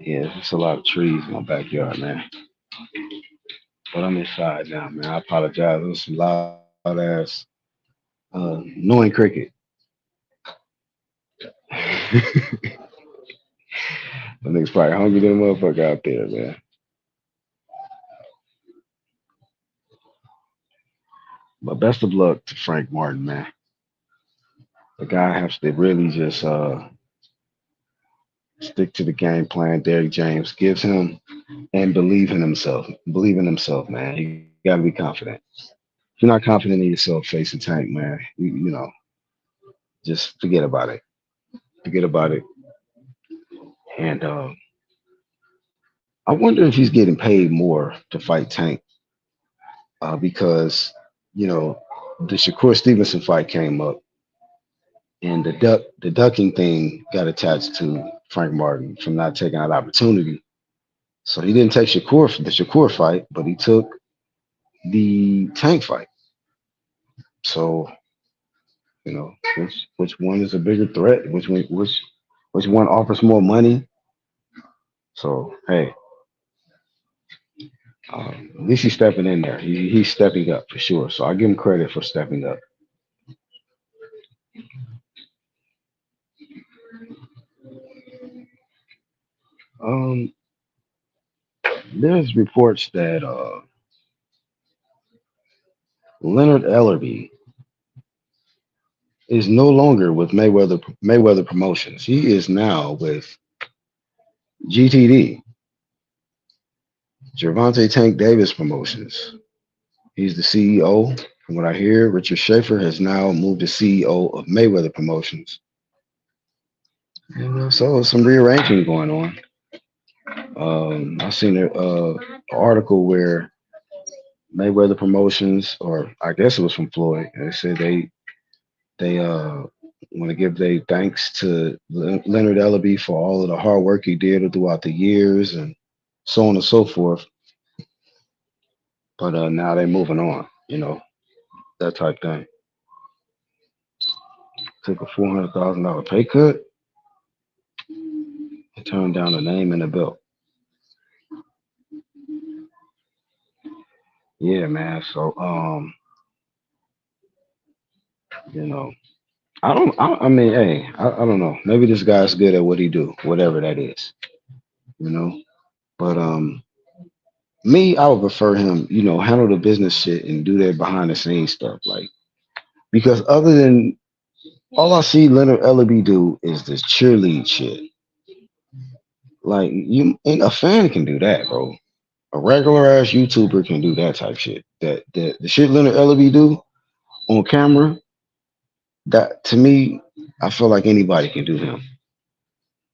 Yeah, there's a lot of trees in my backyard, man. But I'm inside now, man. I apologize. There was some loud ass, annoying cricket. The niggas probably hungry than a motherfucker out there, man. But best of luck to Frank Martin, man. The guy has to really just stick to the game plan Derrick James gives him and believe in himself. Believe in himself, man. You got to be confident. If you're not confident in yourself facing Tank, man, you know, just forget about it. Forget about it. And I wonder if he's getting paid more to fight Tank because, you know, the Shakur Stevenson fight came up and the ducking thing got attached to Frank Martin from not taking that opportunity. So he didn't take the Shakur fight, but he took the Tank fight. So you know, which one is a bigger threat? Which one offers more money? So hey, at least he's stepping in there. He's stepping up for sure. So I give him credit for stepping up. Um, there's reports that Leonard Ellerby is no longer with Mayweather Promotions. He is now with GTD, Gervonta Tank Davis Promotions. He's the CEO. From what I hear, Richard Schaefer has now moved to CEO of Mayweather Promotions. And, so some rearranging going on. I seen an article where Mayweather Promotions, or I guess it was from Floyd, and they said they want to give their thanks to Leonard Ellerby for all of the hard work he did throughout the years and so on and so forth. But now they're moving on, that type thing. Took a $400,000 pay cut and turned down the name and the belt. Yeah, man. So you know, I mean, hey, I don't know. Maybe this guy's good at what he do, whatever that is, you know. But me, I would prefer him, handle the business shit and do that behind the scenes stuff, like because other than all I see Leonard Ellerby do is this cheerlead shit. Like you, and a fan can do that, bro. A regular ass YouTuber can do that type shit. The shit Leonard Ellerby do on camera, that to me, I feel like anybody can do him.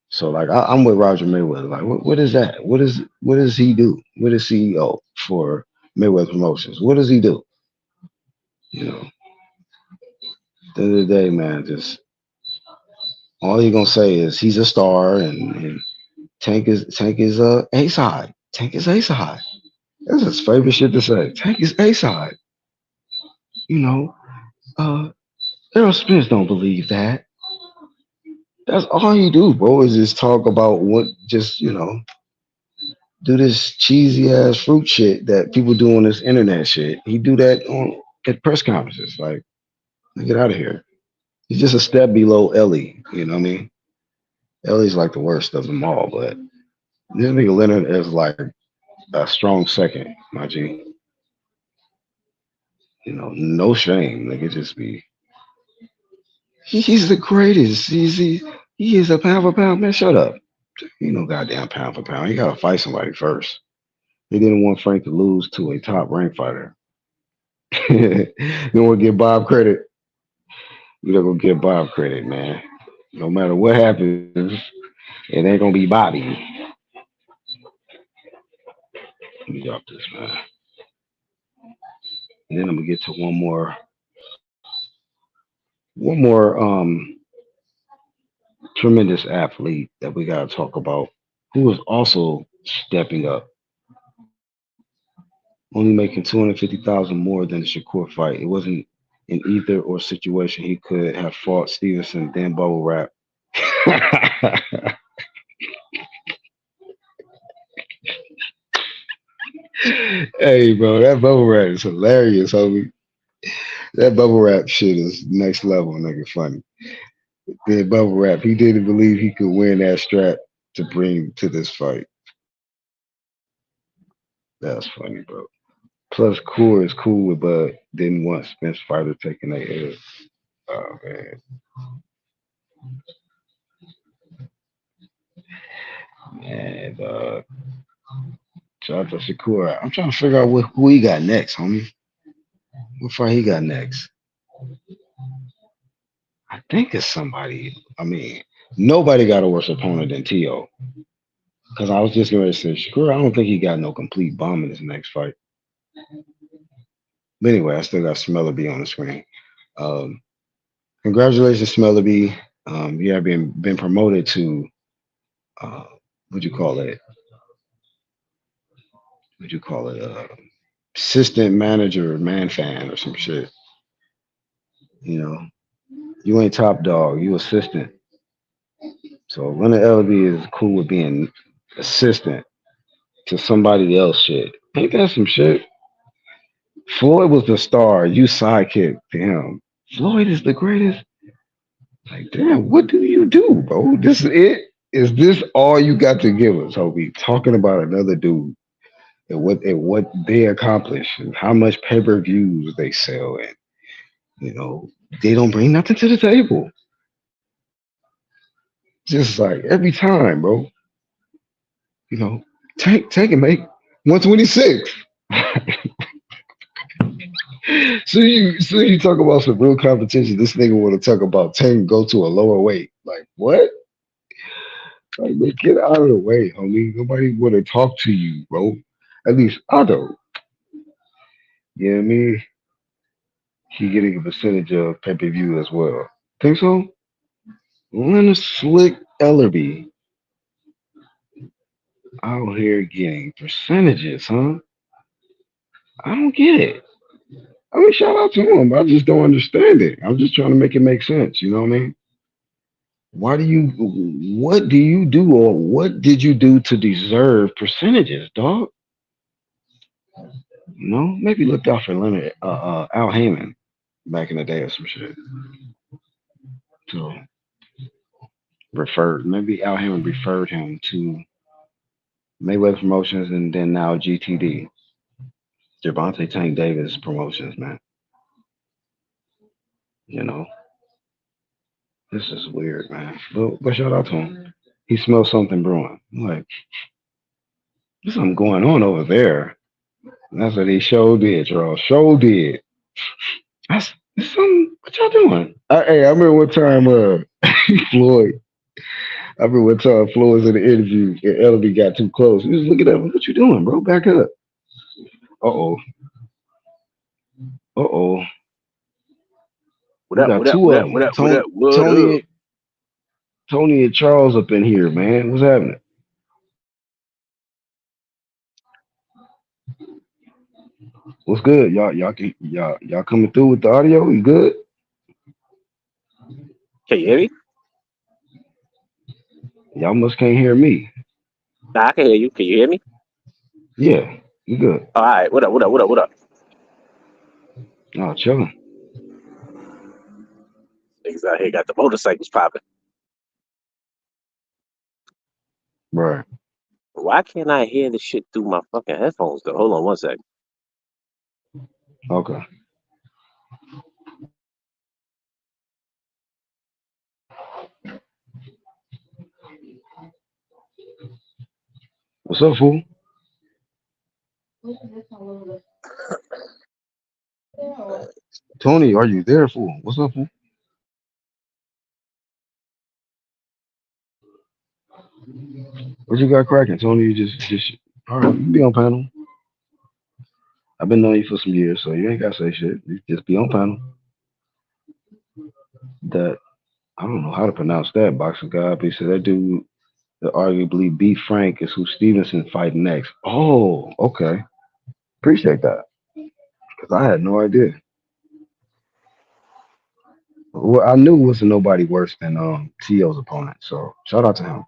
So like I'm with Roger Mayweather. Like what is that? What does he do? What is CEO for Mayweather Promotions? What does he do? You know, at the end of the day, man, just all you gonna say is he's a star and Tank is ace high. Tank is ace high. That's his favorite shit to say. Tank is ace high. You know, uh Errol Spence don't believe that. That's all you do, bro, is just talk about what just, do this cheesy ass fruit shit that people do on this internet shit. He do that on at press conferences. Like, get out of here. He's just a step below Ellie. You know what I mean? Ellie's like the worst of them all, but this nigga Leonard is like a strong second, my G. No shame. Like it just be. He's the greatest. He is a pound for pound man. Shut up. He no goddamn pound for pound. He gotta fight somebody first. He didn't want Frank to lose to a top ranked fighter. You want to give Bob credit? You don't gonna give Bob credit, man. No matter what happens, it ain't gonna be Bobby. Let me drop this, man. And then I'm gonna get to one more tremendous athlete that we gotta talk about, who is also stepping up, only making 250,000 more than the Shakur fight. It wasn't in either or situation he could have fought Stevenson, then bubble wrap. Hey, bro, that bubble wrap is hilarious, homie. That bubble wrap shit is next level, nigga. Funny. That bubble wrap, he didn't believe he could win that strap to bring to this fight. That's funny, bro. Plus, Core is cool with Bud. Didn't want Spence fighter taking their L. Oh man, man. Shout out to Shakur. I'm trying to figure out who he got next, homie. What fight he got next? I think it's somebody. I mean, nobody got a worse opponent than T.O. Because I was just going to say, Shakur, I don't think he got no complete bomb in his next fight. But anyway, I still got Smellerby on the screen. Um, Congratulations, Smellerby. You have been promoted to, uh, what you call it? What you call it? Assistant manager, man fan, or some shit. You know, you ain't top dog. You assistant. So Leonard Ellerby is cool with being assistant to somebody else shit. Ain't that some shit? Floyd was the star. You sidekick to him. Floyd is the greatest. Like, damn, what do you do, bro? This is it? Is this all you got to give us, Hobie? Talking about another dude and what they accomplish and how much pay-per-views they sell and you know, they don't bring nothing to the table. Just like every time, bro. You know, take and make 126. So you talk about some real competition. This nigga want to talk about Tank go to a lower weight. Like what? Like man, get out of the way, homie. Nobody want to talk to you, bro. At least I don't. You know what I mean? He getting a percentage of pay per view as well. Think so? Leonard Slick Ellerby out here getting percentages, huh? I don't get it. I mean, shout out to him. I just don't understand it. I'm just trying to make it make sense. You know what I mean? Why do you? What do you do, or what did you do to deserve percentages, dog? You know, maybe looked out for Leonard, Al Heyman back in the day or some shit. So referred, maybe Al Heyman referred him to Mayweather Promotions, and then now GTD, Javante Tank Davis Promotions, man. You know, this is weird, man. But shout out to him. He smells something brewing. I'm like, there's something going on over there. And that's what he showed did, Charles. Show did. That's something. What y'all doing? Hey, I remember one time, Floyd. I remember one time Floyd was in the interview and Ellerby got too close. He was looking at him. What you doing, bro? Back up. Uh oh. Uh oh. What We up? got What up? two What of up? What them. up? What up? What up? Tony, Tony and Charles up in here, man. What's happening? What's good? Y'all coming through with the audio? You good? Can you hear me? Y'all must can't hear me. Nah, I can hear you. Can you hear me? Yeah, you good. All right. What up? What up? What up? What up? Oh, chilling. Niggas out here got the motorcycles popping. Right. Why can't I hear the shit through my fucking headphones though? Hold on one second. Okay. What's up, fool? Tony, are you there, fool? What's up, fool? What you got cracking, Tony? You just all right. You be on panel. I've been knowing you for some years, so you ain't gotta say shit. You just be on panel. That I don't know how to pronounce that boxing guy, but he said that dude that arguably beat Frank is who Stevenson fighting next. Oh, okay. Appreciate that because I had no idea. Well, I knew it wasn't nobody worse than T.O.'s opponent, so shout out to him.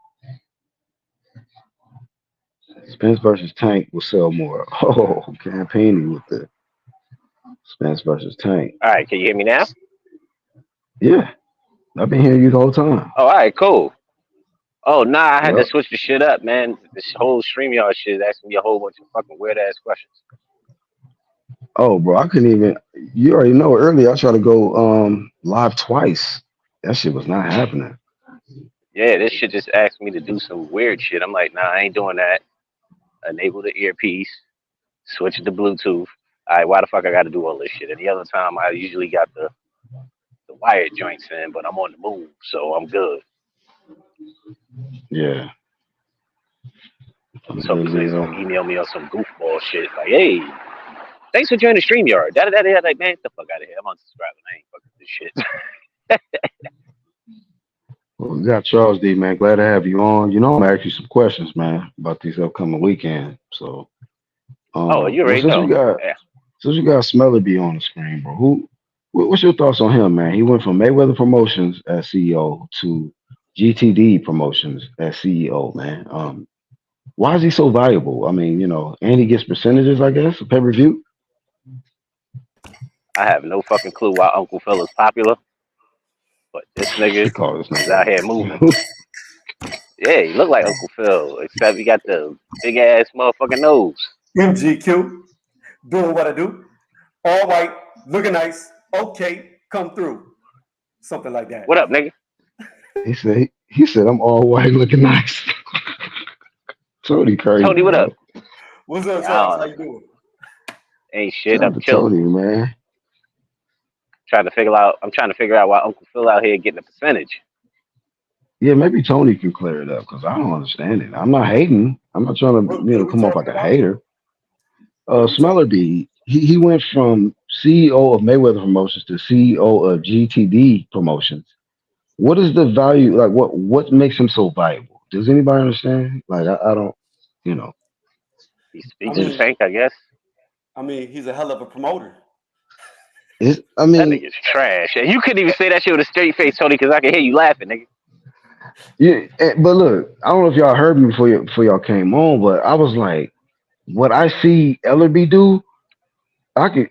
Spence versus Tank will sell more. Oh, Campaigning with the Spence versus Tank. All right, can you hear me now? Yeah, I've been hearing you the whole time. Oh, all right, cool. Oh, nah, I had to Yep. switch the shit up, man. This whole StreamYard shit is asking me a whole bunch of fucking weird ass questions. Oh, bro, I couldn't even. You already know. Earlier, I tried to go live twice. That shit was not happening. Yeah, this shit just asked me to do some weird shit. I'm like, nah, I ain't doing that. Enable the earpiece, switch it to Bluetooth. All right, why the fuck I got to do all this shit? And the other time, I usually got the wired joints in, but I'm on the move, so I'm good. Yeah. I was hoping Really, niggas gonna email me on some goofball shit like, hey, thanks for joining StreamYard. Like, man, get the fuck out of here. I'm unsubscribing. I ain't fucking this shit. well, we got Charles D, man. Glad to have you on. You know, I'm gonna ask you some questions, man, about these upcoming weekend. So, Oh, you well, already know. Yeah. since we got Smeller B on the screen, bro, what's your thoughts on him, man? He went from Mayweather Promotions as CEO to GTD Promotions as CEO, man. Why is he so valuable? I mean, and he gets percentages, I guess, pay per view. I have no fucking clue why Uncle Phil is popular, but this He nigga called this is out here moving. nigga. Yeah, he look like Uncle Phil, except he got the big ass motherfucking nose. MGQ, doing what I do. All white, looking nice. Okay, come through. Something like that. What up, nigga? He said I'm all white looking nice. Tony crazy, Tony, what up? bro. What's up, Charles? How I you doing? ain't shit. Shout out I'm to chilling. Tony, man. I'm trying to figure out why Uncle Phil out here getting a percentage. Yeah, maybe Tony can clear it up because I don't understand it. I'm not hating. I'm not trying to, What are we come off like talking a about? hater. What are we Smeller talking B, he went from CEO of Mayweather Promotions to CEO of GTD Promotions. What is the value? Like, what makes him so valuable? Does anybody understand? Like, I don't, you know. He I speaks to mean, Tank, I guess. he's a hell of a promoter. I That mean, nigga's trash. And you couldn't even say that shit with a straight face, Tony, because I can hear you laughing, nigga. yeah. But look, I don't know if y'all heard me before y'all came on, but I was like, what I see Ellerby do,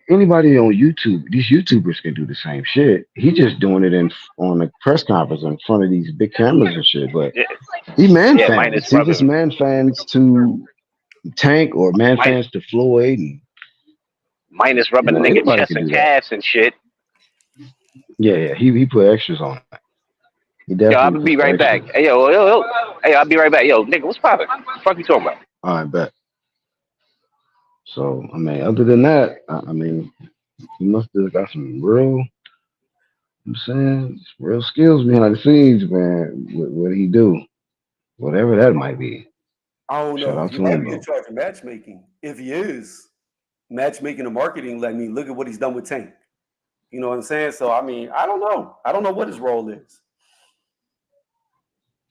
anybody on YouTube, these YouTubers can do the same shit. He just doing it on a press conference in front of these big cameras and shit. But Yeah, he man yeah, fans. He just man fans to Tank or man fans to Floyd, and minus rubbing the nigga anybody chest can and do that. calves and shit. Yeah. He put extras on it. He Yo, I'll definitely be put right back. extras. Hey, yo. Hey, I'll be right back. Yo, nigga, what's poppin'? What the fuck you talking about? All right, bet. So I mean, other than that, I mean, he must have got some real. I'm saying real skills behind the scenes, man. What he do, whatever that might be. I don't Shout know. out He to might him be in though. charge of matchmaking. If he is matchmaking and marketing, look at what he's done with Tank. You know what I'm saying? So I don't know. I don't know what his role is.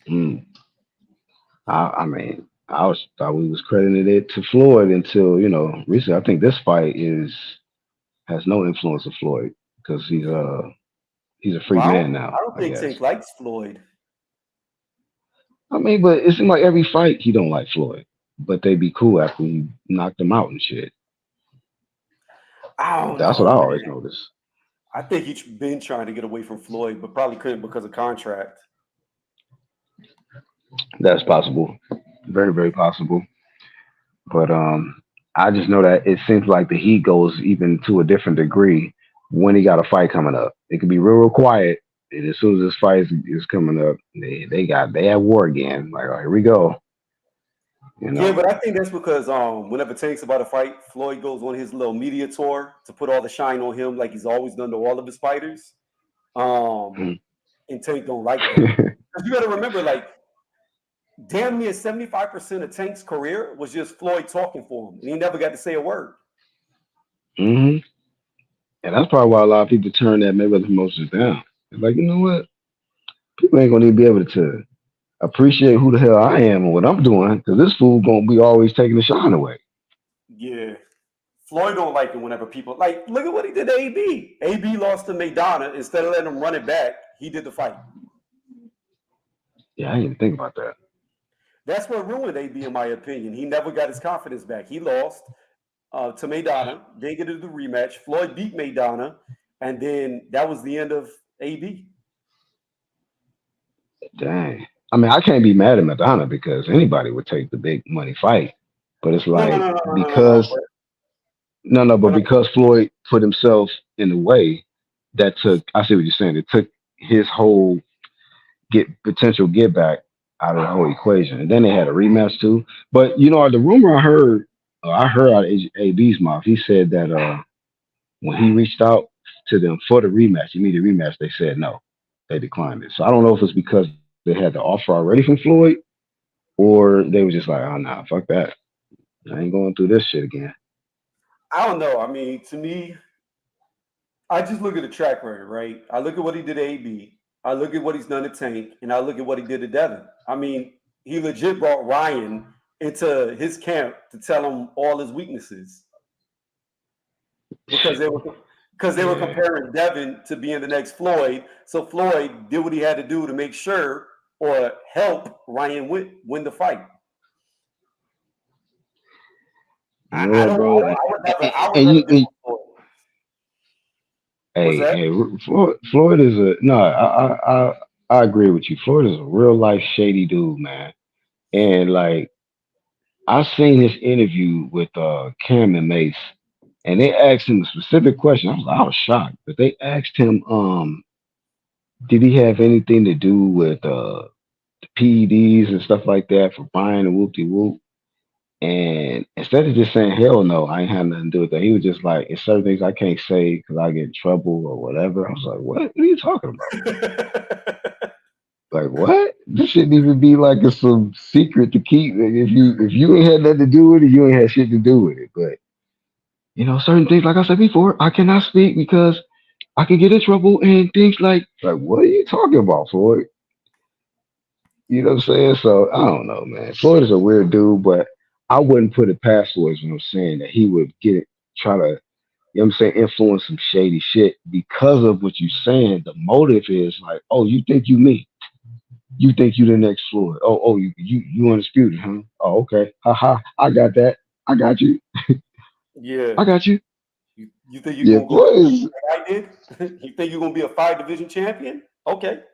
Mm. I thought we was crediting it to Floyd until recently. I think this fight has no influence of Floyd because he's a free Well, man I now. don't I think guess. Tank likes Floyd. I mean, but it seems like every fight he don't like Floyd, but they be cool after he knocked him out and shit. I don't That's what know, I man. always notice. I think he's been trying to get away from Floyd, but probably couldn't because of contract. That's possible, very very possible. But I just know that it seems like the heat goes even to a different degree when he got a fight coming up. It could be real quiet, and as soon as this fight is coming up, they at war again. Like, oh, here we go. Yeah, but I think that's because whenever Tank's about to fight, Floyd goes on his little media tour to put all the shine on him, like he's always done to all of his fighters. Mm. And Tank don't like that. You got to remember, like, damn near 75% of Tank's career was just Floyd talking for him, and he never got to say a word. Hmm. And that's probably why a lot of people turn that Mayweather promotions down. They're like, you know what? People ain't gonna even be able to appreciate who the hell I am and what I'm doing because this fool gonna be always taking the shine away. Yeah. Floyd don't like it whenever people look at what he did to AB. AB lost to Maidana. Instead of letting him run it back, he did the fight. Yeah, I didn't even think about that. That's what ruined AB, in my opinion. He never got his confidence back. He lost to Maidana, didn't get into the rematch. Floyd beat Maidana, and then that was the end of AB. Dang. I mean, I can't be mad at Madonna because anybody would take the big money fight. But it's No, no, like no, no, no, no, no. because but But because Floyd put himself in the way, that took I see what you're saying. It took his whole potential get back out of the whole equation. And then they had a rematch too. But the rumor I heard out of AB's mouth, he said that when he reached out to them for the rematch, immediate rematch, they said no. They declined it. So I don't know if it's because they had the offer already from Floyd or they were just like, oh nah, fuck that. I ain't going through this shit again. I don't know. I mean, to me, I just look at the track record, right? I look at what he did to AB. I look at what he's done to Tank, and I look at what he did to Devin. I mean, he legit brought Ryan into his camp to tell him all his weaknesses because they were comparing Devin to being the next Floyd. So Floyd did what he had to do to make sure or help Ryan win the fight. Yeah, bro. I would never give Floyd. Hey, Floyd is I agree with you. Floyd is a real life shady dude, man. And like I seen his interview with Cam and Mace, and they asked him a specific question. I was shocked, but they asked him, did he have anything to do with the PEDs and stuff like that for buying a whoop de whoop? And instead of just saying hell no, I ain't had nothing to do with that, he was just like, it's certain things I can't say because I get in trouble or whatever. I was like, what are you talking about? Like what? This shouldn't even be like some secret to keep. If you ain't had nothing to do with it, you ain't had shit to do with it. But certain things, like I said before, I cannot speak because I can get in trouble and things like what are you talking about, Floyd? You know what I'm saying? So I don't know, man. Floyd is a weird dude, but I wouldn't put it past Floyd when I'm saying that he would try to, influence some shady shit because of what you're saying. The motive is like, oh, you think you me? You think you the next Floyd? Oh, you undisputed, huh? Oh, okay. Ha. I got that. I got you. Yeah. I got you. You think you're gonna go like I did? You think you're gonna be a 5 division champion? Okay.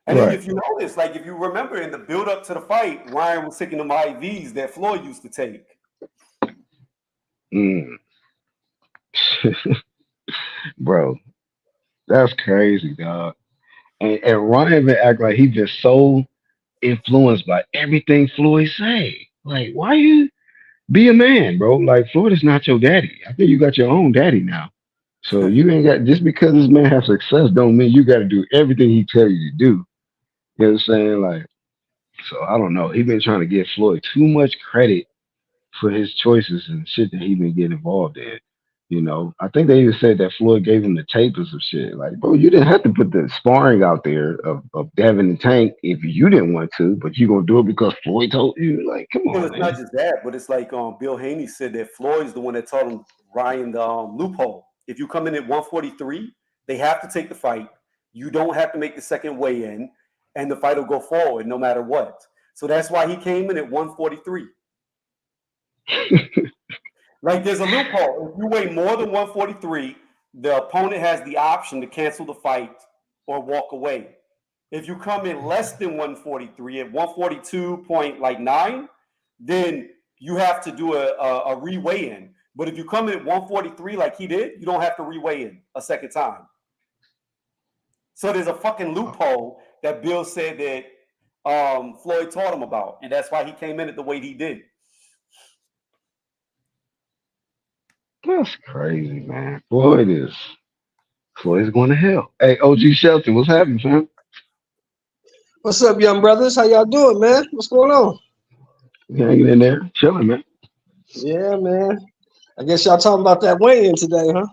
And then if you notice, like if you remember in the build up to the fight, Ryan was taking them IVs that Floyd used to take. Bro, that's crazy, dog. And Ryan been act like he just so influenced by everything Floyd say. Like, why you be a man, bro? Like Floyd is not your daddy. I think you got your own daddy now. So you ain't got just because this man has success don't mean you got to do everything he tell you to do. You know what I'm saying? Like, so I don't know. He been trying to give Floyd too much credit for his choices and shit that he been getting involved in. I think they even said that Floyd gave him the tape or some shit. Like, bro, you didn't have to put the sparring out there of Devin and Tank if you didn't want to, but you gonna do it because Floyd told you. Like, come on, It's man. not just that, but it's like Bill Haney said that Floyd's the one that taught him Ryan the loophole. If you come in at 143, they have to take the fight. You don't have to make the second weigh in, and the fight will go forward no matter what. So that's why he came in at 143. Like there's a loophole. If you weigh more than 143, the opponent has the option to cancel the fight or walk away. If you come in less than 143 at 142.9, then you have to do a re-weigh in. But if you come in at 143 like he did, you don't have to re-weigh in a second time. So there's a fucking loophole that Bill said that Floyd taught him about, and that's why he came in at the weight he did. That's crazy, man. Floyd's going to hell. Hey, OG Shelton, what's happening, fam? What's up, young brothers? How y'all doing, man? What's going on? We hanging in there, chilling, man. Yeah, man. I guess y'all talking about that weigh-in today, huh?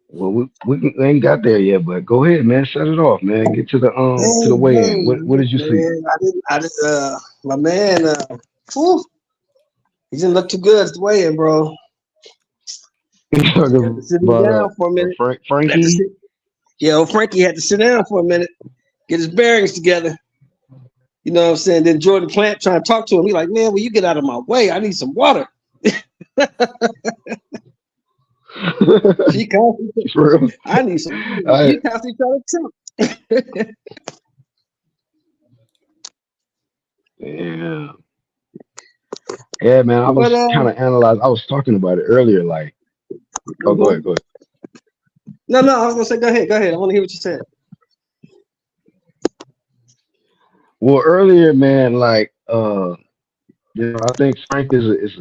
Well, we ain't got there yet, but go ahead, man. Set it off, man. Get to the weigh-in. What did you see? My man, he didn't look too good at the weigh-in, bro. You talking Sit him down for a minute. Frankie? Frankie had to sit down for a minute, get his bearings together. You know what I'm saying? Then Jordan Plant trying to talk to him. He like, man, will you get out of my way? I need some water. She constantly, For real. I need some water. I, She constantly trying to tell. yeah. Yeah, man. I But was kind of analyzing. I was talking about it earlier. Like, oh, go ahead. no, I was gonna say, go ahead. I want to hear what you said. Well, earlier, man, like, I think Frank is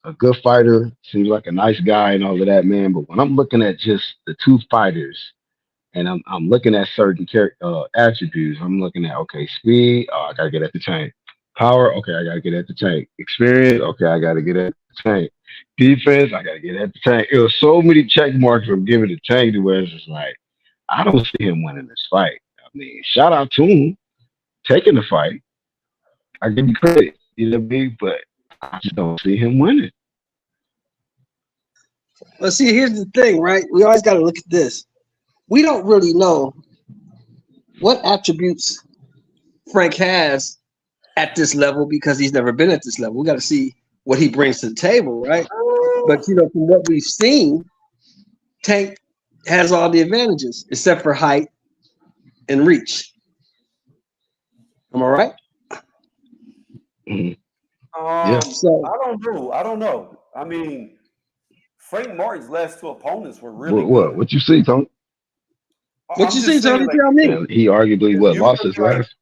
a good fighter. Seems like a nice guy and all of that, man. But when I'm looking at just the two fighters, and I'm looking at certain attributes, I'm looking at, okay, speed. Oh, I gotta get at the tank. Power. Okay, I gotta get at the tank. Experience. Okay, I gotta get at the tank. Defense. I gotta get at the tank. It was so many check marks from giving the tank to where it's just like, I don't see him winning this fight. I mean, shout out to him taking the fight. I give you credit, you know what I mean? But I just don't see him winning. Well, see, here's the thing, right? We always got to look at this. We don't really know what attributes Frank has at this level because he's never been at this level. We got to see what he brings to the table, right? But from what we've seen, Tank has all the advantages except for height and reach. Am I right? Mhm. So I don't know. I mean, Frank Martin's last two opponents were really good. What you see, Tony? What I'm you just see, saying, Tony? like, Tell me. And he arguably if you lost look his like, last.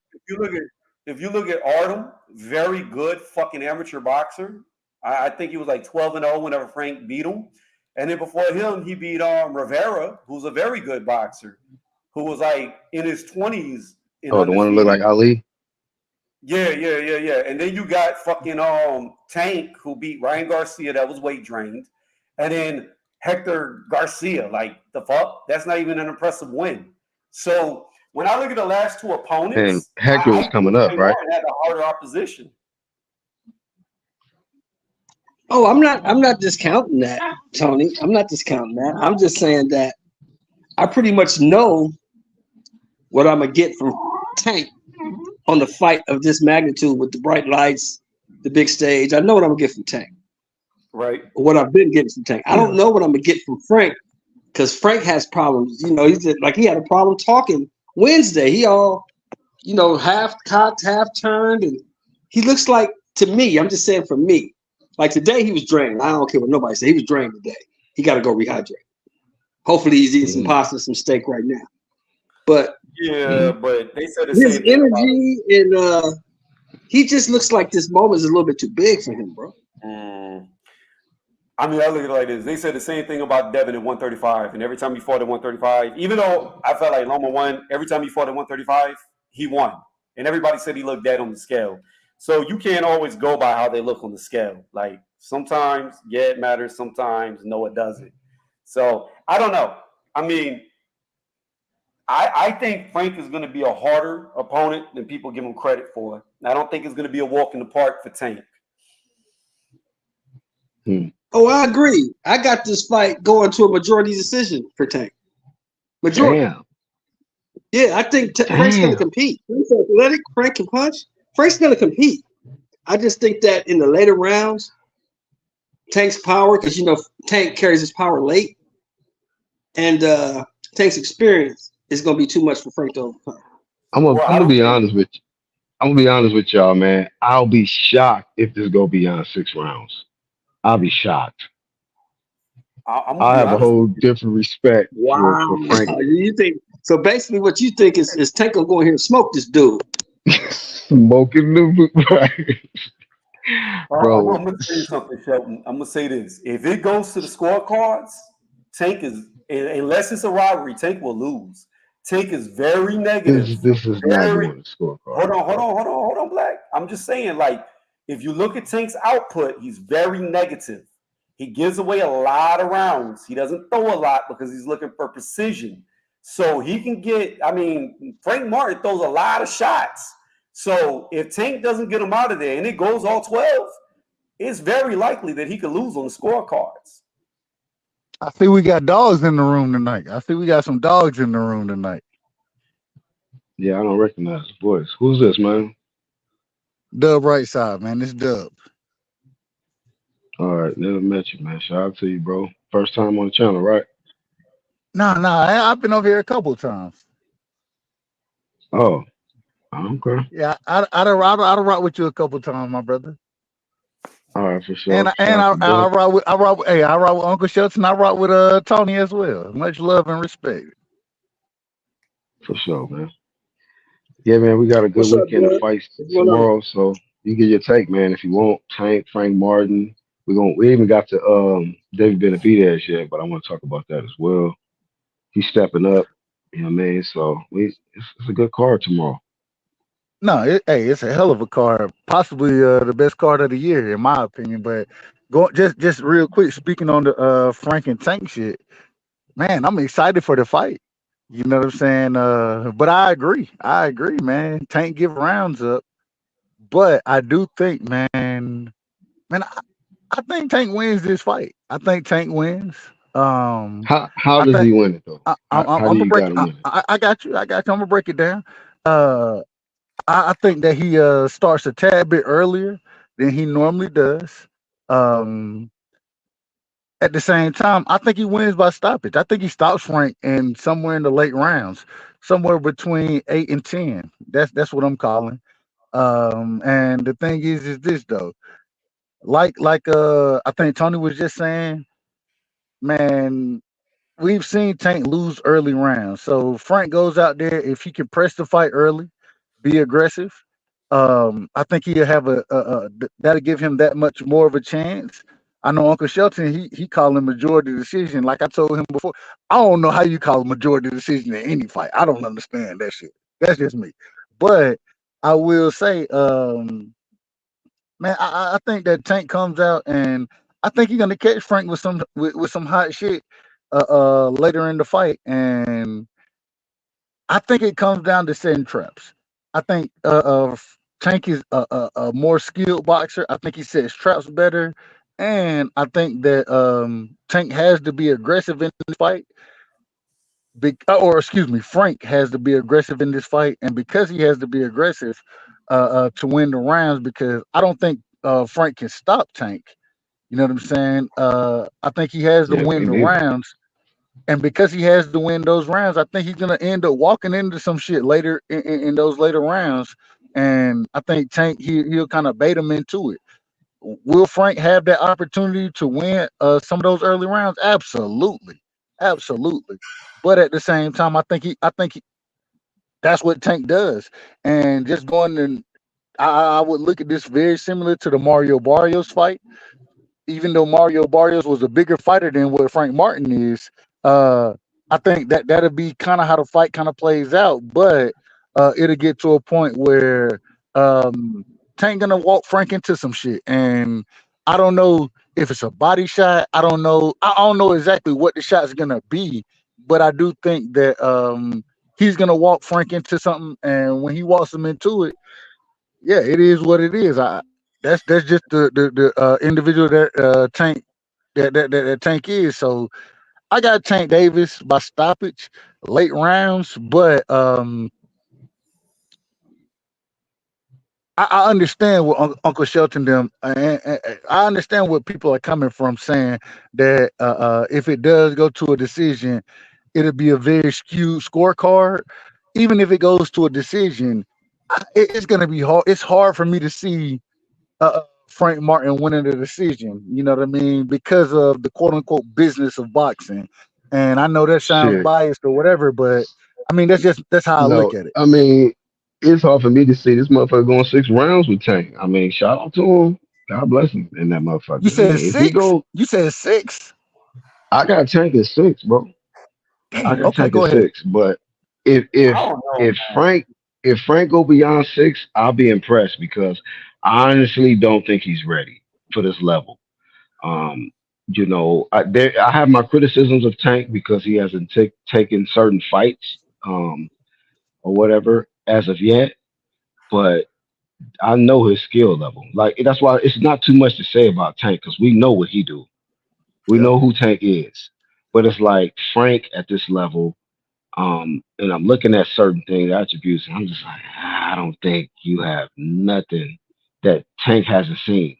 if you look at Artem, very good fucking amateur boxer. I think he was like 12-0 whenever Frank beat him. And then before him, he beat Rivera, who's a very good boxer, who was like in his 20s. Oh, the one that looked like Ali? Yeah. And then you got fucking Tank, who beat Ryan Garcia, that was weight drained. And then Hector Garcia, like, the fuck? That's not even an impressive win. So when I look at the last two opponents, And Hector was coming up, right? Had a harder opposition. Oh, I'm not discounting that, Tony. I'm not discounting that. I'm just saying that I pretty much know what I'm gonna get from Tank on the fight of this magnitude with the bright lights, the big stage. I know what I'm gonna get from Tank. Right. Or what I've been getting from Tank. I don't know what I'm gonna get from Frank because Frank has problems. He's like he had a problem talking Wednesday. He all, half cocked, half turned, and he looks like, to me, I'm just saying for me, like today he was drained. I don't care what nobody says. He was drained today. He got to go rehydrate. Hopefully he's eating some pasta, some steak right now. But but they said the his same thing energy and he just looks like this moment is a little bit too big for him, bro. I mean, I look at it like this. They said the same thing about Devin at 135, and every time he fought at 135, even though I felt like Loma won, every time he fought at 135, he won, and everybody said he looked dead on the scale. So you can't always go by how they look on the scale. Like sometimes, yeah, it matters. Sometimes, no, it doesn't. So I don't know. I mean, I think Frank is going to be a harder opponent than people give him credit for. I don't think it's going to be a walk in the park for Tank. Oh, I agree. I got this fight going to a majority decision for Tank. Majority. Damn. Yeah, I think Frank's going to compete. Frank's athletic. Frank can punch. Frank's going to compete. I just think that in the later rounds, Tank's power, because Tank carries his power late, and Tank's experience is going to be too much for Frank to overcome. I'm gonna be honest with you. I'm gonna be honest with y'all, man. I'll be shocked if this go beyond 6 rounds. I'll be shocked. I have a whole different respect for Frank. You think so? Basically, what you think is Tank gonna go in here and smoke this dude. Smoking the right. Bro. I'm gonna say something, Shelton. I'm gonna say this: if it goes to the scorecards, Tank is, unless it's a rivalry, Tank will lose. Tank is very negative. This is not going to scorecard. Hold on, Black. I'm just saying, like, if you look at Tank's output, he's very negative. He gives away a lot of rounds. He doesn't throw a lot because he's looking for precision. So he can get, Frank Martin throws a lot of shots. So if Tank doesn't get him out of there and it goes all 12, it's very likely that he could lose on the scorecards. I see we got dogs in the room tonight. I see we got some dogs in the room tonight. Yeah, I don't recognize the voice. Who's this, man? Dub right side, man. This Dub. All right, never met you, man. Shout out to you, bro. First time on the channel, right? I've been over here a couple times. Oh, okay. Yeah, I'd rock with you a couple times, my brother. All right, for And sure. Shout out to Dub. I rock with Uncle Shelton. I rock with Tony as well. Much love and respect. For sure, man. Yeah, man, we got a good What's up, weekend of bud? fights What's going on? tomorrow, so you get your take, man, if you want. Tank, Frank Martin. We even got to David Benavidez yet, but I want to talk about that as well. He's stepping up, you know what I mean? So it's a good card tomorrow. No, it's a hell of a card. Possibly the best card of the year, in my opinion. But just real quick, speaking on the Frank and Tank shit, man, I'm excited for the fight. You know what I'm saying? But I agree, man. Tank give rounds up, but I do think, man, I think Tank wins this fight. I think Tank wins. How I does think he win it though? I'm How do gonna you break. got him winning? I got you. I got you. I'm gonna break it down. Uh, I think that he starts a tad bit earlier than he normally does. Um, at the same time, I think he wins by stoppage. I think he stops Frank in somewhere in the late rounds, somewhere between 8 and 10. That's what I'm calling. And the thing is this though, I think Tony was just saying, man, we've seen Tank lose early rounds. So Frank goes out there if he can press the fight early, be aggressive. I think he'll have that'll give him that much more of a chance. I know Uncle Shelton, he called him majority decision. Like I told him before, I don't know how you call a majority decision in any fight. I don't understand that shit. That's just me. But I will say, man, I think that Tank comes out and I think he's gonna catch Frank with some hot shit later in the fight, and I think it comes down to setting traps. I think Tank is a more skilled boxer. I think he sets traps better, and I think that Tank has to be aggressive in this fight. Or excuse me, Frank has to be aggressive in this fight, and because he has to be aggressive to win the rounds, because I don't think Frank can stop Tank. You know what I'm saying? I think he has to Yeah, win me the neither. rounds, and because he has to win those rounds, I think he's gonna end up walking into some shit later in those later rounds. And I think Tank he'll kind of bait him into it. Will Frank have that opportunity to win some of those early rounds? Absolutely, absolutely. But at the same time, that's what Tank does. And just going and I would look at this very similar to the Mario Barrios fight, even though Mario Barrios was a bigger fighter than what Frank Martin is, uh, I think that that'll be kind of how the fight kind of plays out. But it'll get to a point where Tank gonna walk Frank into some shit, and I don't know if it's a body shot. I don't know. I don't know exactly what the shot's gonna be, but I do think that he's gonna walk Frank into something, and when he walks him into it, yeah, it is what it is. That's just the individual that Tank that Tank is. So I got Tank Davis by stoppage, late rounds, but I understand what Uncle Shelton them. I understand what people are coming from saying that if it does go to a decision, it'll be a very skewed scorecard. Even if it goes to a decision, it's going to be hard. It's hard for me to see Frank Martin winning the decision. You know what I mean? Because of the quote unquote business of boxing. And I know that sounds Shit. biased or whatever, but I mean that's how I look No, at it. I mean, it's hard for me to see this motherfucker going 6 rounds with Tank. I mean, shout out to him. God bless him in that You motherfucker. I said mean, if he six? go, You said six? I got Tank at 6, bro. I Dang. got Okay, Tank at go ahead. 6. But if if I don't know, if man. Frank go beyond 6, I'll be impressed because I honestly don't think he's ready for this level. Um, I have my criticisms of Tank because he hasn't taken certain fights or whatever as of yet, but I know his skill level. Like that's why it's not too much to say about Tank because we know what he do. We Yep. know who Tank is, but it's like Frank at this level. And I'm looking at certain things, attributes, and I'm just like, I don't think you have nothing that Tank hasn't seen,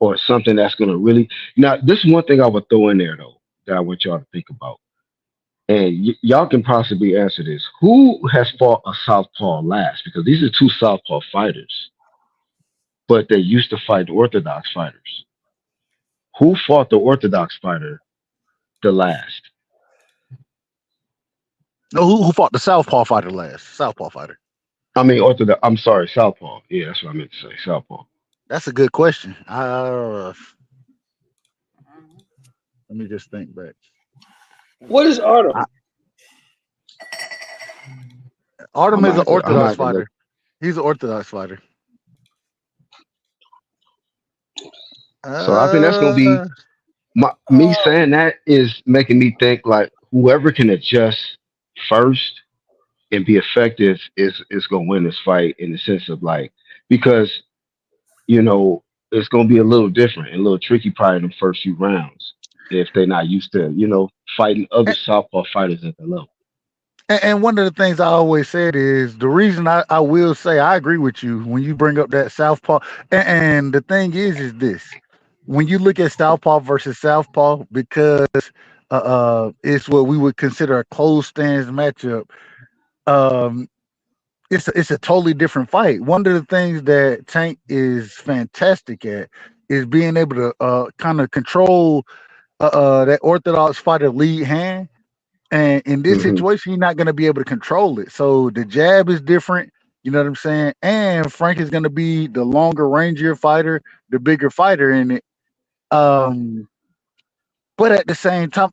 or something that's gonna really. Now, this is one thing I would throw in there though that I want y'all to think about, and y'all can possibly answer this. Who has fought a southpaw last? Because these are two southpaw fighters, but they used to fight the orthodox fighters. Who fought the orthodox fighter the last? No, who fought the Southpaw fighter last? Southpaw fighter. I mean, orthodox. I'm sorry, southpaw. Yeah, that's what I meant to say. Southpaw. That's a good question. Let me just think back. What is Artem? Artem is an orthodox to look. fighter. He's an orthodox fighter. So I think that's gonna be me saying that is making me think like whoever can adjust first and be effective is gonna win this fight in the sense of like because you know it's gonna be a little different and a little tricky probably in the first few rounds if they're not used to fighting other southpaw fighters at the level. And one of the things I always said is the reason I will say I agree with you when you bring up that Southpaw. And the thing is this: when you look at Southpaw versus Southpaw, because it's what we would consider a close stance matchup. Um, it's a totally different fight. One of the things that Tank is fantastic at is being able to kind of control that orthodox fighter lead hand. And in this Hmm. situation, you're not going to be able to control it. So the jab is different. You know what I'm saying? And Frank is going to be the longer, rangier fighter, the bigger fighter in it. Um, but at the same time,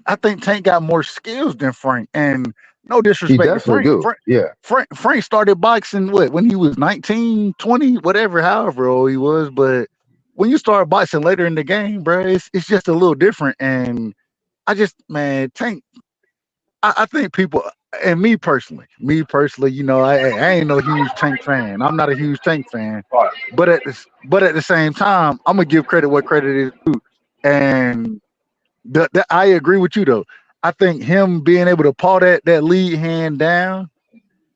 I think Tank got more skills than Frank. And no He disrespect to definitely Frank. do. Yeah. Frank started boxing when he was 19, 20, whatever, however old he was. But when you start boxing later in the game, bro, it's just a little different. And Tank, I think people, and me personally, I ain't no huge Tank fan. I'm not a huge Tank fan, but at the same time, I'm gonna give credit what credit is due. And I agree with you though. I think him being able to paw that lead hand down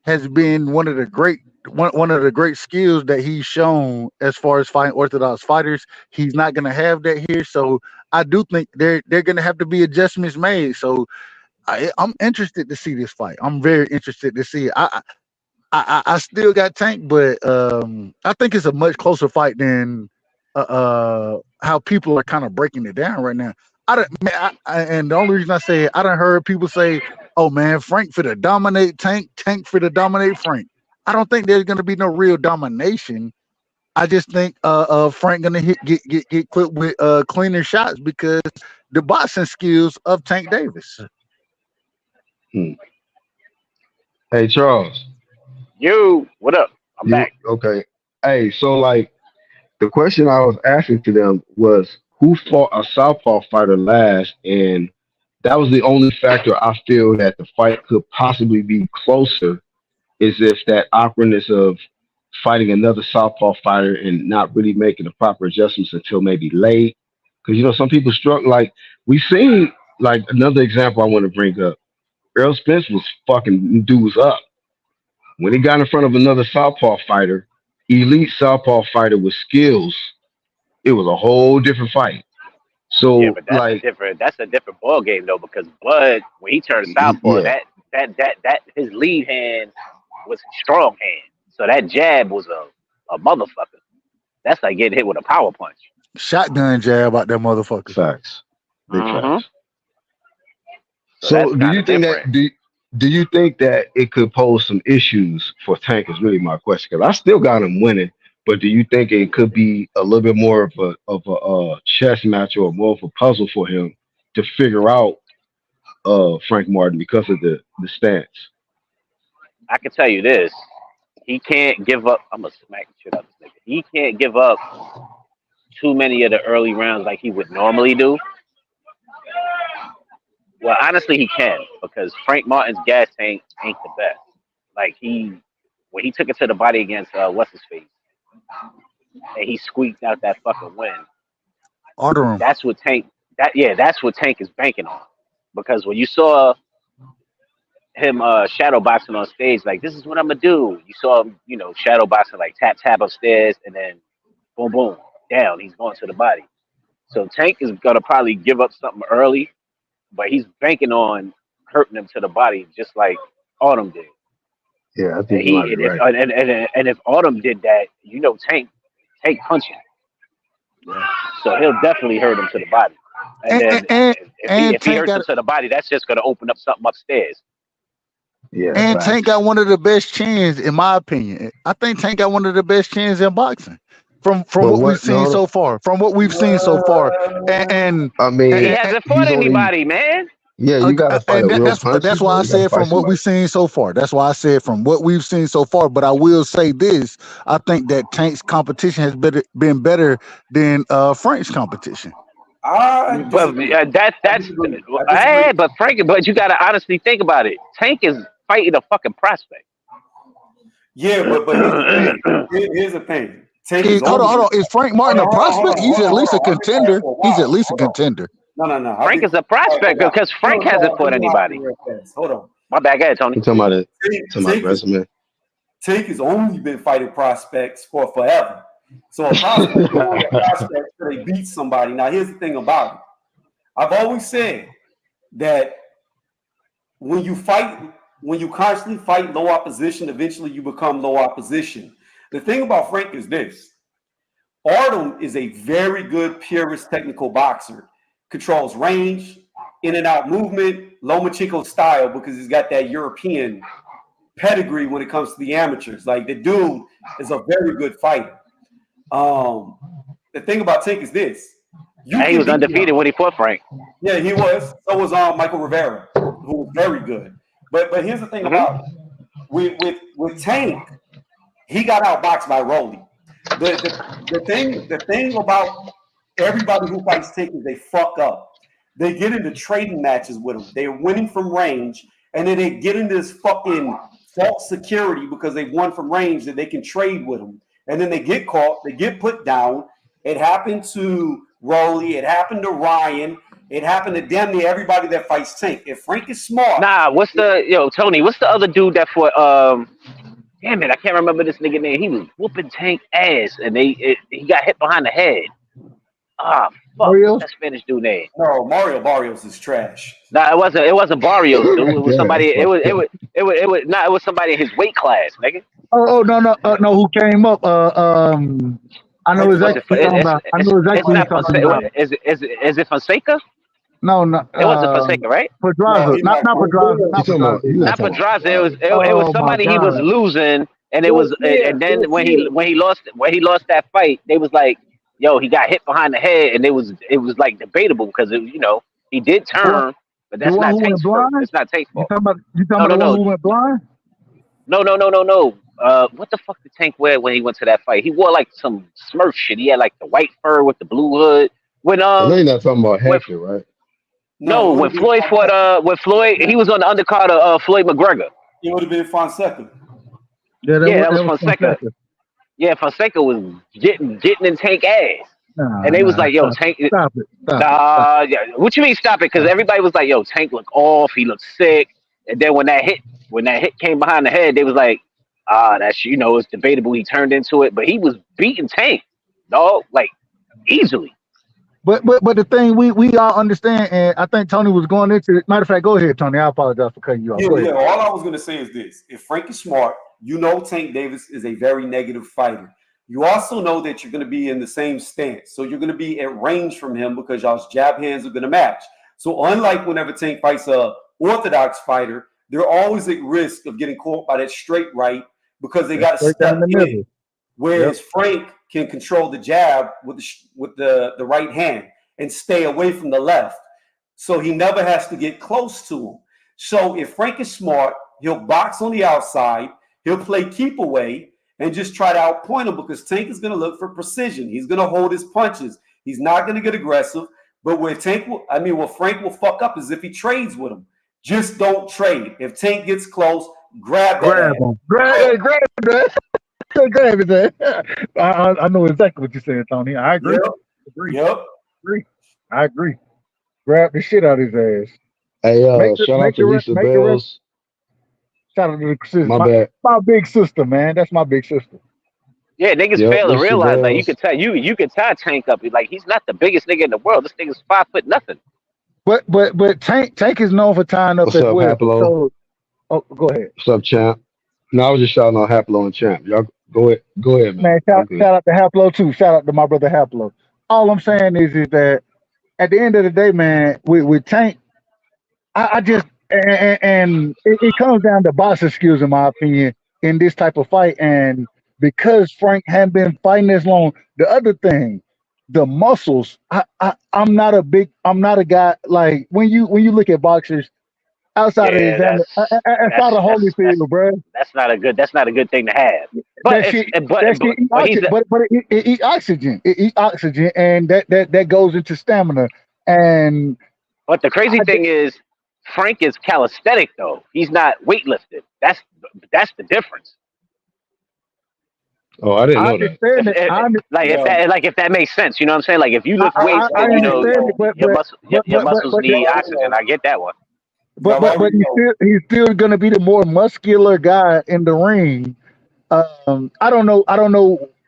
has been one of the great skills that he's shown as far as fighting orthodox fighters. He's not gonna have that here, so I do think they're gonna have to be adjustments made. So I'm interested to see this fight. I'm very interested to see it. I still got Tank, but I think it's a much closer fight than how people are kind of breaking it down right now. I don't, man, and the only reason I say it, I don't heard people say, "Oh man, Frank for the dominate Tank, Tank for the dominate Frank." I don't think there's going to be no real domination. I just think Frank gonna get clipped with cleaner shots because the boxing skills of Tank Davis. Hmm. Hey Charles, You, what up? I'm you back. okay? Hey, so like the question I was asking to them was who fought a southpaw fighter last, and that was the only factor I feel that the fight could possibly be closer is if that awkwardness of fighting another southpaw fighter and not really making the proper adjustments until maybe late. Because some people struggle. Like we seen, like another example I want to bring up. Earl Spence was fucking dudes up when he got in front of another southpaw fighter, elite southpaw fighter with skills. It was a whole different fight. Yeah, So but like, that's a different ball game though because Bud when he turned southpaw yeah, that his lead hand was a strong hand, so that jab was a motherfucker. That's like getting hit with a power punch. Shotgun jab out that motherfucker. facts, big Hmm. facts. So that's So, do kind you of think different. that do you think that it could pose some issues for Tank? Is really my question because I still got him winning, but do you think it could be a little bit more of a chess match or more of a puzzle for him to figure out Frank Martin because of the stance? I can tell you this: he can't give up. I'm gonna smack the shit out of this nigga. He can't give up too many of the early rounds like he would normally do. Well, honestly, he can because Frank Martin's gas tank ain't the best. Like when he took it to the body against what's his face, and he squeaked out that fucking win. Order him. That's what Tank. That's what Tank is banking on. Because when you saw him shadow boxing on stage, like this is what I'm gonna do. You saw him, shadow boxing like tap tap upstairs and then boom boom down. He's going to the body. So Tank is gonna probably give up something early, but he's banking on hurting him to the body, just like Autumn did. Yeah, I And think you might be and if right. and if Autumn did that, Tank punching, so he'll definitely hurt him to the body. And And then and, if and he Tank hurts him got to the body, that's just gonna open up something upstairs. Yeah, and Tank facts. got one of the best chins, in my opinion. I think Tank got one of the best chins in boxing from But what we've what? seen No, so far. From what we've seen so far, and Well, and, I He mean, and, hasn't fought he's only. anybody, man. Yeah, you gotta fight a real puncher, that's why bro. I You gotta said fight from what somebody. we've seen so far. That's why I said from what we've seen so far. But I will say this: I think that Tank's competition has been better than Frank's competition. I But disagree. I that's disagree. I disagree. but Frank, but you gotta honestly think about it. Tank is fighting a fucking prospect. Yeah, but here's the thing. Here's the thing. Tank is Hold on, only. hold on. Is Frank Hold Martin a on, hold on, hold prospect? on, He's hold at on, hold least a on. I've been quiet contender. for a He's at while. least a Hold on. contender. No. I've Frank been is a quiet for a prospect while. because Frank No, hasn't let fought me hop in anybody. real fast. Hold on. My bad, go ahead, You Tony. talking about it? Tank, Talking about Tank is resume? Tank has only been fighting prospects for forever. So a prospect is only a prospect until they beat somebody. Now here's the thing about it. I've always said that when you constantly fight low opposition, eventually you become low opposition. The thing about Frank is this. Artem is a very good purist technical boxer. Controls range, in and out movement, Lomachenko style because he's got that European pedigree when it comes to the amateurs. Like the dude is a very good fighter. The thing about Tank is this: you And he can was beat him. undefeated when he fought Frank. Yeah, he was. So was Michael Rivera, who was very good. But here's the thing Hmm. about it: with Tank, he got outboxed by Rolly. The thing about everybody who fights Tank is they fuck up. They get into trading matches with him. They're winning from range, and then they get into this fucking false security because they've won from range that they can trade with him. And then they get caught, they get put down. It happened to Rolly, it happened to Ryan, it happened to damn near everybody that fights Tank. If Frank is smart, Nah, Tony? What's the other dude that fought? Damn it, I can't remember this nigga name. He was whooping Tank ass, and he got hit behind the head. Ah, fuck, what's Barrios? that Spanish dude name? no, Mario Barrios is trash. Nah, it wasn't Barrios, dude. It was Yeah, somebody. that's It was fucked it up. was it was nah, it was somebody in his weight class, nigga. Oh no, who came up? I know Hector Was exactly it? what you're talking about. I know exactly It's what you're not talking Fonseca. about. Is it Fonseca? No, It wasn't Fonseca, right? No, Pedraza, he's not not. Pedraza, You not talking about? Pedraza. You're not Not talking about Pedraza. It was Pedraza. it was Oh my somebody he was God. losing, and It was fair. and It then was fair. when he lost that fight, they was like, yo, he got hit behind the head, and it was like debatable because he did The one, turn, but the that's one not who went Tank's fault. blind? It's not Tank's fault. You talking No, about no, the one no, who went blind? no. What the fuck did Tank wear when he went to that fight? He wore like some Smurf shit. He had like the white fur with the blue hood. When I know you're not talking about when Hector, right? No, no, it would when have been Floyd fought Fonseca. when Floyd he was on the undercard of Floyd McGregor. It would have been Fonseca. Yeah, Yeah, that was that was Fonseca. Fonseca. Yeah, Fonseca was getting in Tank ass, and they was Nah, like, "Yo, Tank, stop it. nah, yeah. What you mean stop it?" Because everybody was like, "Yo, Tank look off, he looked sick." And then when that hit came behind the head, they was like, "Ah, that's it's debatable." He turned into it, but he was beating Tank, dog, like easily. But the thing we all understand, and I think Tony was going into it. Matter of fact, go ahead, Tony. I apologize for cutting you off. Yeah, Go yeah. ahead. All I was going to say is this: if Frank is smart, Tank Davis is a very negative fighter. You also know that you're going to be in the same stance, so you're going to be at range from him because y'all's jab hands are going to match. So unlike whenever Tank fights a orthodox fighter, they're always at risk of getting caught by that straight right because they That's got to straight down step the in. middle. Yep. Whereas Frank can control the jab with the right hand and stay away from the left. So he never has to get close to him. So if Frank is smart, he'll box on the outside, he'll play keep away and just try to outpoint him because Tank is going to look for precision. He's going to hold his punches. He's not going to get aggressive. But where Frank will fuck up is if he trades with him. Just don't trade. If Tank gets close, grab that Grab ass. him. Grab that. Grab it. I know exactly what you're saying, Tony. I agree. Yep. I agree. Grab the shit out of his ass. Hey, Make shout out to the Lisa Bells. Shout out to the sister. My bad. My big sister, man. That's my big sister. Yeah, niggas Yep, fail to what's your realize like balls? you could tell Tank up. Like he's not the biggest nigga in the world. This nigga's 5 foot nothing. But Tank is known for tying up What's as up, well. Haplo? So go ahead. What's up, champ? No, I was just shouting out Haplo and champ. Y'all go ahead, man. Man, I'm shout good. out to Haplo too. Shout out to my brother Haplo. All I'm saying is that at the end of the day, man, with Tank, I just and it comes down to boxing skills, in my opinion, in this type of fight. And because Frank hadn't been fighting as long, the other thing, the muscles. I'm not a guy like when you look at boxers outside of Yeah, Xander, outside of Holyfield, bro. that's not a good thing to have. But That if shit, that shit eat but he's oxygen, but it eat oxygen. It eat oxygen, and that goes into stamina. And but the crazy I, thing is Frank is calisthenic though. He's not weightlifted. That's the difference. Oh, I didn't I know that. understand it. If that makes sense, you know what I'm saying? Like if you lift weights, I then you know understand it, your muscles need Yo, oxygen. I get that one. but yo, he's still going to be the more muscular guy in the ring. I don't know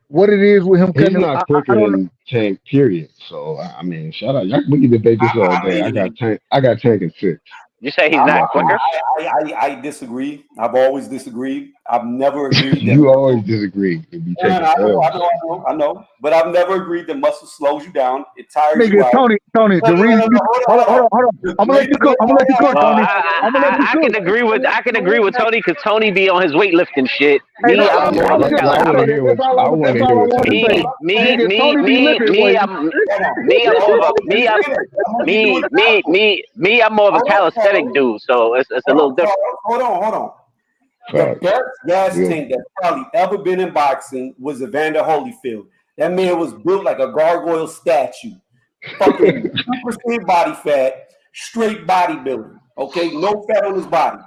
what it is with him He's cutting. not I quicker don't know. than Tank, period. So I mean, shout out. We can debate this all day. I got Tank in 6. You say he's not quicker? I disagree. I've always disagreed. I've never agreed that You always disagree if you take I it. know, but I've never agreed that muscle slows you down. It tires you Nigga, out. Tony, the reason you hold on. I'm gonna let you cook. Hold Tony. I can agree with Tony because Tony be on his weightlifting shit. Hey, Me, that's I'm more of a that's I want to hear what all I wanted to say. I'm more of a calisthenic dude, so it's a little different. Hold on. The best gas tank that's probably ever been in boxing was Evander Holyfield. That man was built like a gargoyle statue. Fucking 2% body fat, straight bodybuilding. Okay, no fat on his body.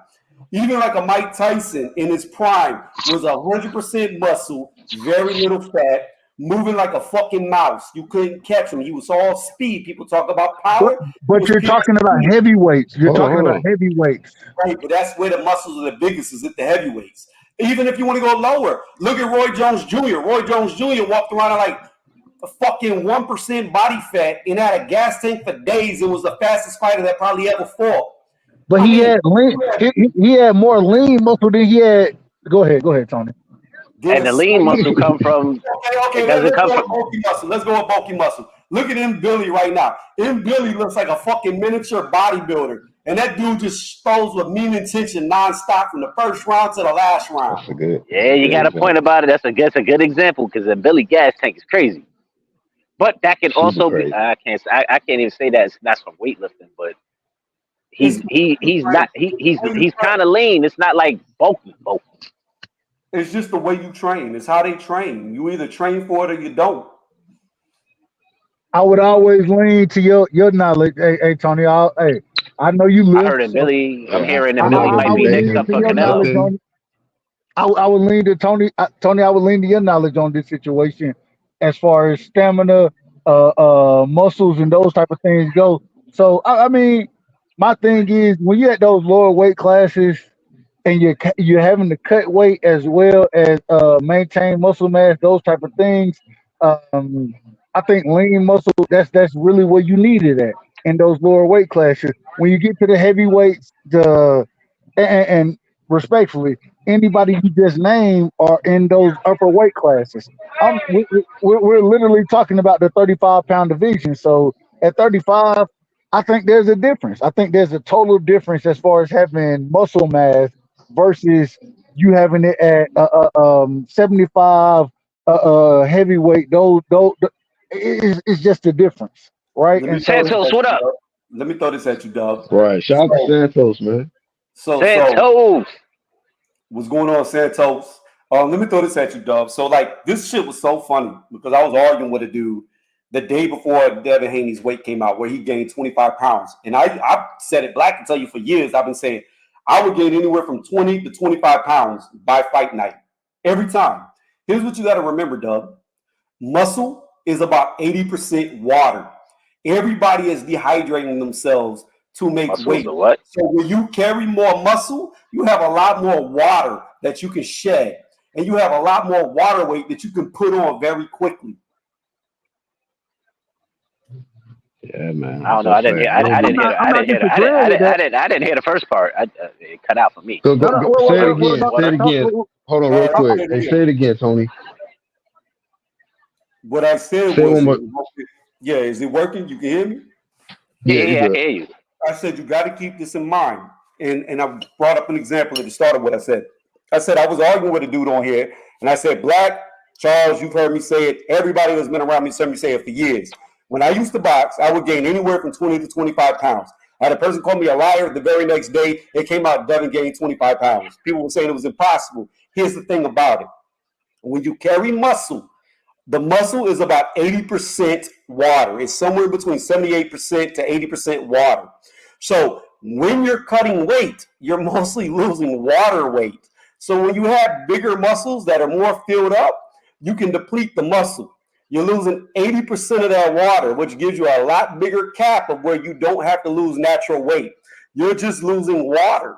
Even like a Mike Tyson in his prime was 100% muscle, very little fat, moving like a fucking mouse. You couldn't catch him. He was all speed. People talk about power. But you're talking about heavyweights. You're talking hold about on. heavyweights. Right, but that's where the muscles are the biggest, is at the heavyweights. Even if you want to go lower, look at Roy Jones Jr. Roy Jones Jr. walked around like a fucking 1% body fat and had a gas tank for days. It was the fastest fighter that probably ever fought. But he had lean. He had more lean muscle than he had. Go ahead, Tony. And the lean muscle come from. Okay. Let's go with bulky muscle. Let's go with bulky muscle. Look at M. Billy right now. M. Billy looks like a fucking miniature bodybuilder. And that dude just throws with mean intention nonstop from the first round to the last round. That's a good. Yeah, you got a point about it. That's a good example because the Billy gas tank is crazy. But that can also be. I can't even say that's from weightlifting, but he's kind of lean. It's not like bulky. It's just the way you train. It's how they train. You either train for it or you don't. I would always lean to your knowledge. Hey Tony. I know you live. I heard it, Billy. I'm hearing that Billy might be next up for Canelo. I would lean to Tony. Tony, I would lean to your knowledge on this situation, as far as stamina, muscles, and those type of things go. So I mean, my thing is when you're at those lower weight classes and you're having to cut weight as well as maintain muscle mass, those type of things. I think lean muscle that's really where you need it at in those lower weight classes. When you get to the heavyweights, and respectfully, anybody you just named are in those upper weight classes. We're literally talking about the 35-pound division. So at 35, I think there's a difference. I think there's a total difference as far as having muscle mass versus you having it at 75 heavyweight. Those it's just a difference, right? And Santos, what up? Let me throw this at you, Dub. Right. Shout out to Santos, man. Santos. What's going on, Santos? Let me throw this at you, Dub. So, like, this shit was so funny because I was arguing with a dude the day before Devin Haney's weight came out, where he gained 25 pounds. And I said it black and tell you for years, I've been saying I would gain anywhere from 20 to 25 pounds by fight night. Every time. Here's what you got to remember, Dub. Muscle is about 80% water. Everybody is dehydrating themselves to make Muscles weight. or what? So when you carry more muscle, you have a lot more water that you can shed, and you have a lot more water weight that you can put on very quickly. Yeah, man. I don't know. I didn't hear. I didn't hear. I'm I not didn't hear. disagreeing with that. I didn't hear the first part. It cut out for me. So No, no, say it What? again. What? Say it again. Hold on, All real right, I'll quick. say it Hey, again. say it again, Tony. What I said Say it was, one more. yeah, is it working? You can hear me? Yeah, you Yeah, I good. hear you. I said you got to keep this in mind. And I brought up an example at the start of what I said. I said I was arguing with a dude on here, and I said, Black, Charles, you've heard me say it. Everybody who's been around me heard me say it for years. When I used to box, I would gain anywhere from 20 to 25 pounds. I had a person call me a liar the very next day. It came out Devin gained 25 pounds. People were saying it was impossible. Here's the thing about it. When you carry muscle, the muscle is about 80% water. It's somewhere between 78% to 80% water. So when you're cutting weight, you're mostly losing water weight. So when you have bigger muscles that are more filled up, you can deplete the muscle. You're losing 80% of that water, which gives you a lot bigger cap of where you don't have to lose natural weight. You're just losing water.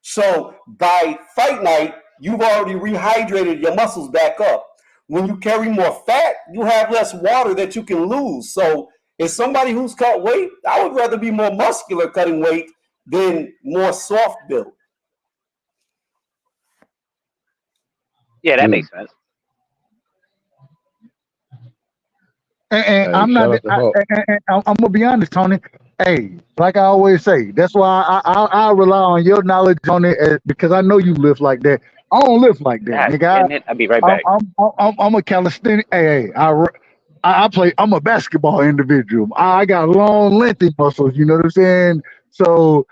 So by fight night, you've already rehydrated your muscles back up. When you carry more fat, you have less water that you can lose. So as somebody who's cut weight, I would rather be more muscular cutting weight than more soft build. Yeah, that makes sense. And Hey, I'm shout not. out to Hulk. I'm gonna be honest, Tony. Hey, like I always say, that's why I rely on your knowledge on it because I know you live like that. I don't live like that, God nigga. damn it! I'll be right back. I'm a calisthenic. Hey, I play. I'm a basketball individual. I got long, lengthy muscles. You know what I'm saying? So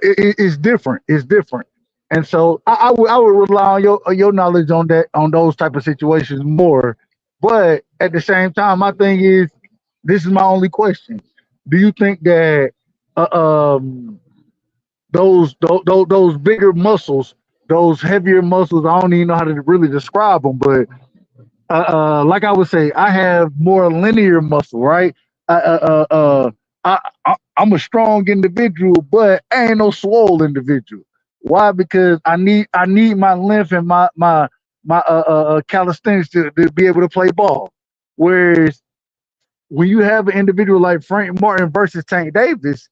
it's different. It's different. And so I would rely on your knowledge on that on those type of situations more. But at the same time, my thing is, this is my only question: do you think that those bigger muscles, those heavier muscles, I don't even know how to really describe them, but like I would say, I have more linear muscle, right? I'm a strong individual, but I ain't no swole individual. Why? Because I need my length and my calisthenics to be able to play ball. Whereas when you have an individual like Frank Martin versus Tank Davis,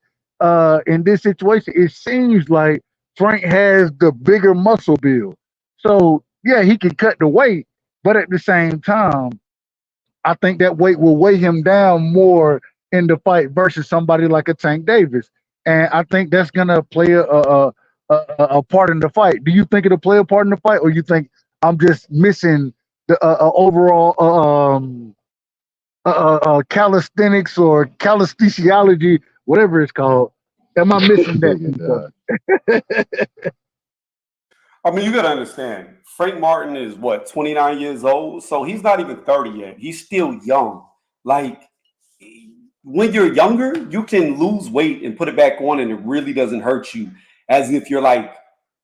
in this situation, it seems like Frank has the bigger muscle build. So yeah, he can cut the weight, but at the same time, I think that weight will weigh him down more in the fight versus somebody like a Tank Davis, and I think that's gonna play a part in the fight. Do you think it'll play a part in the fight, or you think I'm just missing the overall calisthenics or calisthesiology, whatever it's called? Am I missing that? I mean, you got to understand, Frank Martin is what, 29 years old? So he's not even 30 yet. He's still young. Like, when you're younger, you can lose weight and put it back on, and it really doesn't hurt you. As if you're like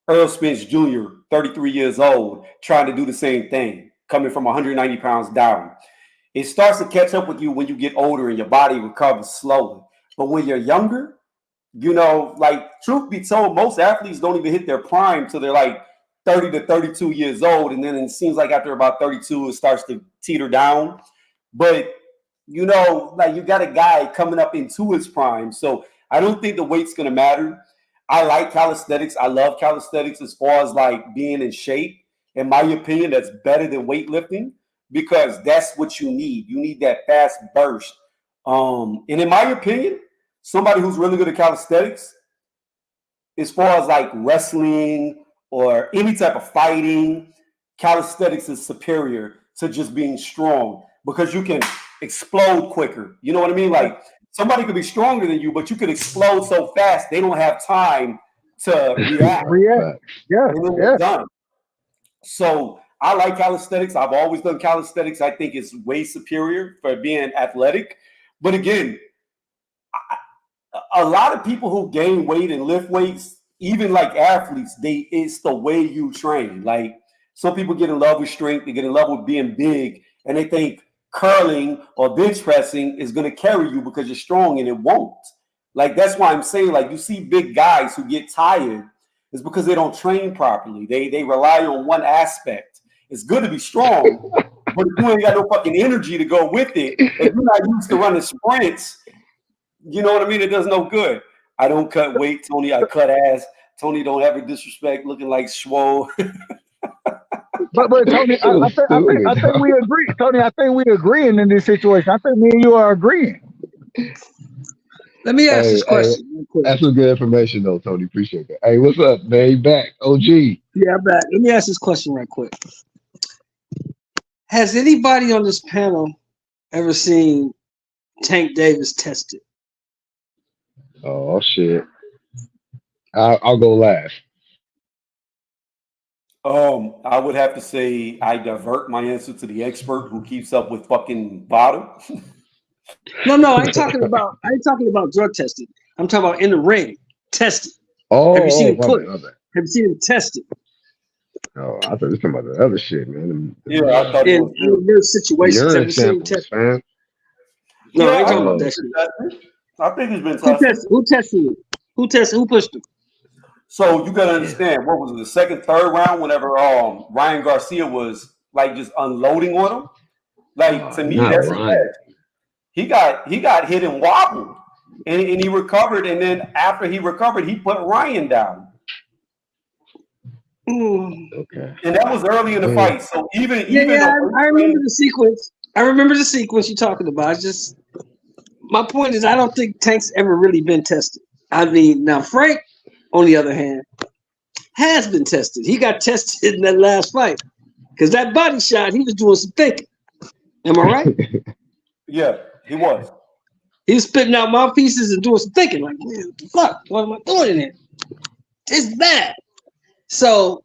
Earl Spence Jr., 33 years old, trying to do the same thing, coming from 190 pounds down. It starts to catch up with you when you get older and your body recovers slowly. But when you're younger, like, truth be told, most athletes don't even hit their prime till they're like 30 to 32 years old. And then it seems like after about 32, it starts to teeter down. But, like, you got a guy coming up into his prime. So I don't think the weight's going to matter. I like calisthenics. I love calisthenics as far as like being in shape. In my opinion, that's better than weightlifting because that's what you need. You need that fast burst. And in my opinion, somebody who's really good at calisthenics, as far as like wrestling or any type of fighting, calisthenics is superior to just being strong because you can explode quicker. You know what I mean? Like, somebody could be stronger than you, but you could explode so fast they don't have time to react. Yeah, And then we're done. So I like calisthenics. I've always done calisthenics. I think it's way superior for being athletic. But again, a lot of people who gain weight and lift weights, even like athletes, it's the way you train. Like, some people get in love with strength, they get in love with being big, and they think curling or bench pressing is going to carry you because you're strong, and it won't. Like that's why I'm saying, like you see big guys who get tired is because they don't train properly. They rely on one aspect. It's good to be strong, but if you ain't got no fucking energy to go with it, if you're not used to running sprints, you know what I mean? It does no good. I don't cut weight, Tony. I cut ass. Tony don't ever disrespect looking like swole. But Tony, So stupid, I think dog. we agree. Tony, I think we agreeing in this situation. I think me and you are agreeing. Let me ask Hey, this hey, question real quick. that's some good information though, Tony. Appreciate that. Hey, what's up, man? You back? OG. Yeah, I'm back. Let me ask this question right quick. Has anybody on this panel ever seen Tank Davis tested? Oh shit. I'll go last. I would have to say I divert my answer to the expert who keeps up with fucking bottom. No, I ain't talking about drug testing. I'm talking about in the ring tested. Oh, Have you seen him my put? bad, my bad. Have you seen him tested Oh, I thought you were talking about the other shit, man. Yeah, I thought it in was too. those situations? Have Urine you seen him samples, tested? man. No, I Yeah, ain't I talking think about Oh, that he's been shit. tested. I think he's been Who tested. tested? Who tested him? Who tested? Who pushed him? So you gotta yeah. understand what was it, the second, third round, whenever Ryan Garcia was like just unloading on him. Like to me, Not that's a Ryan. test. He got hit and wobbled. And he recovered, and then after he recovered, he put Ryan down. Mm. Okay. And that was early in the Yeah. fight. So even Yeah, a I remember the sequence. I remember the sequence you're talking about. It's just my point is I don't think Tank's ever really been tested. I mean, now Frank, on the other hand, has been tested. He got tested in that last fight because that body shot, he was doing some thinking. Am I right? yeah, he was. He was spitting out mouthpieces and doing some thinking. Like, man, what the fuck? What am I doing in here? It's bad. So,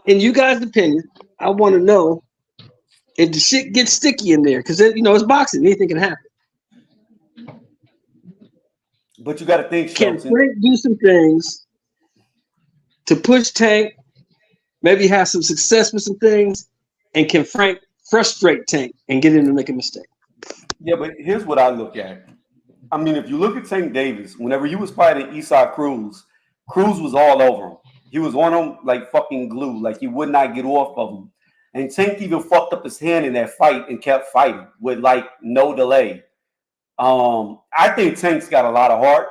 in you guys' opinion, I want to know if the shit gets sticky in there because it's boxing. Anything can happen. But you got to think, Can Shelton. Frank do some things to push Tank? Maybe have some success with some things, and can Frank frustrate Tank and get him to make a mistake? Yeah, but here's what I look at. I mean, if you look at Tank Davis, whenever he was fighting Isaac Cruz, Cruz was all over him. He was on him like fucking glue, like he would not get off of him. And Tank even fucked up his hand in that fight and kept fighting with like no delay. I think Tank's got a lot of heart,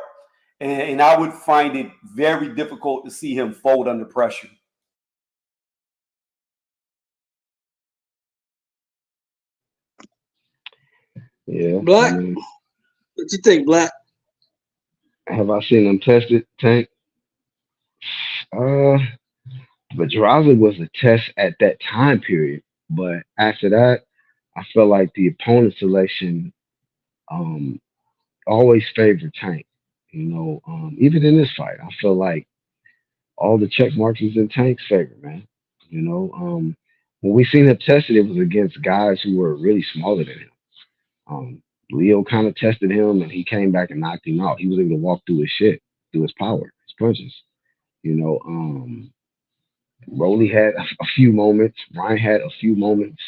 and I would find it very difficult to see him fold under pressure. Yeah. Black, I mean, what you think, Black? have I seen him tested, Tank? Uh, but Draza was a test at that time period. But after that, I felt like the opponent selection um always favored Tank. Even in this fight, I feel like all the check marks was in Tank's favor, man. When we seen him tested, it was against guys who were really smaller than him. Leo kind of tested him, and he came back and knocked him out. He was able to walk through his shit, through his power, his punches. You know, Rolly had a few moments. Ryan had a few moments,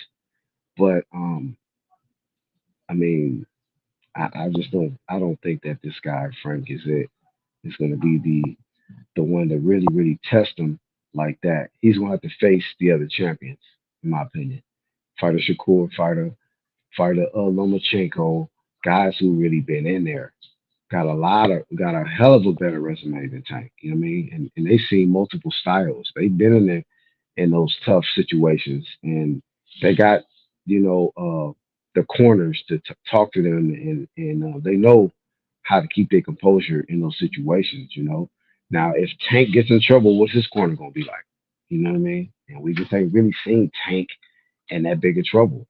but I mean, I just don't. I don't think that this guy Frank is it. Is going to be the one to really really test him like that. He's going to have to face the other champions, in my opinion. Fighter Shakur, fighter Lomachenko, guys who really been in there. Got a hell of a better resume than Tank. You know what I mean? And they've seen multiple styles. They've been in there in those tough situations, and they got the corners to talk to them, and they know how to keep their composure in those situations. Now if Tank gets in trouble, what's his corner gonna be like? You know what I mean? And we just ain't really seen Tank in that big of trouble.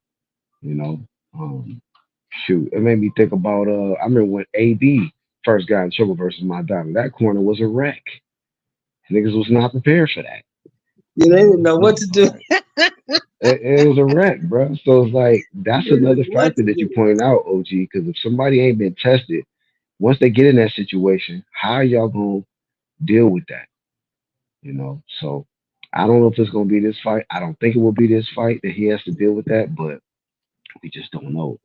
You know, um, shoot, it made me think about I remember when AD first got in trouble versus my diamond. That corner was a wreck. Niggas was not prepared for that. They didn't know what to do. It was a wreck, bro. So it's like that's another What factor to that you do? pointed out, OG. Because if somebody ain't been tested, once they get in that situation, how are y'all gonna deal with that? So I don't know if it's gonna be this fight. I don't think it will be this fight that he has to deal with that, but we just don't know.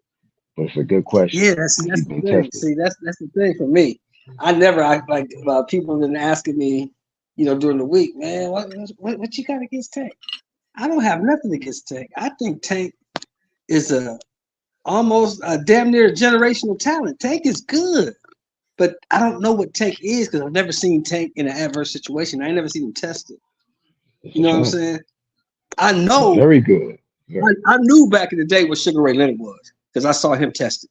But it's a good question. Yeah, Has he that's the been thing. tested? See, that's the thing for me. I never like people have been asking me, during the week, man, what you got against Tank? I don't have nothing against Tank. I think Tank is almost a damn near generational talent. Tank is good, but I don't know what Tank is because I've never seen Tank in an adverse situation. I ain't never seen him tested. You know what I'm saying? I know. Very good. Very. I knew back in the day what Sugar Ray Leonard was because I saw him tested.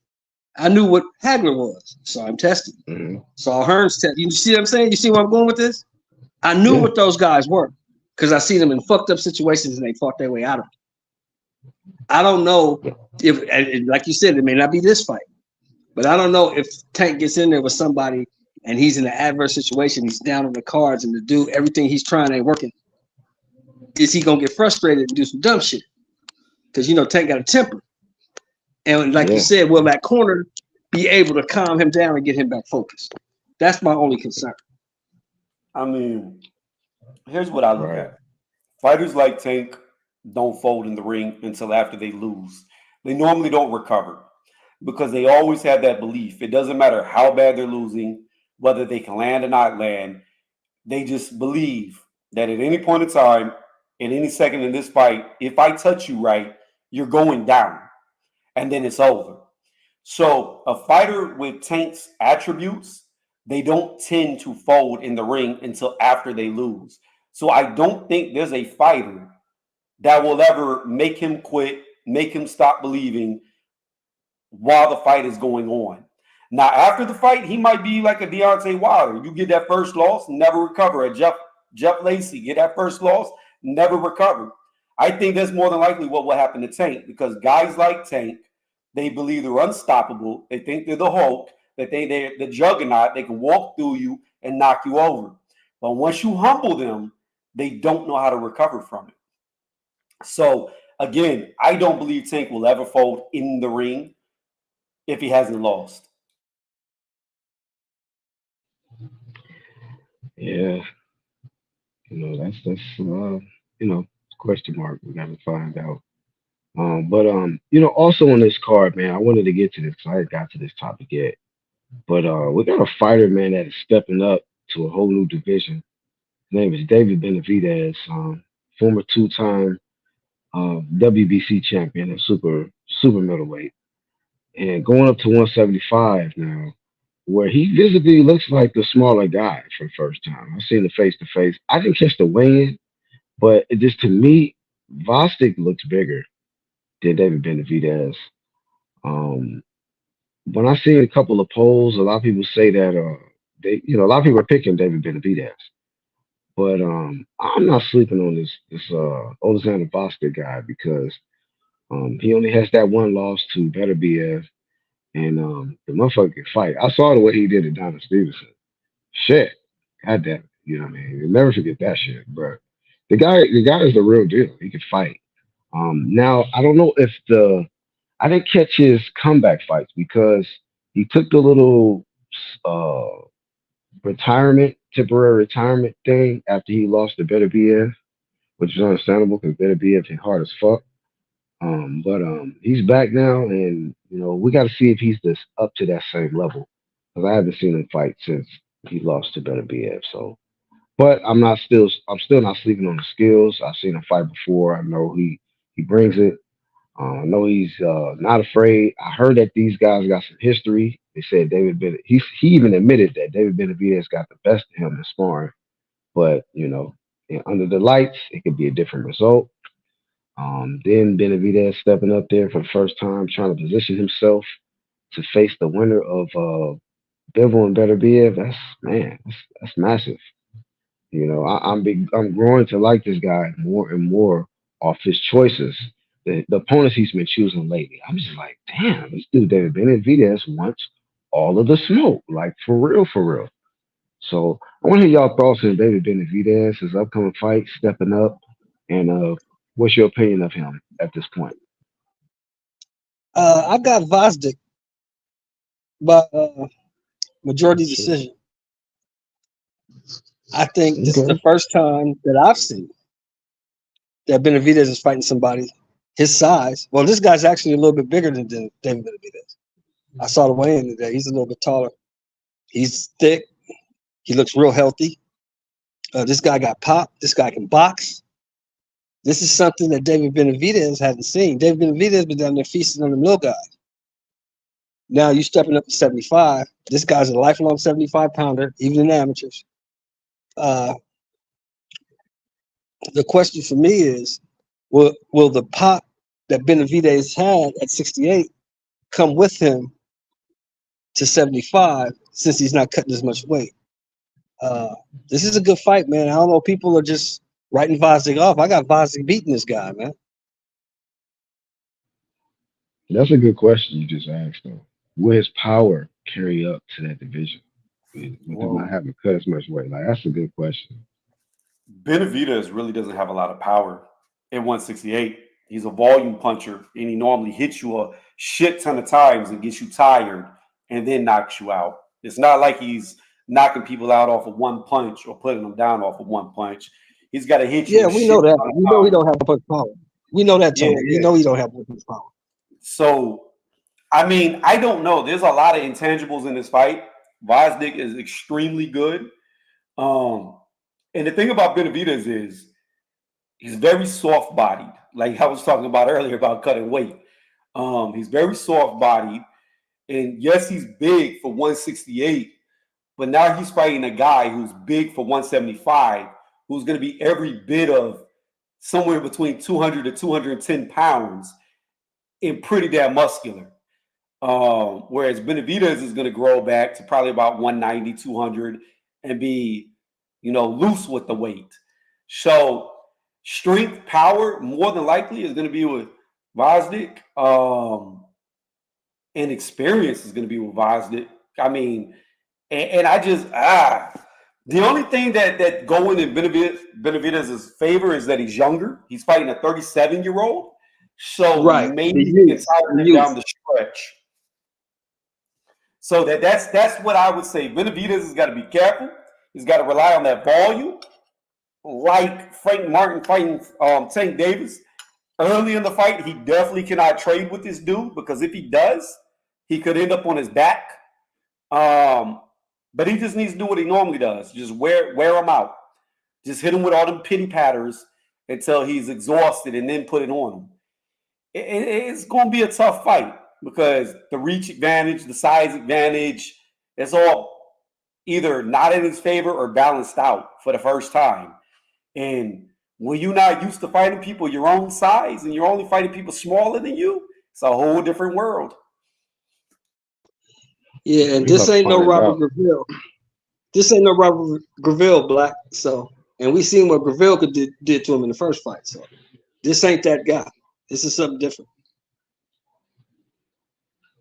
I knew what Hagler was. Saw him tested. Mm-hmm. Saw Hearns tested. You see what I'm saying? You see where I'm going with this? I knew what those guys were because I seen them in fucked up situations and they fought their way out of it. I don't know if, like you said, it may not be this fight, but I don't know if Tank gets in there with somebody and he's in an adverse situation, he's down on the cards, and to do everything he's trying ain't working. Is he gonna get frustrated and do some dumb shit? Because Tank got a temper, and like you said, will that corner be able to calm him down and get him back focused? That's my only concern. I mean, here's what I look at: fighters like Tank don't fold in the ring until after they lose. They normally don't recover because they always have that belief. It doesn't matter how bad they're losing, whether they can land or not land. They just believe that at any point in time, at any second in this fight, if I touch you right, you're going down, and then it's over. So a fighter with Tank's attributes, they don't tend to fold in the ring until after they lose. So I don't think there's a fighter that will ever make him quit, make him stop believing while the fight is going on. Now, after the fight, he might be like a Deontay Wilder. You get that first loss, never recover. A Jeff Lacey, get that first loss, never recover. I think that's more than likely what will happen to Tank because guys like Tank, they believe they're unstoppable. They think they're the Hulk, that they're the juggernaut. They can walk through you and knock you over. But once you humble them, they don't know how to recover from it. So, again, I don't believe Tank will ever fold in the ring if he hasn't lost. Yeah. That's question mark. We got to find out. But also on this card, man, I wanted to get to this because I had got to this topic yet. But we got a fighter, man, that is stepping up to a whole new division. His name is David Benavidez, former two-time WBC champion at super middleweight, and going up to 175 now, where he visibly looks like the smaller guy for the first time. I've seen the face to face. I didn't catch the weigh-in, but it just to me, Vostik looks bigger than David Benavidez. When I see a couple of polls, a lot of people say that a lot of people are picking David Benavidez. But I'm not sleeping on this Alexander Vostik guy because he only has that one loss to Beterbiev, and the motherfucker can fight. I saw the way he did it down to Stevenson. Shit, goddamn, you know what I mean? You'll never forget that shit, bro. The guy is the real deal. He can fight. Now I don't know if I didn't catch his comeback fights because he took the little temporary retirement thing after he lost to Beterbiev, which is understandable because Beterbiev hit hard as fuck. But he's back now, and we got to see if he's this up to that same level because I haven't seen him fight since he lost to Beterbiev. So, but I'm still not sleeping on the skills. I've seen him fight before. I know he brings it. I know he's not afraid. I heard that these guys got some history. They said he even admitted that David Benavidez got the best of him in sparring. But, under the lights, it could be a different result. Then Benavidez stepping up there for the first time, trying to position himself to face the winner of Bivol and Beterbiev. That's massive. I'm growing to like this guy more and more off his choices. The opponents he's been choosing lately. I'm just like, damn, this dude David Benavidez wants all of the smoke, like for real. So I want to hear y'all thoughts on David Benavidez, his upcoming fight, stepping up, and what's your opinion of him at this point? I got Vostik by majority decision. I think this is the first time that I've seen that Benavidez is fighting somebody his size. Well, this guy's actually a little bit bigger than David Benavidez. I saw the weigh-in today. He's a little bit taller. He's thick. He looks real healthy. This guy got pop. This guy can box. This is something that David Benavidez hadn't seen. David Benavidez been down there feasting on them little guys. Now you stepping up to 75. This guy's a lifelong 75 pounder, even in amateurs. The question for me is, will the pop that Benavidez had at 68 come with him to 75 since he's not cutting as much weight? This is a good fight, man. I don't know. People are just writing Vazig off. I got Vazig beating this guy, man. That's a good question you just asked, though. Will his power carry up to that division with him Well, not having to cut as much weight? Like, that's a good question. Benavidez really doesn't have a lot of power at 168. He's a volume puncher, and he normally hits you a shit ton of times and gets you tired and then knocks you out. It's not like he's knocking people out off of one punch or putting them down off of one punch. He's got to hit you. Yeah, a we shit know that. ton of We know he times. don't have much power. We know that, Yeah, Tony. We yeah. know he don't have much power. So, I mean, I don't know. There's a lot of intangibles in this fight. Vaznik is extremely good. And the thing about Benavidez is he's very soft bodied. Like I was talking about earlier about cutting weight. He's very soft bodied. And yes, he's big for 168, but now he's fighting a guy who's big for 175, who's going to be every bit of somewhere between 200 to 210 pounds and pretty damn muscular. Whereas Benavidez is going to grow back to probably about 190, 200 and be, loose with the weight. So strength, power, more than likely is going to be with Vaznik. And experience is going to be with Vaznik. I mean, and I just, the only thing that going in Benavidez's favor is that he's younger. He's fighting a 37-year-old. So Right. maybe The he can youth. tire The him youth. down the stretch. So that's what I would say. Benavidez has got to be careful. He's got to rely on that volume, like Frank Martin fighting Tank Davis. Early in the fight, he definitely cannot trade with this dude because if he does, he could end up on his back. But he just needs to do what he normally does. Just wear him out. Just hit him with all them pity patters until he's exhausted and then put it on him. It's going to be a tough fight because the reach advantage, the size advantage, it's all either not in his favor or balanced out for the first time. And when you're not used to fighting people your own size and you're only fighting people smaller than you, it's a whole different world. Yeah, and We this about to ain't no find Robert out. Graville. This ain't no Robert Graville, Black. So, and we seen what Graville did to him in the first fight. So, this ain't that guy. This is something different.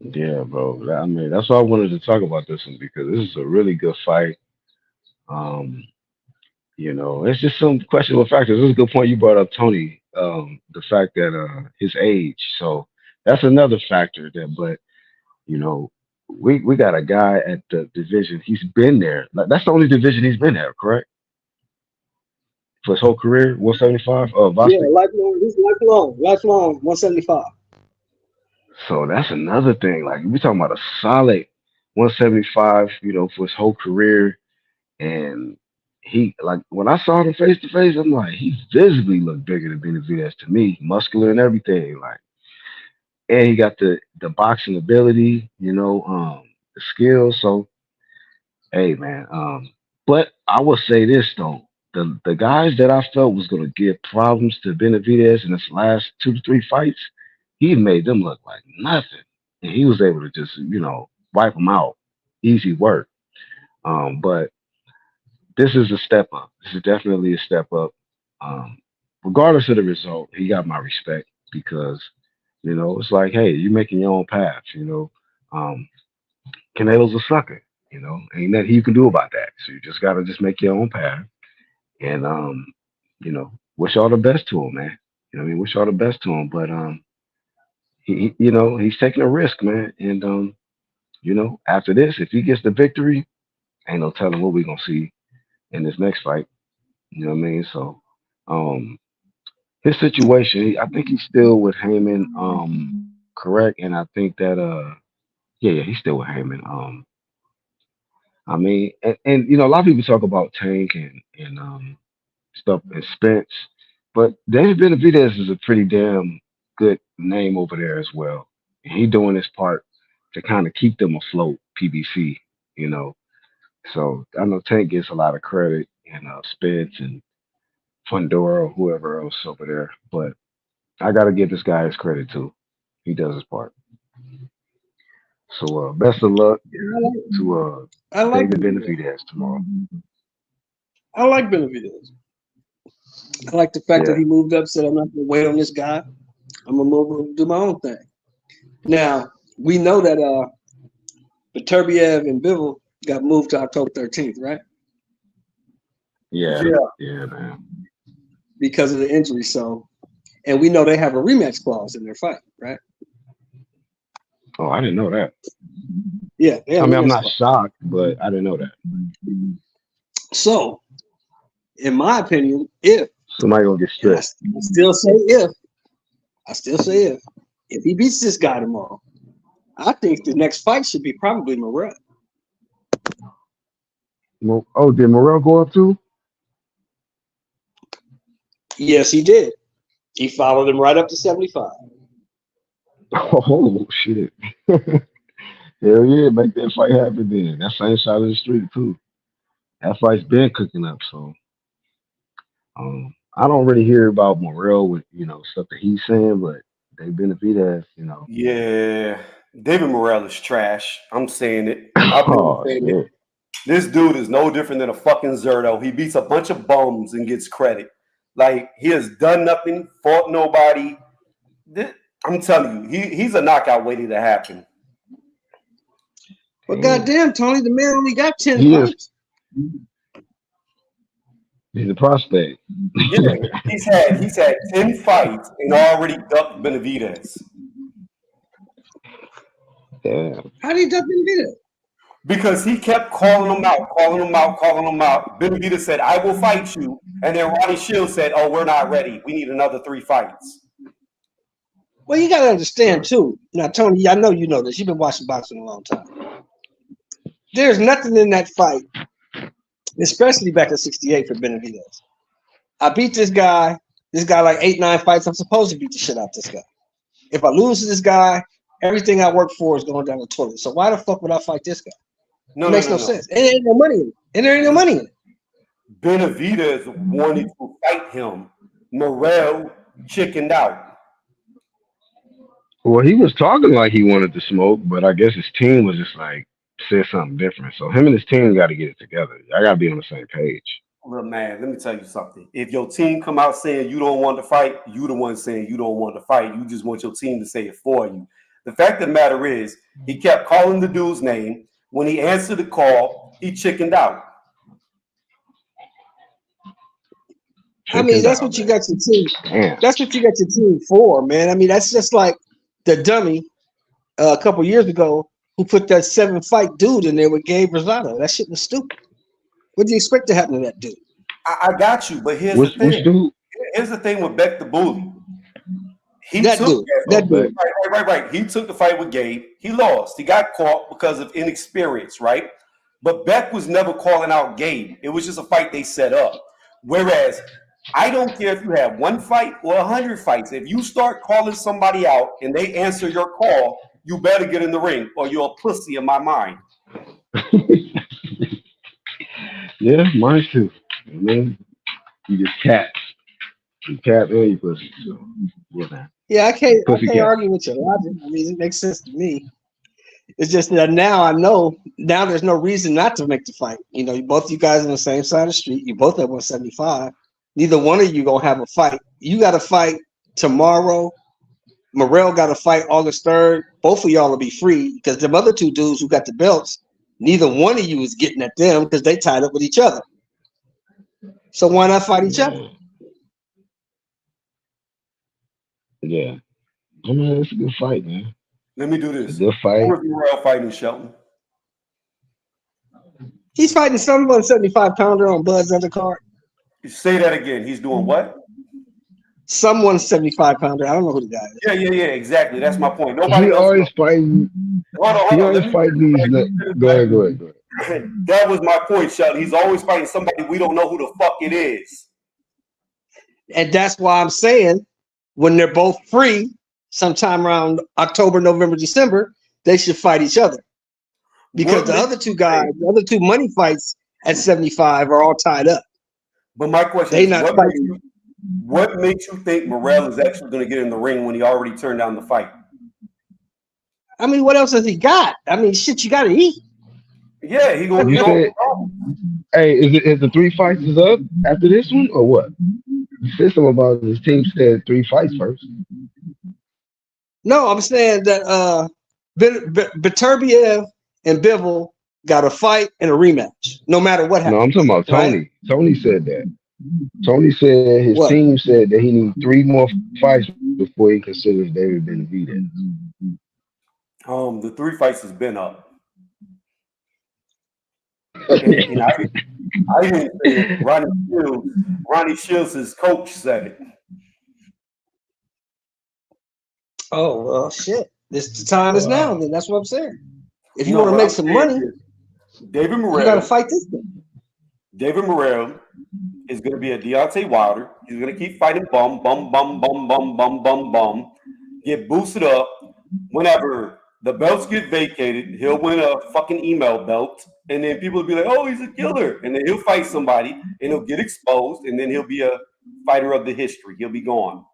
Yeah, bro. I mean, that's why I wanted to talk about this one because this is a really good fight. Um, it's just some questionable factors. This is a good point you brought up, Tony. The fact that his age. So that's another factor that, but you know, we got a guy at the division. He's been there. Like, that's the only division he's been there, correct? For his whole career, 175. Yeah, Boston. lifelong. He's lifelong 175. So that's another thing. Like we talking about a solid 175. For his whole career, and he like when I saw him face to face, I'm like, he visibly looked bigger than Benavidez to me, muscular and everything. Like, and he got the boxing ability, the skills. So, hey, man. But I will say this though, the guys that I felt was gonna give problems to Benavidez in his last 2 to 3 fights, he made them look like nothing, and he was able to just wipe them out, easy work. But this is a step up. This is definitely a step up. Um, Regardless of the result, he got my respect because it's like, hey, you're making your own path. Um, Canelo's a sucker. Ain't nothing you can do about that. So you just gotta just make your own path and wish all the best to him, man. You know what I mean? Wish all the best to him. But he's taking a risk, man. And after this, if he gets the victory, ain't no telling what we're gonna see in this next fight. You know what I mean? So um his situation, I think he's still with Heyman, correct? And I think that yeah, he's still with Heyman. I mean, and you know, a lot of people talk about Tank and stuff and Spence, but David Benavidez is a pretty damn good name over there as well. And he doing his part to kind of keep them afloat, PBC, you know. So I know Tank gets a lot of credit and Spence and Fundora or whoever else over there, but I got to give this guy his credit too. He does his part. So best of luck to I like David Benavidez. Benavidez tomorrow. I like Benavidez. I like the fact that Yeah, he moved up, said, I'm not going to wait on this guy. I'm going to move and do my own thing. Now, we know that Beterbiev and Bivol got moved to October 13th, right? yeah, Yeah. yeah, man. Because of the injury. So, and we know they have a rematch clause in their fight, right? Oh, I didn't know that. Yeah, they have I a mean, I'm rematch not clause. shocked, but I didn't know that. So, in my opinion, if, Somebody gonna get and I stripped. still say if he beats this guy tomorrow, I think the next fight should be probably Morrell. Oh, did Morel go up too? Yes, he did. He followed him right up to 75. Oh shit! Hell yeah, make that fight happen then. That same side of the street too. That fight's been cooking up, so I don't really hear about Morel with stuff that he's saying, but they Benavidez, Yeah. David Morrell is trash. I'm saying it. I've been oh saying it. shit. This dude is no different than a fucking Zerto. He beats a bunch of bums and gets credit. Like he has done nothing, fought nobody. I'm telling you, he's a knockout waiting to happen. But Damn. goddamn, Tony, the man only got 10 He is. fights. He's a prospect. Yeah, he's had 10 fights and already ducked Benavidez. Damn. How did he duck Benavidez? Because he kept calling him out. Benavidez said, I will fight you. And then Ronnie Shields said, oh, we're not ready. We need another 3 fights. Well, you got to understand, too. Now, Tony, I know you know this. You've been watching boxing a long time. There's nothing in that fight, especially back in 68 for Benavidez. I beat this guy like 8-9 fights. I'm supposed to beat the shit out this guy. If I lose to this guy, everything I worked for is going down the toilet. So why the fuck would I fight this guy? It makes no sense. And there ain't no money in it. And there ain't no money in it. Benavidez wanted to fight him. Morrell chickened out. Well, he was talking like he wanted to smoke, but I guess his team was just like said something different. So him and his team got to get it together. I got to be on the same page. Well, man, let me tell you something. If your team come out saying you don't want to fight, you the one saying you don't want to fight. You just want your team to say it for you. The fact of the matter is, he kept calling the dude's name. When he answered the call, he chickened out. I mean, that's what you got your team. Damn. That's what you got your team for, man. I mean, that's just like the dummy a couple years ago who put that 7-fight dude in there with Gabe Rosado. That shit was stupid. What do you expect to happen to that dude? I got you, but here's Which the thing. dude? Here's the thing with Beck the Bully. That dude. Right. He took the fight with Gabe. He lost. He got caught because of inexperience, right? But Beck was never calling out Gabe. It was just a fight they set up. Whereas I don't care if you have 1 fight or 100 fights. If you start calling somebody out and they answer your call, you better get in the ring or you're a pussy in my mind. Yeah, mine too. I mean, you just cap. You cap and you pussy. So, yeah, man. Yeah, I can't Pussycat. argue with your logic. I mean, it makes sense to me. It's just that now I know there's no reason not to make the fight. You know, both you guys on the same side of the street. You both at 175. Neither one of you gonna have a fight. You got to fight tomorrow. Morrell got to fight August 3rd. Both of y'all will be free because them other 2 dudes who got the belts, neither one of you is getting at them because they tied up with each other. So why not fight each other? Yeah. I mean, it's a good fight, man. Let me do this. It's a good fight. Where's Morrell fighting Shelton? He's fighting some 175-pounder on Bud's undercard. Say that again. He's doing what? someone 75-pounder. I don't know who the guy is. Yeah, exactly. That's my point. Nobody He else. always fighting. Hold He on. always fighting these. Go ahead. That was my point, Sheldon. He's always fighting somebody we don't know who the fuck it is. And that's why I'm saying when they're both free, sometime around October, November, December, they should fight each other. Because the other two guys, the other two money fights at 75 are all tied up. But my question They is, not fighting. what makes you think Morrell is actually going to get in the ring when he already turned down the fight? I mean, what else has he got? I mean, shit, you got to eat. Yeah, he going You to said, hey, is the 3 fights is up after this one or what? You said something about his team said 3 fights first. No, I'm saying that Beterbiev and Bivol got a fight and a rematch, no matter what happens. No, I'm talking about Tony. Right? Tony said that. Tony said his What? team said that he needs 3 more fights before he considers David Benavidez. The 3 fights has been up. And I didn't say it. Ronnie Shields, his coach, said it. Oh, well, shit. The time is now, then. That's what I'm saying. If you No, want to what make I'm some saying money, is David you got to Morrell. fight this thing. David Morrell is going to be a Deontay Wilder. He's going to keep fighting bum, get boosted up. Whenever the belts get vacated, he'll win a fucking email belt. And then people will be like, oh, he's a killer. And then he'll fight somebody and he'll get exposed. And then he'll be a fighter of the history. He'll be gone.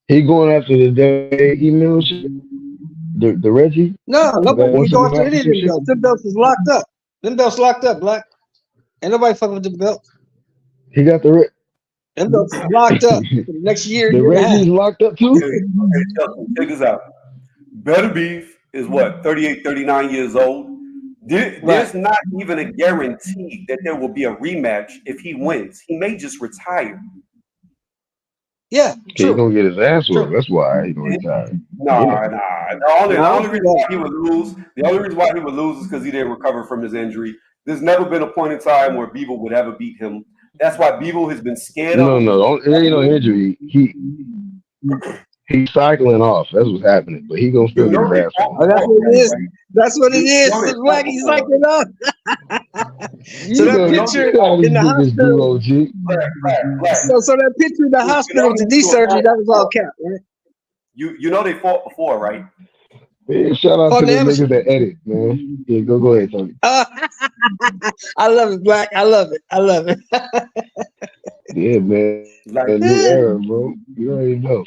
He going after the email shit? The Reggie? No, nobody That can go after any of them 175 belts. Them belts is locked up. Them belts locked up, Black. Ain't nobody fucking with the belts. He got the Them belts is locked up for the next year. the year and a half. Reggie's locked up too? Okay, Chelsea, check this out. Better Beef is what, 38, 39 years old? There's not even a guarantee that there will be a rematch if he wins. He may just retire. Yeah, He's true. gonna get his ass whooped. True. That's why he's gonna retire. Nah. The only reason why he would lose, is because he didn't recover from his injury. There's never been a point in time where Bivol would ever beat him. That's why Bivol has been scared of him. No, it ain't no injury. He's cycling off. That's what's happening. But he gonna still get his ass whooped. Oh, that's what it is. That's what it is. Black, he's cycling up. So that picture in the hospital. So that picture in the hospital with the knee surgery, that was all cap, right? You know they fought before, right? Yeah, shout out to the niggas that edit, man. Yeah, go ahead, Tony. I love it, Black. I love it. Yeah, man. Like, That new era, bro. You already know.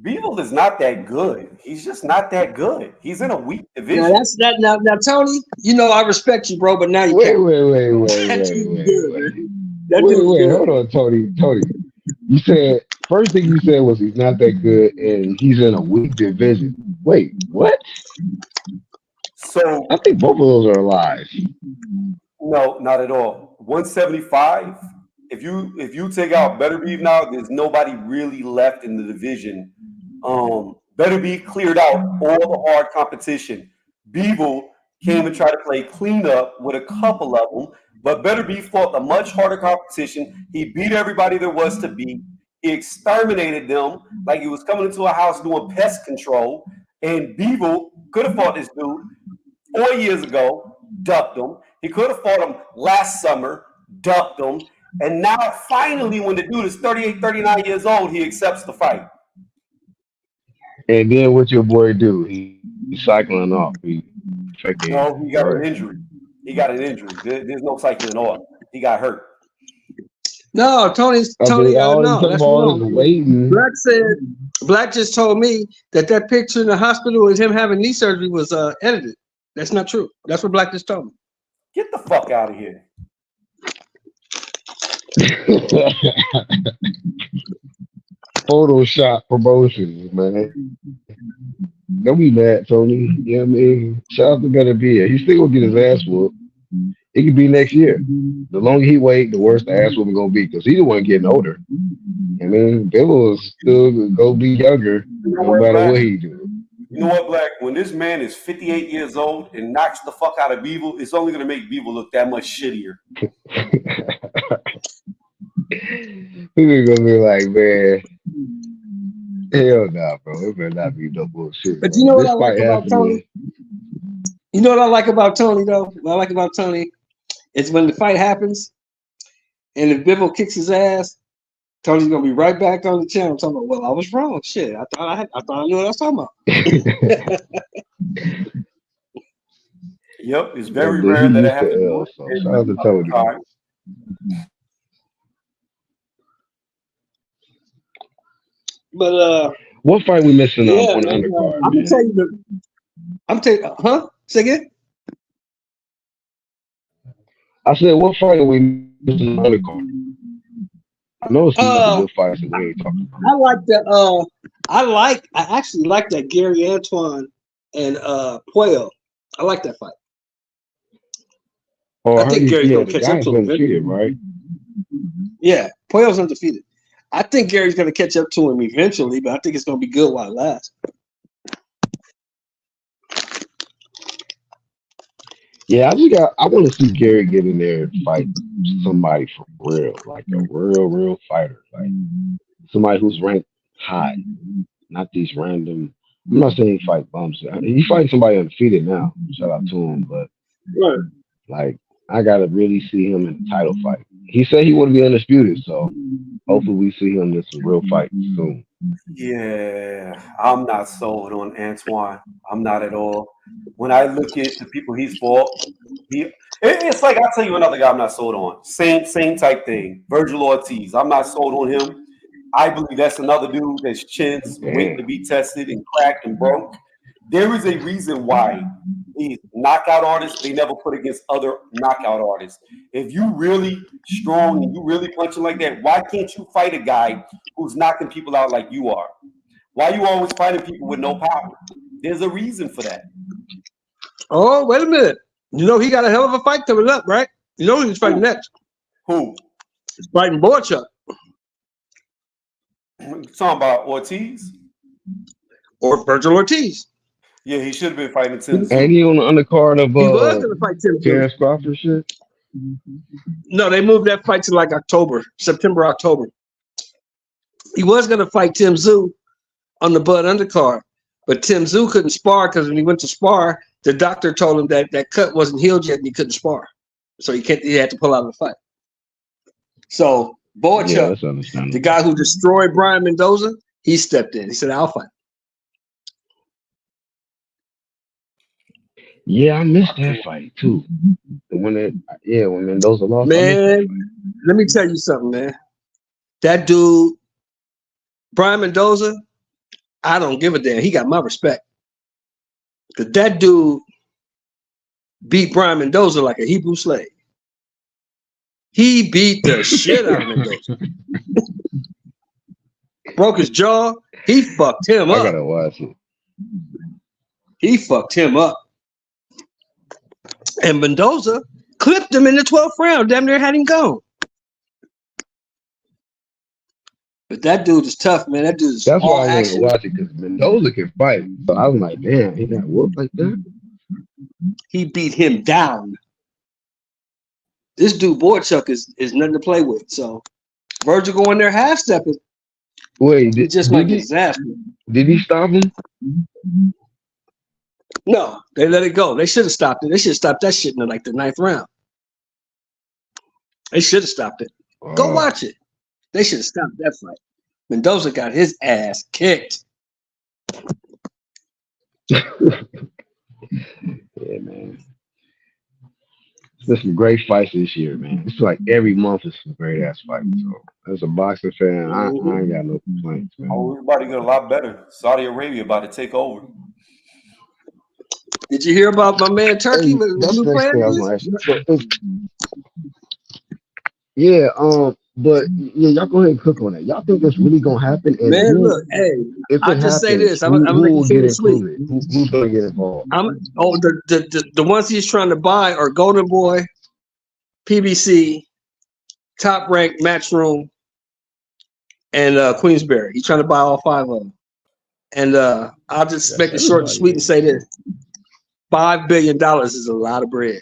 Bivol is not that good. He's just not that good. He's in a weak division. Now that's that. Now, Tony, you know I respect you, bro, but now you can't. Wait. Hold on, Tony. You said first thing you said was he's not that good and he's in a weak division. Wait, what? So I think both of those are lies. no, not at all. 175. If you take out Better Beef now, there's nobody really left in the division. Better Beef cleared out all the hard competition. Bivol came and tried to play cleanup with a couple of them, but Better Beef fought a much harder competition. He beat everybody there was to beat. He exterminated them like he was coming into a house doing pest control. And Bivol could have fought this dude 4 years ago, ducked him. He could have fought him last summer, ducked him. And now, finally, when the dude is 38, 39 years old, he accepts the fight. And then what your boy do? He's cycling off. No, he got an injury. There's no cycling off. He got hurt. No, Tony, no, that's wrong. Black just told me that picture in the hospital with him having knee surgery was edited. That's not true. That's what Black just told me. Get the fuck out of here. Photoshop promotions, man. Don't be mad, Tony. You know what I mean? Shout out to Better Beef. He's still gonna get his ass whooped. It could be next year. The longer he wait, the worse the ass whooping gonna be because he's the one getting older. I mean, Bivol is still gonna be younger no matter what he do. You know what, Black? When this man is 58 years old and knocks the fuck out of Bivol, it's only gonna make Bivol look that much shittier. People gonna be like, man, hell nah, bro. It better not be no bullshit, But bro. you know what This I like fight about happening. Tony? You know what I like about Tony though? What I like about Tony is when the fight happens and if Bivol kicks his ass, Tony's gonna be right back on the channel talking about, well, I was wrong. Shit, I thought I knew what I was talking about. Yep, it's Yeah, very dude, he rare that I used have to to do L, it. so shout out to Tony. Time. But What fight we missing yeah, on the man, undercard, I'm gonna man? tell you I'm telling you, huh? Say again? I said, what fight are we missing on the undercard? I know it's some other good fights that we ain't talking about. I actually like that Gary Antoine and Puello. I like that fight. Oh, I think Gary's gonna the catch up guy's to him undefeated, eventually. right? Yeah, Puello's undefeated. I think Gary's gonna catch up to him eventually, but I think it's gonna be good while it lasts. Yeah, I want to see Gary get in there and fight somebody for real, like a real fighter, like somebody who's ranked high, not these random. I'm not saying he fight bums. He fighting somebody undefeated now. Shout out to him, but Right. like I gotta really see him in a title fight. He said he want to be undisputed, so hopefully we see him in some real fight soon. Yeah, I'm not sold on Antoine. I'm not at all. When I look at the people he's fought, it's like I'll tell you another guy I'm not sold on. Same type thing. Virgil Ortiz. I'm not sold on him. I believe that's another dude that's chins waiting to Damn. be tested and cracked and broke. There is a reason why these knockout artists they never put against other knockout artists. If you really strong and you really punching like that, why can't you fight a guy who's knocking people out like you are? Why you always fighting people with no power? There's a reason for that. Oh, wait a minute. You know he got a hell of a fight coming up, right? You know who he's fighting next? Who? He's fighting Borchuk. Talking about Ortiz? Or Virgil Ortiz. Yeah, he should have been fighting Tim And Tszyu. he on the undercard of He was gonna fight Tim Tszyu. Terrence Crawford shit. No, they moved that fight to like September, October. He was gonna fight Tim Tszyu on the Bud undercard, but Tim Tszyu couldn't spar because when he went to spar, the doctor told him that cut wasn't healed yet and he couldn't spar, so he had to pull out of the fight. So Yeah, Borchuk, that's understandable. the guy who destroyed Brian Mendoza, he stepped in. He said, "I'll fight." Yeah, I missed that fight too. When Mendoza lost, I missed that Man, fight. let me tell you something, man. That dude, Brian Mendoza, I don't give a damn. He got my respect. Because that dude beat Brian Mendoza like a Hebrew slave. He beat the shit out of Mendoza. Broke his jaw. He fucked him I up. gotta watch it. He fucked him up. And Mendoza clipped him in the 12th round. Damn near had him gone. But that dude is tough, man. That dude is That's why all I wanted to action. watch it because Mendoza can fight. So I was like, damn, he got whooped like that. He beat him down. This dude Borchuk is nothing to play with. So Virgil going there half stepping. Wait, He just might get his ass. did he stop him? No, they let it go. They should have stopped it. They should have stopped that shit in like the 9th round. They should have stopped it. Go watch it. They should have stopped that fight. Mendoza got his ass kicked. Yeah, man. It's been some great fights this year, man. It's like every month is some great ass fights. So as a boxing fan, I ain't got no complaints, man. Oh, we're about to get a lot better. Saudi Arabia about to take over. Did you hear about my man Turkey? Hey, that's the next thing I was gonna ask you. Yeah, but yeah, y'all go ahead and cook on that. Y'all think that's really gonna happen? And Man, who, look, hey, if I it just say happens, this. who, I'm gonna who make will you get feel sweet. included? Who's gonna get involved? The ones he's trying to buy are Golden Boy, PBC, Top Rank, Matchroom, and Queensberry. He's trying to buy all 5 of them. And I'll just That's make it short and everybody sweet and is. say this: $5 billion is a lot of bread.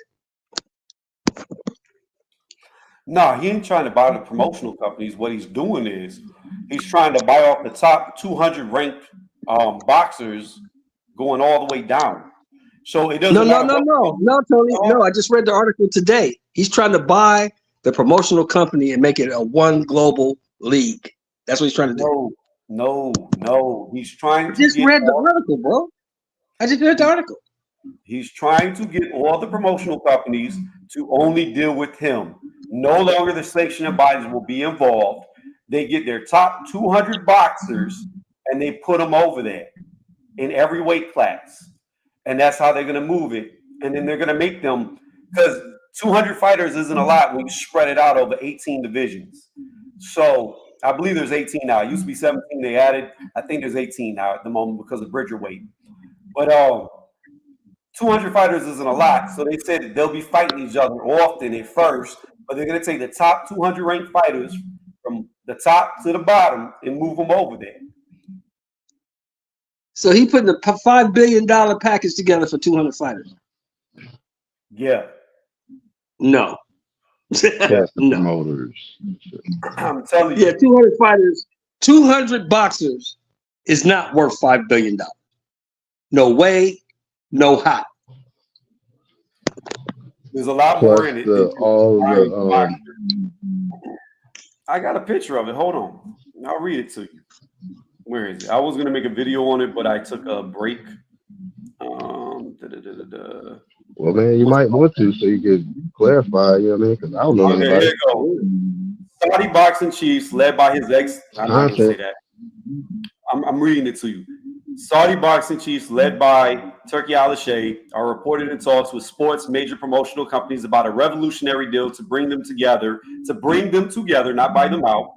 No, he ain't trying to buy the promotional companies. What he's doing is he's trying to buy off the top 200 ranked boxers going all the way down. So it doesn't matter what. Tony. No, I just read the article today. He's trying to buy the promotional company and make it a one global league. That's what he's trying to do. No. He's trying I to just get read the article, bro. I just read the article. He's trying to get all the promotional companies to only deal with him. No longer the sanctioning bodies will be involved. They get their top 200 boxers and they put them over there in every weight class. And that's how they're going to move it. And then they're going to make them, because 200 fighters isn't a lot when you spread it out over 18 divisions. So I believe there's 18 now. It used to be 17. They added, I think there's 18 now at the moment because of Bridger weight. But 200 fighters isn't a lot. So they said that they'll be fighting each other often at first, but they're going to take the top 200 ranked fighters from the top to the bottom and move them over there. So he putting a $5 billion package together for 200 fighters. Yeah. No. That's the No. promoters. I'm telling you. Yeah, 200 fighters, 200 boxers is not worth $5 billion. No way, no how. There's a lot Plus more in it. I got a picture of it. Hold on. I'll read it to you. Where is it? I was going to make a video on it, but I took a break. Well, man, you might want to so you could clarify, you know what I mean? Because I don't know Okay, about here it. you go. Saudi boxing chiefs led by his ex. I'm not going to say that. I'm reading it to you. Saudi boxing chiefs led by Turki Al-Sheikh are reported in talks with sports major promotional companies about a revolutionary deal to bring them together, not buy them out.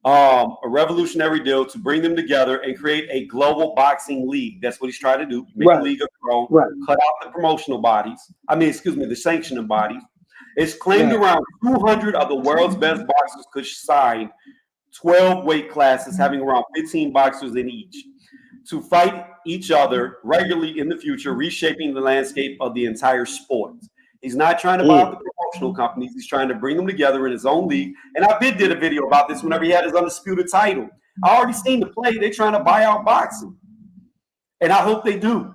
A revolutionary deal to bring them together and create a global boxing league. That's what he's trying to do. Make a league of their own. Right. Cut out the promotional bodies. The sanctioning bodies. It's claimed around 200 of the world's best boxers could sign 12 weight classes, having around 15 boxers in each, to fight each other regularly in the future, reshaping the landscape of the entire sport. He's not trying to buy out the promotional companies. He's trying to bring them together in his own league. And I did a video about this whenever he had his undisputed title. I already seen the play. They're trying to buy out boxing. And I hope they do.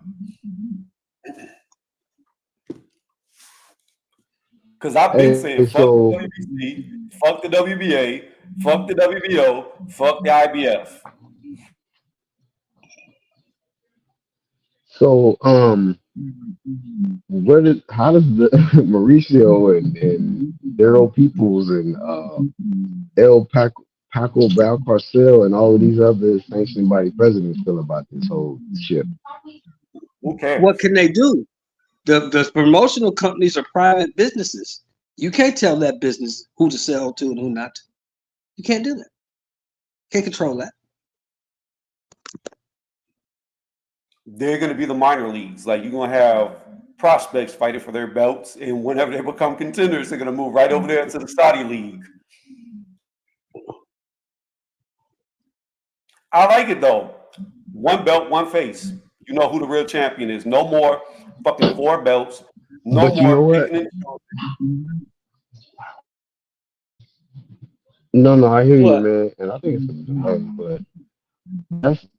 Because I've been saying, fuck the WBC, fuck the WBA, fuck the WBO, fuck the IBF. So, how does the Mauricio and Daryl Peoples and El Paco Valcarcel and all of these other sanctioning body presidents feel about this whole shit? Who cares? What can they do? The promotional companies are private businesses. You can't tell that business who to sell to and who not to. You can't do that. Can't control that. They're going to be the minor leagues. Like, you're going to have prospects fighting for their belts, and whenever they become contenders, they're going to move right over there to the Saudi league. I like it, though. One belt, one face. You know who the real champion is. No more fucking 4 belts. No But you know more. what? No, I hear you, man, and I think it's a delay, but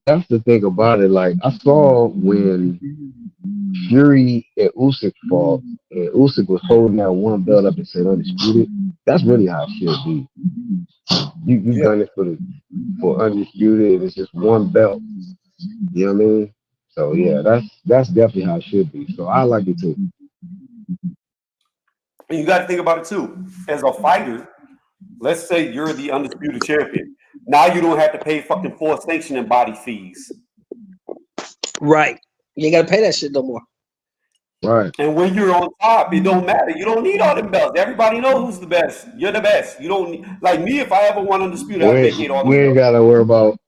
that's the thing about it. Like, I saw when Fury and Usyk fought, and Usyk was holding that one belt up and said undisputed. That's really how it should be. You done it for undisputed. It's just one belt. You know what I mean? So yeah, that's definitely how it should be. So I like it too. And you got to think about it too. As a fighter, let's say you're the undisputed champion. Now you don't have to pay fucking 4 sanctioning body fees. Right. You ain't got to pay that shit no more. Right. And when you're on top, it don't matter. You don't need all them belts. Everybody knows who's the best. You're the best. You don't need, like me, if I ever won undisputed, I'd vacate all the we ain't gotta worry about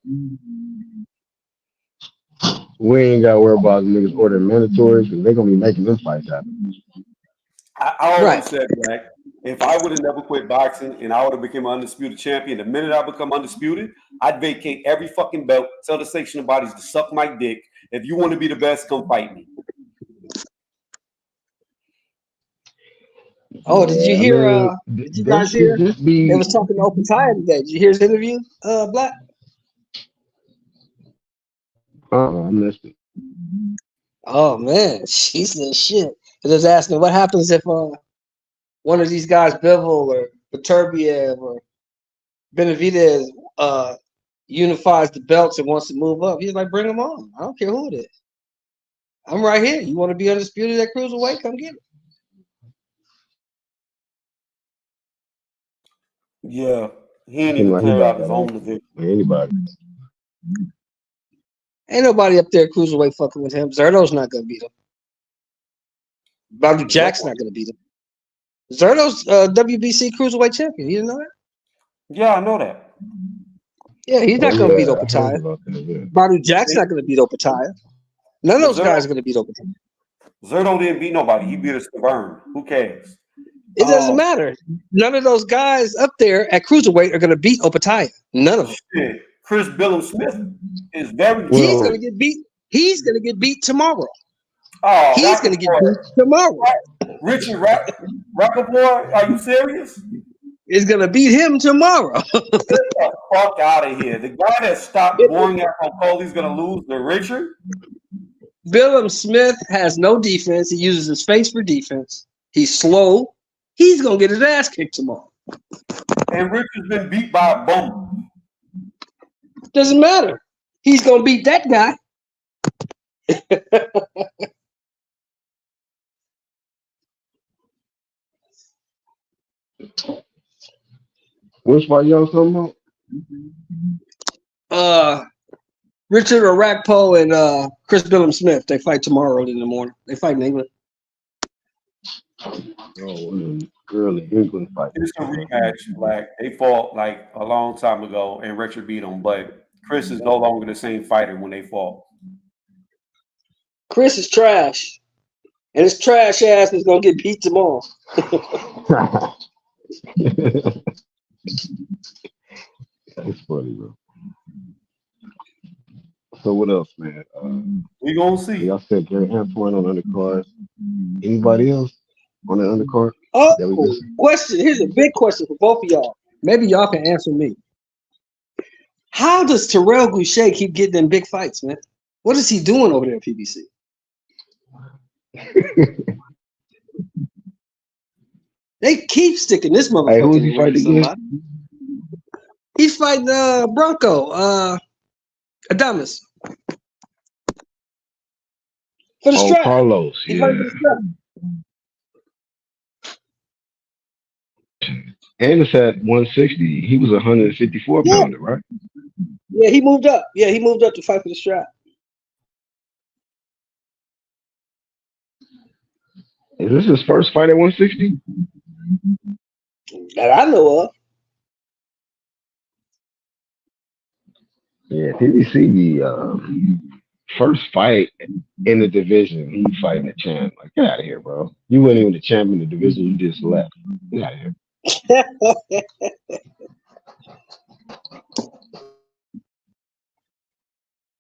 the niggas ordering mandatories because they're gonna be making them fights happen. I always said, Black, if I would have never quit boxing and I would have become an undisputed champion, the minute I become undisputed, I'd vacate every fucking belt, tell the sanctioning bodies to suck my dick. If you want to be the best, come fight me. Oh, did you Yeah, I hear? mean, Did you that guys should hear? just They be. was talking to Open Tire today. Did you hear his interview? Black. I missed it. Oh man, she said shit. They was asking what happens if one of these guys, Bivol or Beterbiev or Benavidez, unifies the belts and wants to move up. He's like, bring them on. I don't care who it is. I'm right here. You want to be undisputed at cruiserweight? Come get it. Yeah, he ain't Seem even like he cleared about out his that own up division. for anybody. Ain't nobody up there cruiserweight fucking with him. Zerto's not gonna beat him. Bobby Jack's not gonna beat him. Zerto's WBC cruiserweight champion. You didn't know that? Yeah, I know that. Yeah, he's Oh not gonna beat yeah, I heard Opataya. about that. Yeah. Bobby Jack's See? not gonna beat Opataya. None of But those guys are gonna beat Opataya. Zerto didn't beat nobody. He beat a Stavern. Who cares? It doesn't matter. None of those guys up there at cruiserweight are gonna beat Opataya. None of them. Shit. Chris Billum Smith is very. Well, He's gonna get beat. He's gonna get beat tomorrow. Oh, He's gonna get beat Rappaport. tomorrow. Richard Rappaport, are you serious? Is gonna beat him tomorrow. Get the fuck out of here. The guy that stopped boring at Foley's gonna lose to Richard. Billum Smith has no defense. He uses his face for defense. He's slow. He's gonna get his ass kicked tomorrow. And Richard's been beat by a bum. Doesn't matter. He's gonna beat that guy. which fight y'all talking about? Richard Orakpo and Chris Billum Smith. They fight tomorrow early in the morning. They fight in England. Oh, early England fight. It's a rematch, Black. They fought like a long time ago, and Richard beat him. But Chris is no longer the same fighter when they fought. Chris is trash, and his trash ass is gonna get beat tomorrow. That's funny, bro. So what else, man? We gonna see. Y'all said Gary Antoine on the undercard. Anybody else on the undercard? Oh, That we just- question. Here's a big question for both of y'all. Maybe y'all can answer me. How does Terrell Goucher keep getting in big fights, man? What is he doing over there at PBC? They keep sticking this motherfucker. Hey, who's in he the ring fighting with somebody. He's fighting Bronco, Adamas. For the strap. Carlos. He's Yeah. fighting for the strap. Anderson at 160. He was a 154 Yeah. pounder, right? Yeah, he moved up. Yeah, he moved up to fight for the strap. Is this his first fight at 160? That I know of. Yeah, PBC the first fight in the division. He fighting the champ. Like, get out of here, bro. You weren't even the champ in the division. You just left. Get out of here.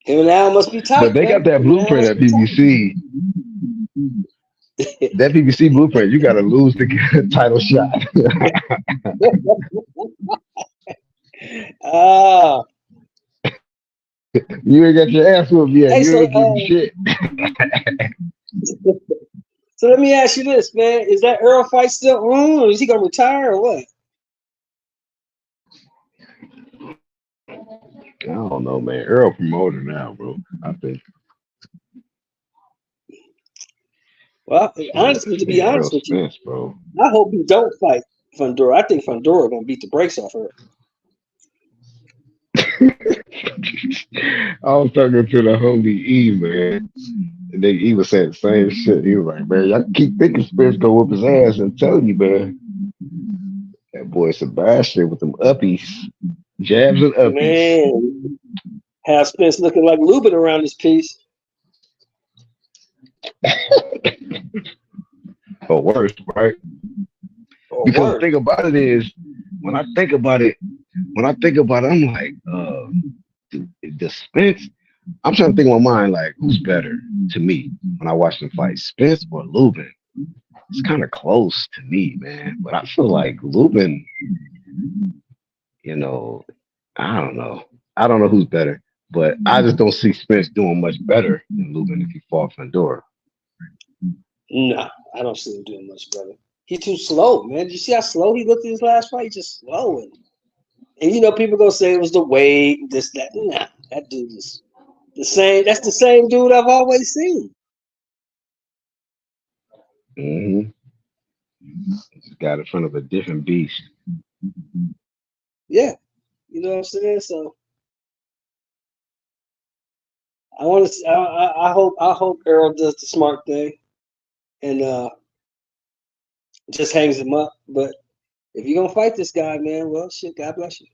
Him and Al must be tight. But they got that blueprint at PBC. That PBC blueprint, you got to lose the title shot. You ain't got your ass whooped yet. Hey, You so, ain't getting shit. So let me ask you this, man. Is that Earl fight still on, or is he gonna retire, or what? I don't know, man. Earl promoter now, bro. I think. Well, honestly, to be honest with you, Spence, bro. I hope he don't fight Fundora. I think Fundora gonna beat the brakes off her. I was talking to the homie E, man. And he was saying the same shit. He was like, man, y'all keep thinking Spence gonna whoop his ass, and telling you, man. That boy Sebastian with them uppies. Jabs and uppies. Man, have Spence looking like Lubin around this piece. Or worse, right? Because the thing about it is, when I think about it, I'm like, the Spence. I'm trying to think in my mind, like, who's better to me when I watch them fight, Spence or Lubin? it's kind of close to me, man. But I feel like Lubin, you know, I don't know. I don't know who's better, but I just don't see Spence doing much better than Lubin if he fought Fundora. No, I don't see him doing much better. He's too slow, man. Did you see how slow he looked in his last fight? He's just slow. And you know, people gonna say it was the weight, this, that. Nah, that dude is the same. That's the same dude I've always seen. Mm-hmm. Just got in front of a different beast. Yeah, you know what I'm saying. So I want to. I hope Earl does the smart thing and just hangs him up. But if you're gonna fight this guy, man, well, shit, God bless you.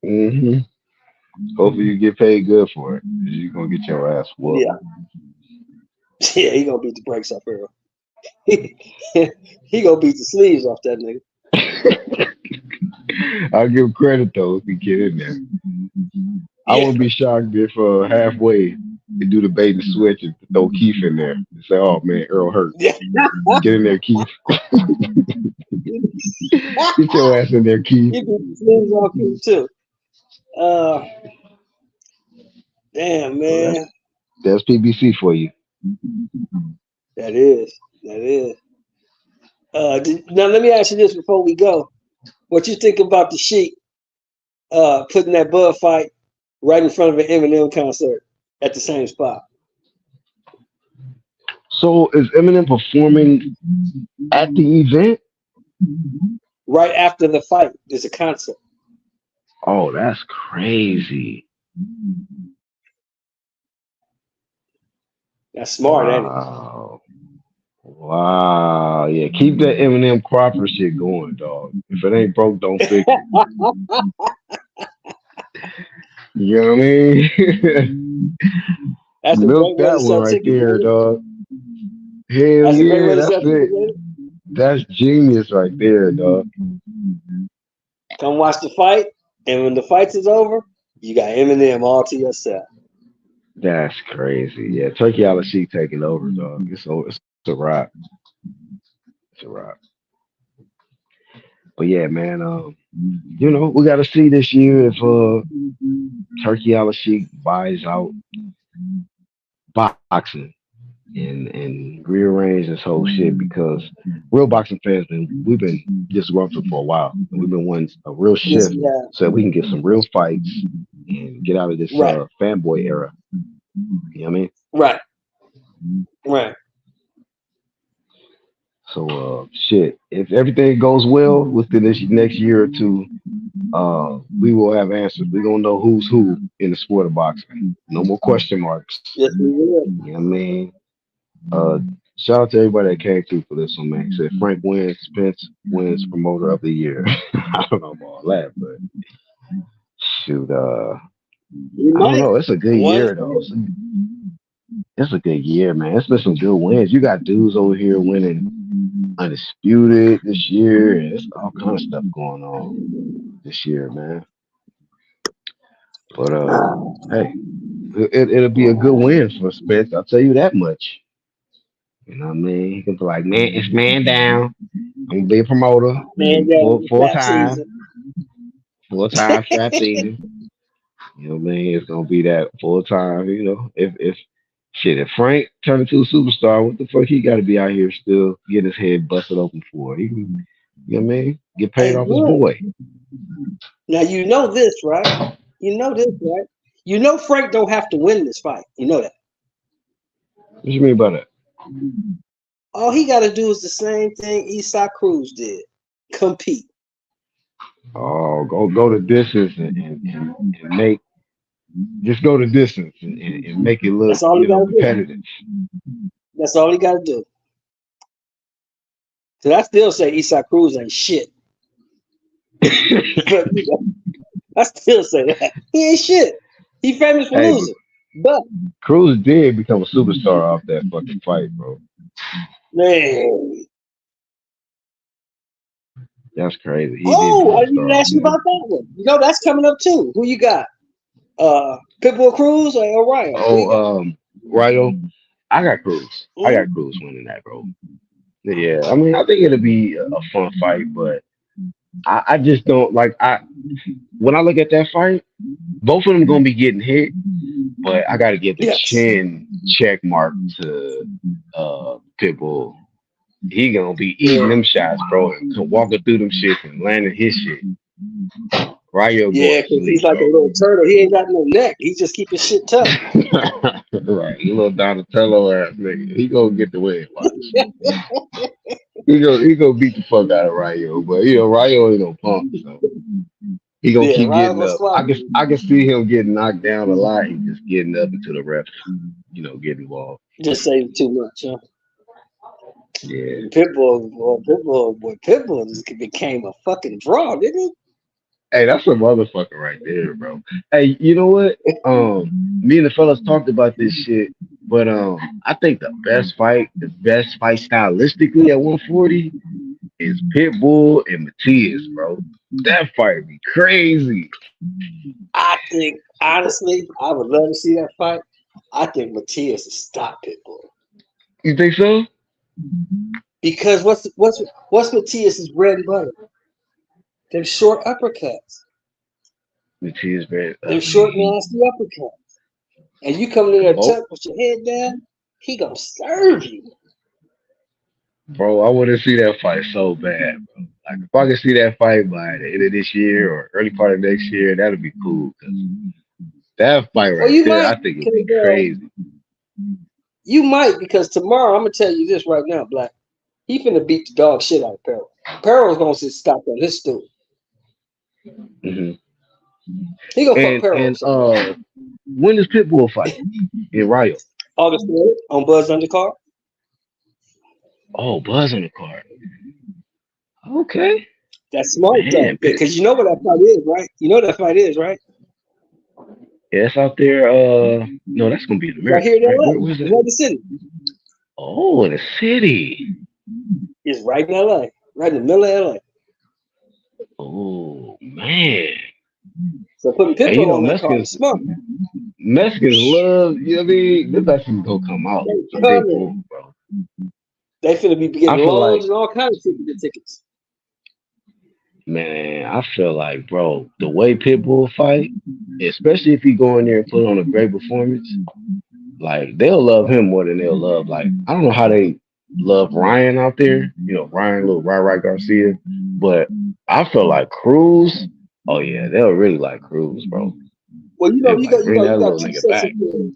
Mm-hmm. Hopefully you get paid good for it. 'Cause you're gonna get your ass whooped. Yeah, yeah, he gonna beat the brakes off Earl. He gonna beat the sleeves off that nigga. I'll give him credit though if he get in there. I Yeah. wouldn't be shocked if halfway they do the bait and switch and throw Keith in there and say, "Oh man, Earl hurt. Yeah. Get in there, Keith. Get your ass in there, Keith." He beat the sleeves off him too. Damn, man. That's PBC for you. That is. Now let me ask you this before we go. What you think about the Sheik putting that Bud fight right in front of an Eminem concert at the same spot? So is Eminem performing at the event? Right after the fight, there's a concert. Oh, that's crazy. That's smart, ain't it? Wow. Yeah, keep that Eminem Crawford shit going, dog. If it ain't broke, don't fix it. You know what I mean? That's a Milk great way that to one sell right tickets. there, dog. Hell That's a great way yeah, to that's sell it. tickets. That's genius right there, dog. Come watch the fight, and when the fight is over, you got Eminem all to yourself. That's crazy. Yeah, Turkey Al-Sheikh taking over, dog. It's a wrap. It's a wrap. But yeah, man, you know, we gotta see this year if Turkey Al-Sheikh buys out boxing and rearrange this whole shit, because real boxing fans we've been disgruntled for a while, and we've been wanting a real shift so that we can get some real fights and get out of this Right. fanboy era. You know what I mean? Right. So shit, if everything goes well within this next year or two, we will have answers. We're gonna know who's who in the sport of boxing. No more question marks. Yes, we will. You know what I mean? Shout out to everybody that came through for this one, man. He said Frank wins, Spence wins promoter of the year. I don't know about all that, but shoot, I don't know. It's a good year though. It's a good year, man. It's been some good wins. You got dudes over here winning undisputed this year, and it's all kind of stuff going on this year, man. But hey, it'll be a good win for Spence. I'll tell you that much. You know what I mean? He can be like, man, it's man down. I'm gonna be a promoter, full time strap season. You know what I mean? It's gonna be that full time. You know, if Frank turned into a superstar, what the fuck he got to be out here still getting his head busted open for? He can, you know what I mean? Get paid off his boy. Now you know this, right? You know Frank don't have to win this fight. You know that. What you mean by that? All he got to do is the same thing Isaac Cruz did: compete. Oh, go the distance and make. Just go the distance and make it look competitive. That's all he got to do. So I still say Isaac Cruz ain't shit. But I still say that he ain't shit. He famous for losing. But Cruz did become a superstar off that fucking fight, bro. Man, that's crazy. I didn't even ask you about that one. You know that's coming up too. Who you got? Pitbull Cruz or Ryo? Ryo. I got Cruz. I got Cruz winning that, bro. Yeah, I mean, I think it'll be a fun fight, but I just don't like. When I look at that fight, both of them gonna be getting hit, but I gotta give the Yes. chin check mark to Pitbull. He gonna be Yeah. eating them shots, bro, and walking through them shits and landing his shit. Rayo Yeah, going to because he's sleep, like a bro. little turtle. He ain't got no neck. He just keep his shit tough. Right, you little Donatello ass nigga. He gonna get the win. Watch. He gonna beat the fuck out of Rayo, but you know Rayo ain't no punk, so he gonna Yeah, keep Ryan getting gonna up. slap I can see him getting knocked down a lot and just getting up until the refs, you know, get involved. just saying too much, huh? Yeah. Pitbull just became a fucking draw, didn't he? Hey, that's a motherfucker right there, bro. Hey, you know what? Me and the fellas talked about this shit, but I think the best fight stylistically at 140 is Pitbull and Matias, bro. That fight be crazy. I think honestly, I would love to see that fight. I think Matias will stop Pitbull You think so? because what's Matias's bread and butter? Them short uppercuts. Matias, man. Them short nasty uppercuts. And you coming in there Both, tuck with your head down, he gonna serve you. bro. I want to see that fight so bad, bro. Like if I can see that fight by the end of this year or early part of next year, that'd be cool. 'Cause that fight Well, right you there, might, I think it'd be crazy. because tomorrow I'm gonna tell you this right now, Black. He finna beat the dog shit out of Peril. Peril's gonna sit stop on his stool. hmm He gonna fuck Peril. And when does Pitbull fight in Rio? August 3rd on Buzz Undercard. Oh, Buzz on the card. Okay, That's smart though, man. because you know what that fight is, right? You know what that fight is, right? Yeah, it's out there. No, that's gonna be in Right America, here in right? LA, Where's in that? the city. Oh, in the city. It's right in LA, right in the middle of LA. Oh man. So putting And you Pitbull know on that card is smart. Mexicans love. You know what I mean? This actually gonna come out. They For coming. Pitbull, bro. They finna be I getting feel like, loans and all kinds of shit to get tickets. man. I feel like, bro, the way Pitbull fight, especially if he go in there and put on a great performance, like they'll love him more than they'll love. Like I don't know how they love Ryan out there. You know, Ryan, little Rai Garcia, but I feel like Cruz. Oh yeah, they'll really like Cruz, bro. Well, you They're know, like, bring that you got little two nigga sets of back. fans.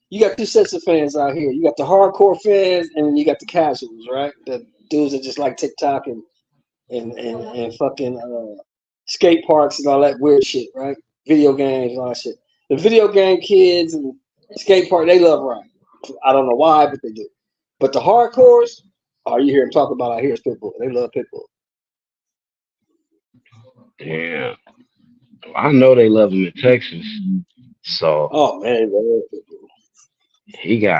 You got two sets of fans out here. You got the hardcore fans, and then you got the casuals, right? The dudes that just like TikTok and fucking skate parks and all that weird shit, right? Video games and all that shit. The video game kids and skate park, they love Ryan. I don't know why, but they do. But the hardcores, oh, you hear them talk about out here is Pitbull. They love Pitbull. Yeah, I know they love him in Texas. So Oh man, they love Pitbull.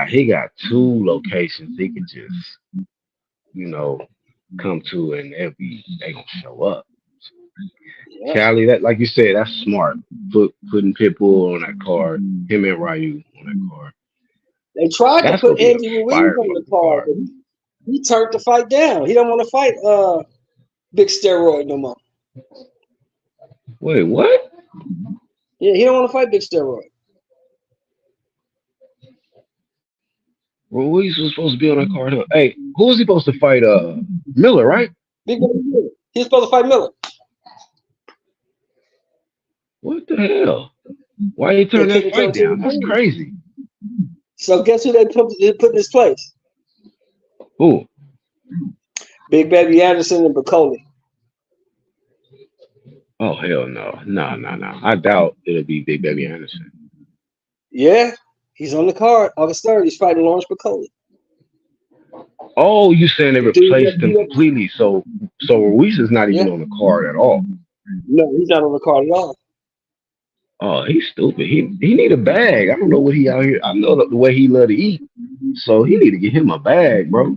he got two locations he could just, you know, come to and they gonna show up. Yeah. Cali, that like you said, that's smart. Putting Pitbull on that card, him and Ryu on that card. They tried to That's gonna put be a Andy Ruiz fire on the fucking card, card. but he turned the fight down. He don't want to fight Big Steroid no more. Wait, what? Yeah, he don't want to fight Big Steroid. Ruiz was supposed to be on that card. Huh? Hey, who was he supposed to fight? Miller, right? Big Baby Miller. He was supposed to fight Miller. What the hell? Why you They turn that couldn't come fight to an down? That's agreement. crazy. So guess who they put in his place? Who? Big Baby Anderson and Bacoli. Oh hell no. No. I doubt it'll be Big Baby Anderson. Yeah, he's on the card. August 3rd, he's fighting Lawrence Bacoli. Oh, you saying they The dude replaced that him beat up. completely? So Ruiz is not even Yeah, on the card at all. no, he's not on the card at all. Oh, he's stupid. He need a bag. I don't know what he out here. I know the way he love to eat. So he need to get him a bag, bro.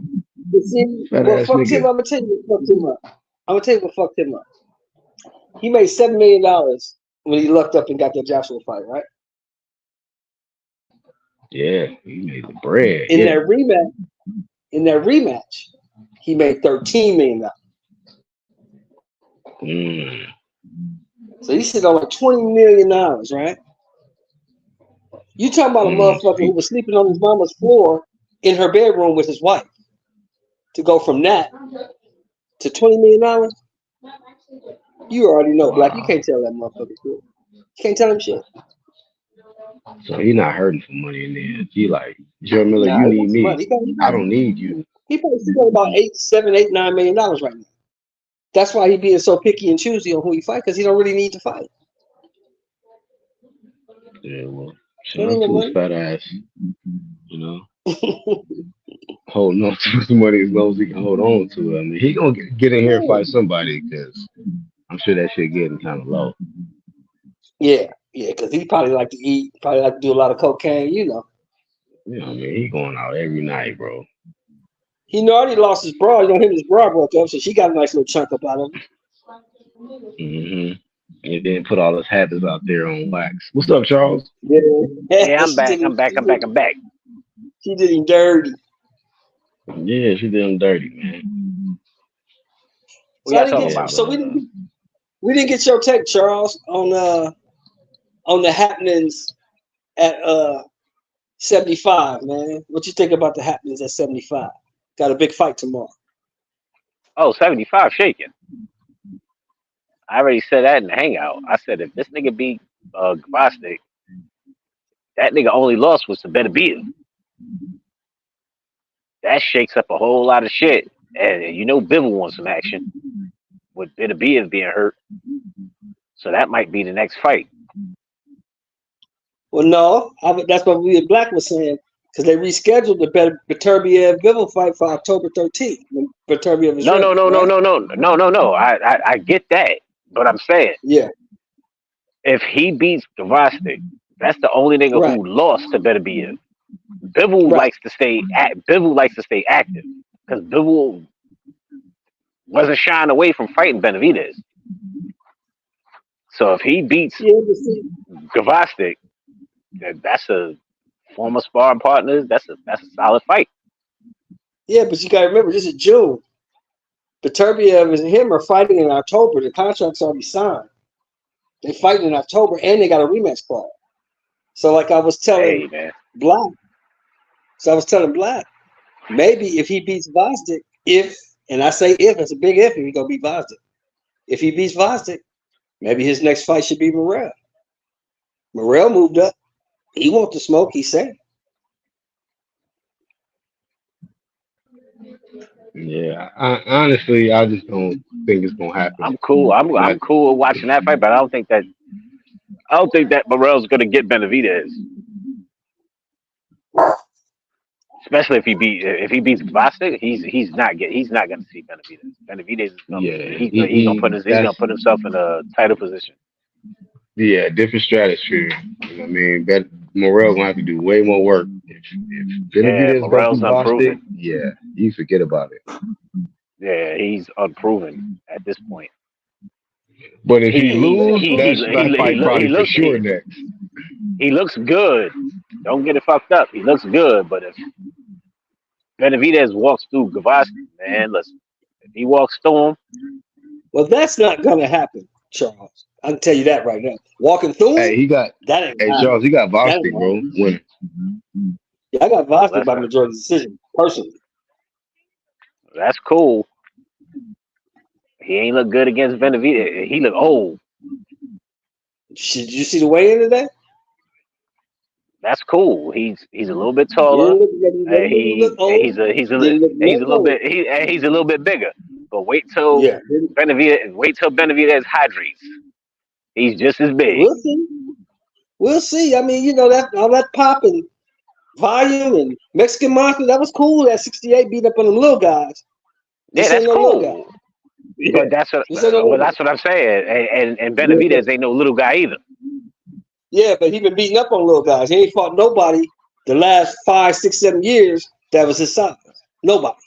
But see, Fat what ass fucked him nigga. up? I'm gonna tell you what fucked him up. I'm gonna tell you what fucked him up. He made $7 million when he lucked up and got that Joshua fight, right? Yeah, he made the bread. In Yeah. that rematch, he made $13 million. Mm. So he said on like $20 million, right? You talking about a motherfucker who was sleeping on his mama's floor in her bedroom with his wife to go from that to $20 million? You already know, Black. You Wow. can't tell that motherfucker shit. You can't tell him shit. So he not hurting for money in there. He like, Joe Miller, Nah, you he need wants some me. money. I don't need you. He probably sitting on about $8, $7, $8, $9 million right now. That's why he being so picky and choosy on who he fight, because he don't really need to fight. Yeah, well, He shout ain't out no to his money. fat ass. You know, holding on to his money as long as he can hold on to it. I mean, he gonna get in here and fight somebody because I'm sure that shit getting kind of low. Yeah, because he probably like to eat, probably like to do a lot of cocaine, you know. You know what I mean? He going out every night, bro. He already lost his bra. You know, him and his bra broke up, so she got a nice little chunk up out of him. And then put all his habits out there on wax. What's up, Charles? Yeah, Yeah, I'm she back. did him. I'm back. She did him dirty. Yeah, she did him dirty, man. What So I y'all didn't talking get Yeah, about? so but we didn't get your take, Charles, on the happenings at 75, man. What you think about the happenings at 75? Got a big fight tomorrow. Oh, 75 shaking. I already said that in the hangout. I said if this nigga beat Gvozdyk, that nigga only loss was to Beterbiev. That shakes up a whole lot of shit. And you know Bivol wants some action with Beterbiev being hurt. So that might be the next fight. Well, no, that's what we and Black was saying, because they rescheduled the Beterbiev Bivol fight for October 13th when Beterbiev is No, ready, no, no, no, right? no, no, no, no, no. I get that. But I'm saying Yeah, if he beats Gvozdyk, that's the only nigga right, who lost to Beterbiev. Bivol right. likes to stay active because Bivol wasn't shying away from fighting Benavidez. So if he beats Yeah, but see, Gvozdyk, that's a former sparring partner. That's a solid fight. yeah, but you got to remember, this is June. Beterbiev and him are fighting in October. The contract's already signed. They fight in October, and they got a rematch call. So, like I was telling Hey man, Black, maybe if he beats Gvozdyk, and I say if, it's a big if he gonna beat Gvozdyk. If he beats Gvozdyk, maybe his next fight should be Morrell. Morrell moved up. He wants to smoke, he said. yeah, honestly, I just don't think it's gonna happen. I'm cool. And I'm cool with watching that fight, but I don't think that Morrell's gonna get Benavidez. Especially if he beats Gvozdyk, he's not gonna see Benavidez. Benavidez is gonna yeah, he's gonna put himself in a title position. yeah, different stratosphere. You know what I mean? That Morel gonna have to do way more work. If Yeah, Benavidez go through Morrell's Bostic, unproven. yeah, you forget about it. Yeah, he's unproven at this point. But if he lose, that fight He probably for looks sure next. he looks good. Don't get it fucked up. He looks good, but if Benavidez walks through Gvozdyk, man, listen, if he walks through him, Well, that's not gonna happen, Charles. I can tell you that right now. Walking through Hey, him, that ain't happening. Charles, he got That ain't Bostic, bro. happening. Winner. Yeah, I got Gvozdyk by listen, majority decision, personally. that's cool. He ain't look good against Benavidez. He look old. Did you see the weigh-in today? That's cool. He's a little bit He taller. didn't look old. He's a Didn't look no old. he's a little bit bigger. But wait till Yeah, Benavidez hydrates. He's just as big. we'll see. We'll see. I mean, you know, that all that pop and volume and Mexican Monster, that was cool. That 68 beat up on them little guys. Yeah, This that's ain't no little guy. cool. Yeah. But that's what This ain't no little guy. that's what I'm saying. And Yeah, Benavidez ain't no little guy either. yeah, but he been beating up on little guys. He ain't fought nobody the last 5, 6, 7 years that was his size. Nobody.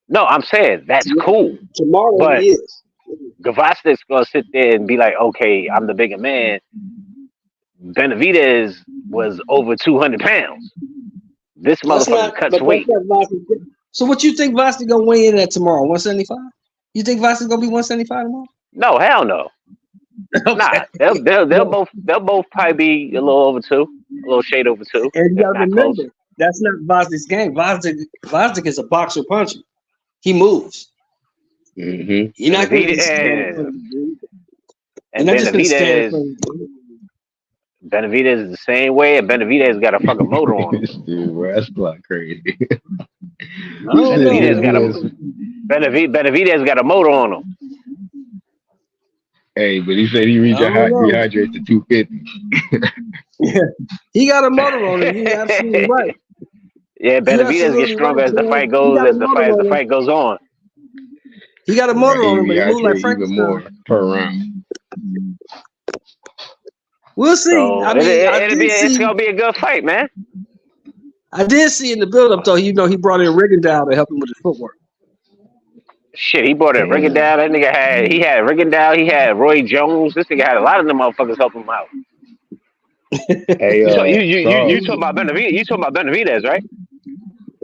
No, I'm saying that's cool. Tomorrow But he is. Gvozdy's gonna sit there and be like, okay, I'm the bigger man. Benavidez was over 200 pounds. This That's motherfucker not. cuts But weight. that's not Vossi. So what you think Vossi gonna weigh in at tomorrow? 175? You think Vossi's gonna be 175 tomorrow? No, hell no. Nah, they'll both probably be a little over 2, a little shade over 2. And you If gotta not close. remember, that's not Vossi's game. Vossic is a boxer puncher. He moves. Mm-hmm. You're not gonna Benavidez- stand in front of the dude. You're And not just gonna stand in Benavidez, front of the dude. Benavidez is the same way, and Benavidez got a fucking motor on him. This dude, bro, that's like crazy. I don't know. Benavidez got a Benavidez got a motor on him. Hey, but he said he I don't know. rehydrates to 250. Yeah, he got a motor on him. You're absolutely right. Yeah, Benavidez absolutely gets stronger right, as the man. fight He goes, got a as the motor on him. fight goes on. He got a motor on him, but he moves like rehydrates even Frankenstein. more per round. We'll see. So I mean, it's gonna be a good fight, man. I did see in the build-up though. He brought in Rigondeaux to help him with his footwork. Shit, he brought in Rigondeaux. That nigga had Rigondeaux. He had Roy Jones. This nigga had a lot of them motherfuckers help him out. Hey, You talking about Benavidez? You talking about Benavidez, right?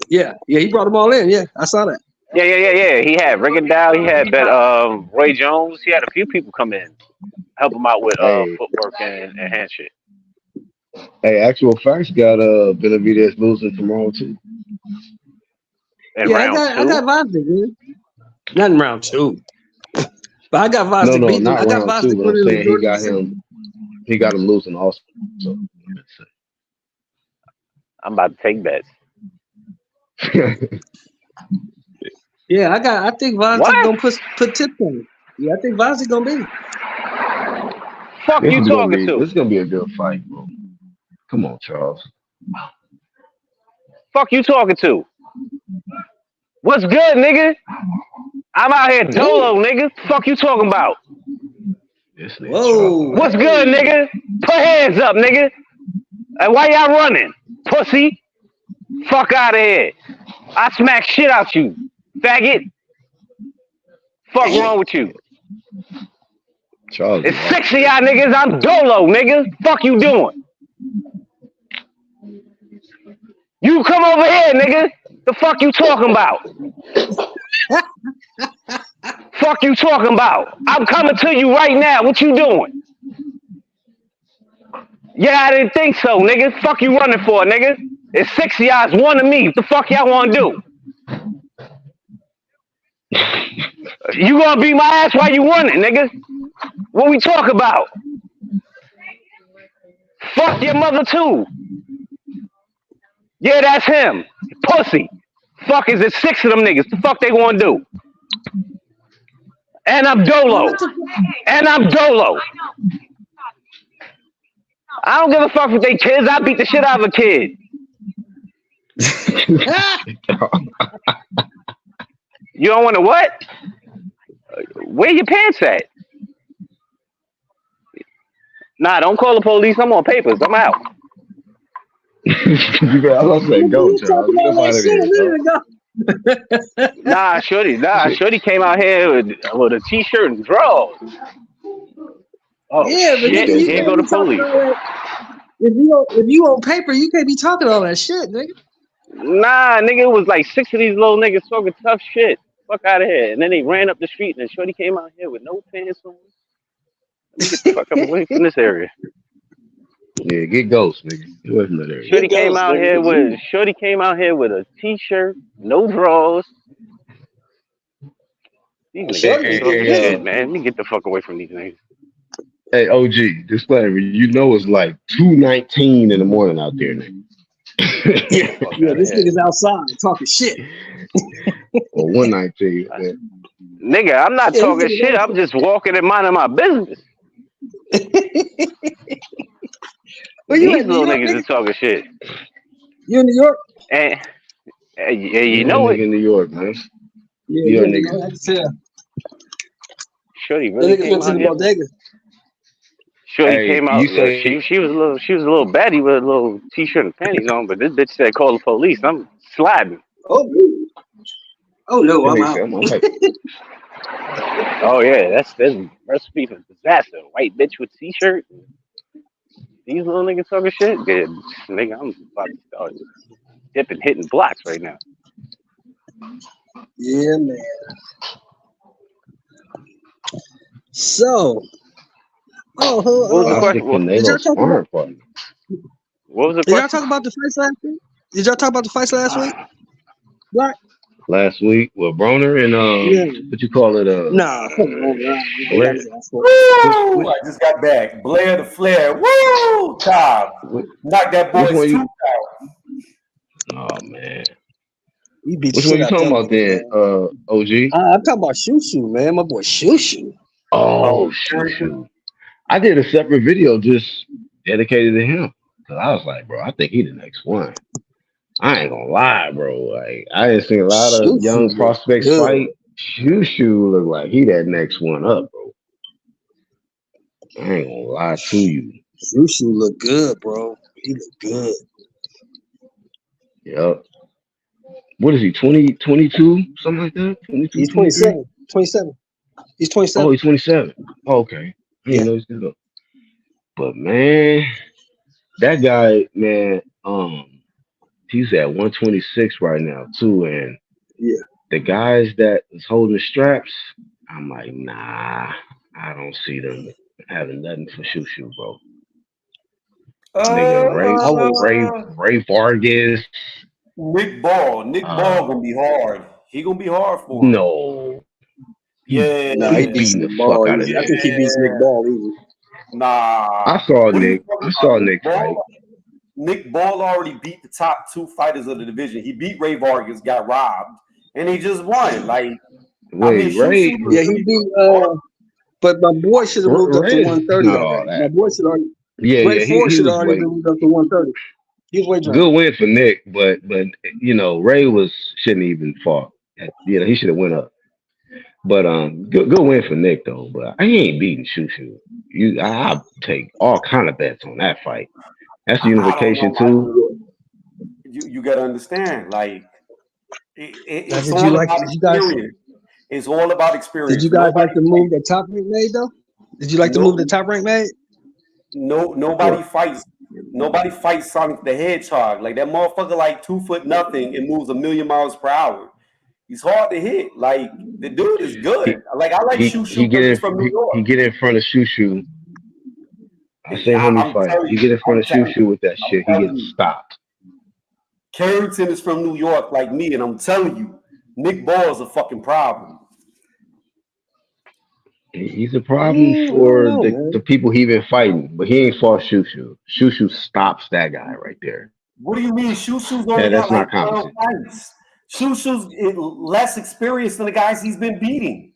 Yeah. He brought them all in. Yeah, I saw that. Yeah. He had Rigondeaux. He had Roy Jones. He had a few people come in, help him out with footwork and hand shit. Hey, actual facts got Benavidez losing tomorrow too. And Yeah, round I two. got Vosdick, man. Not in round 2, but I got Vosdick No, beating. not I got round 2. Vosdick But I'm winning saying the he got him losing also. So, I'm about to take bets. Yeah, I think Vosdick What? gonna put tips on him. Yeah, I think Vosdick gonna beat him. Fuck you talking to? This is gonna be a good fight, bro. Come on, Charles. Fuck you talking to? What's good, nigga? I'm out here dolo, nigga. Fuck you talking about? This nigga Whoa. Charles. What's good, nigga? Put hands up, nigga. And why y'all running? Pussy. Fuck out of here. I smack shit out you. Faggot. Fuck wrong with you? Charles. It's 6 of y'all niggas. I'm dolo, nigga. Fuck you doing? You come over here, nigga. The fuck you talking about? Fuck you talking about? I'm coming to you right now. What you doing? Yeah, I didn't think so, nigga. Fuck you running for, nigga? It's 6 of y'all. It's 1 of me. What the fuck y'all want to do? You gonna beat my ass while you running, nigga? What we talk about? Fuck your mother too. Yeah, that's him. Pussy. Fuck is it 6 of them niggas? The fuck they gonna do? And I'm dolo. And I'm dolo. I don't give a fuck with they kids. I beat the shit out of a kid. You don't want to what? Where your pants at? Nah, don't call the police. I'm on papers. I'm out. I was gonna say go, Charles. Get up out of there, bro. Nah, Shorty came out here with a t-shirt and drawers. Oh Yeah, but shit! nigga, you Here can't go be the talking police. all that. If you on paper, you can't be talking all that shit, nigga. Nah, nigga, it was like 6 of these little niggas talking tough shit. Fuck out of here. And then they ran up the street, and then Shorty came out here with no pants on. Let me get the fuck up away from this area. Yeah, get ghost, nigga. Get away from that area. Shorty came out here with a t-shirt, no drawers. These niggas Shorty- talking shit, man. Let me get the fuck away from these niggas. Hey, OG, disclaimer. You know it's like 2:19 in the morning out there, nigga. Yeah, this nigga's outside talking shit. Or 1:19. Man. Nigga, I'm not Yeah, talking he's shit. I'm just walking and minding my business. Where you These at, New little York, niggas nigga? is talking shit. You in New York? And you know it. In New York, man. Yeah, You're a yeah, nigga. I can tell. Shorty The really niggas came went to out the here. bodega. Shorty Hey, came out. you say- She was a little baddie with a little t-shirt and panties on, but this bitch said call the police. I'm sliding. Oh, really? Oh no, I'm out. I'm like, Oh yeah, that's recipe for disaster. White bitch with t-shirt. These little niggas talking shit. Good. Nigga, I'm about to start dipping, hitting blocks right now. Yeah, man. So, What was the I question? think did y'all Canelo's talk about? sparring partner. What was the Did y'all question? talk about the fights last week? Did y'all talk about the fights last week? Right? Last week with Broner and Yeah. what you call it? Nah, come on, man. Blair. Woo! I just got back. Blair the Flair. Woo! Top. Which Knock that one boy's you? tooth out. Oh man, He beat the which one shit you out talking them about niggas, then? man. OG. I'm talking about Shushu, man. My boy Shushu. Oh, Oh, shoot. I did a separate video just dedicated to him because I was like, bro, I think he the next one. I ain't gonna lie, bro. Like I didn't see a lot of Shushu young look prospects good. fight. Shushu look like he that next one up, bro. I ain't gonna lie to you. Shushu look good, bro. He look good. Yep. What is he? 20, 22? Something like that? 22, He's 23? 27. 27. He's Oh, 27. he's 27. Oh, okay. I Yeah. didn't know he's good. But man, that guy, man, he's at 126 right now too. And Yeah. the guys that is holding the straps, I'm like, nah, I don't see them having nothing for Shushu, bro. Nigga, I was. Ray Vargas. Nick Ball. Nick Ball gonna be hard. He gonna be hard for him. No, Yeah. Nah, he he's beats beating Nick the Ball fuck out of easy. I Nick. think he beats Nick Ball easy. Nah. I saw What are you Nick. talking I saw about? Nick fight. Nick Ball already beat the top two fighters of the division. He beat Ray Vargas, got robbed, and he just won. Like, I mean, Wait, Ray, Shushu Yeah, he beat. But my boy should have moved up to Ray is 130 not all already. My that. boy should already. Yeah, Ray yeah, Ford he should have was already way been moved up to 130. He was way drunk. good win for Nick, but you know Ray shouldn't even fought. You know he should have went up. But good win for Nick though. But he ain't beating Shushu. I'll take all kind of bets on that fight. That's I don't know. unification too. You got to understand, like, it's Now, all about experience. It's all about experience. Did you guys like the move that Top Rank made though? Did you like the move that Top Rank made? Nobody fights. Nobody fights Sonic the Hedgehog. Like that motherfucker, like 2 foot nothing, and moves 1,000,000 miles per hour. He's hard to hit. Like the dude is good. I like Shushu because he's from New York. He get in front of Shushu. I seen how many fights. He get in front of Shushu with that shit. He gets stopped. Carrington is from New York, like me, and I'm telling you, Nick Ball is a fucking problem. He's a problem for the people he been fighting, but he ain't fought Shushu. Shushu stops that guy right there. What do you mean? Shushu's only got like 12 fights. Shushu's less experienced than the guys he's been beating.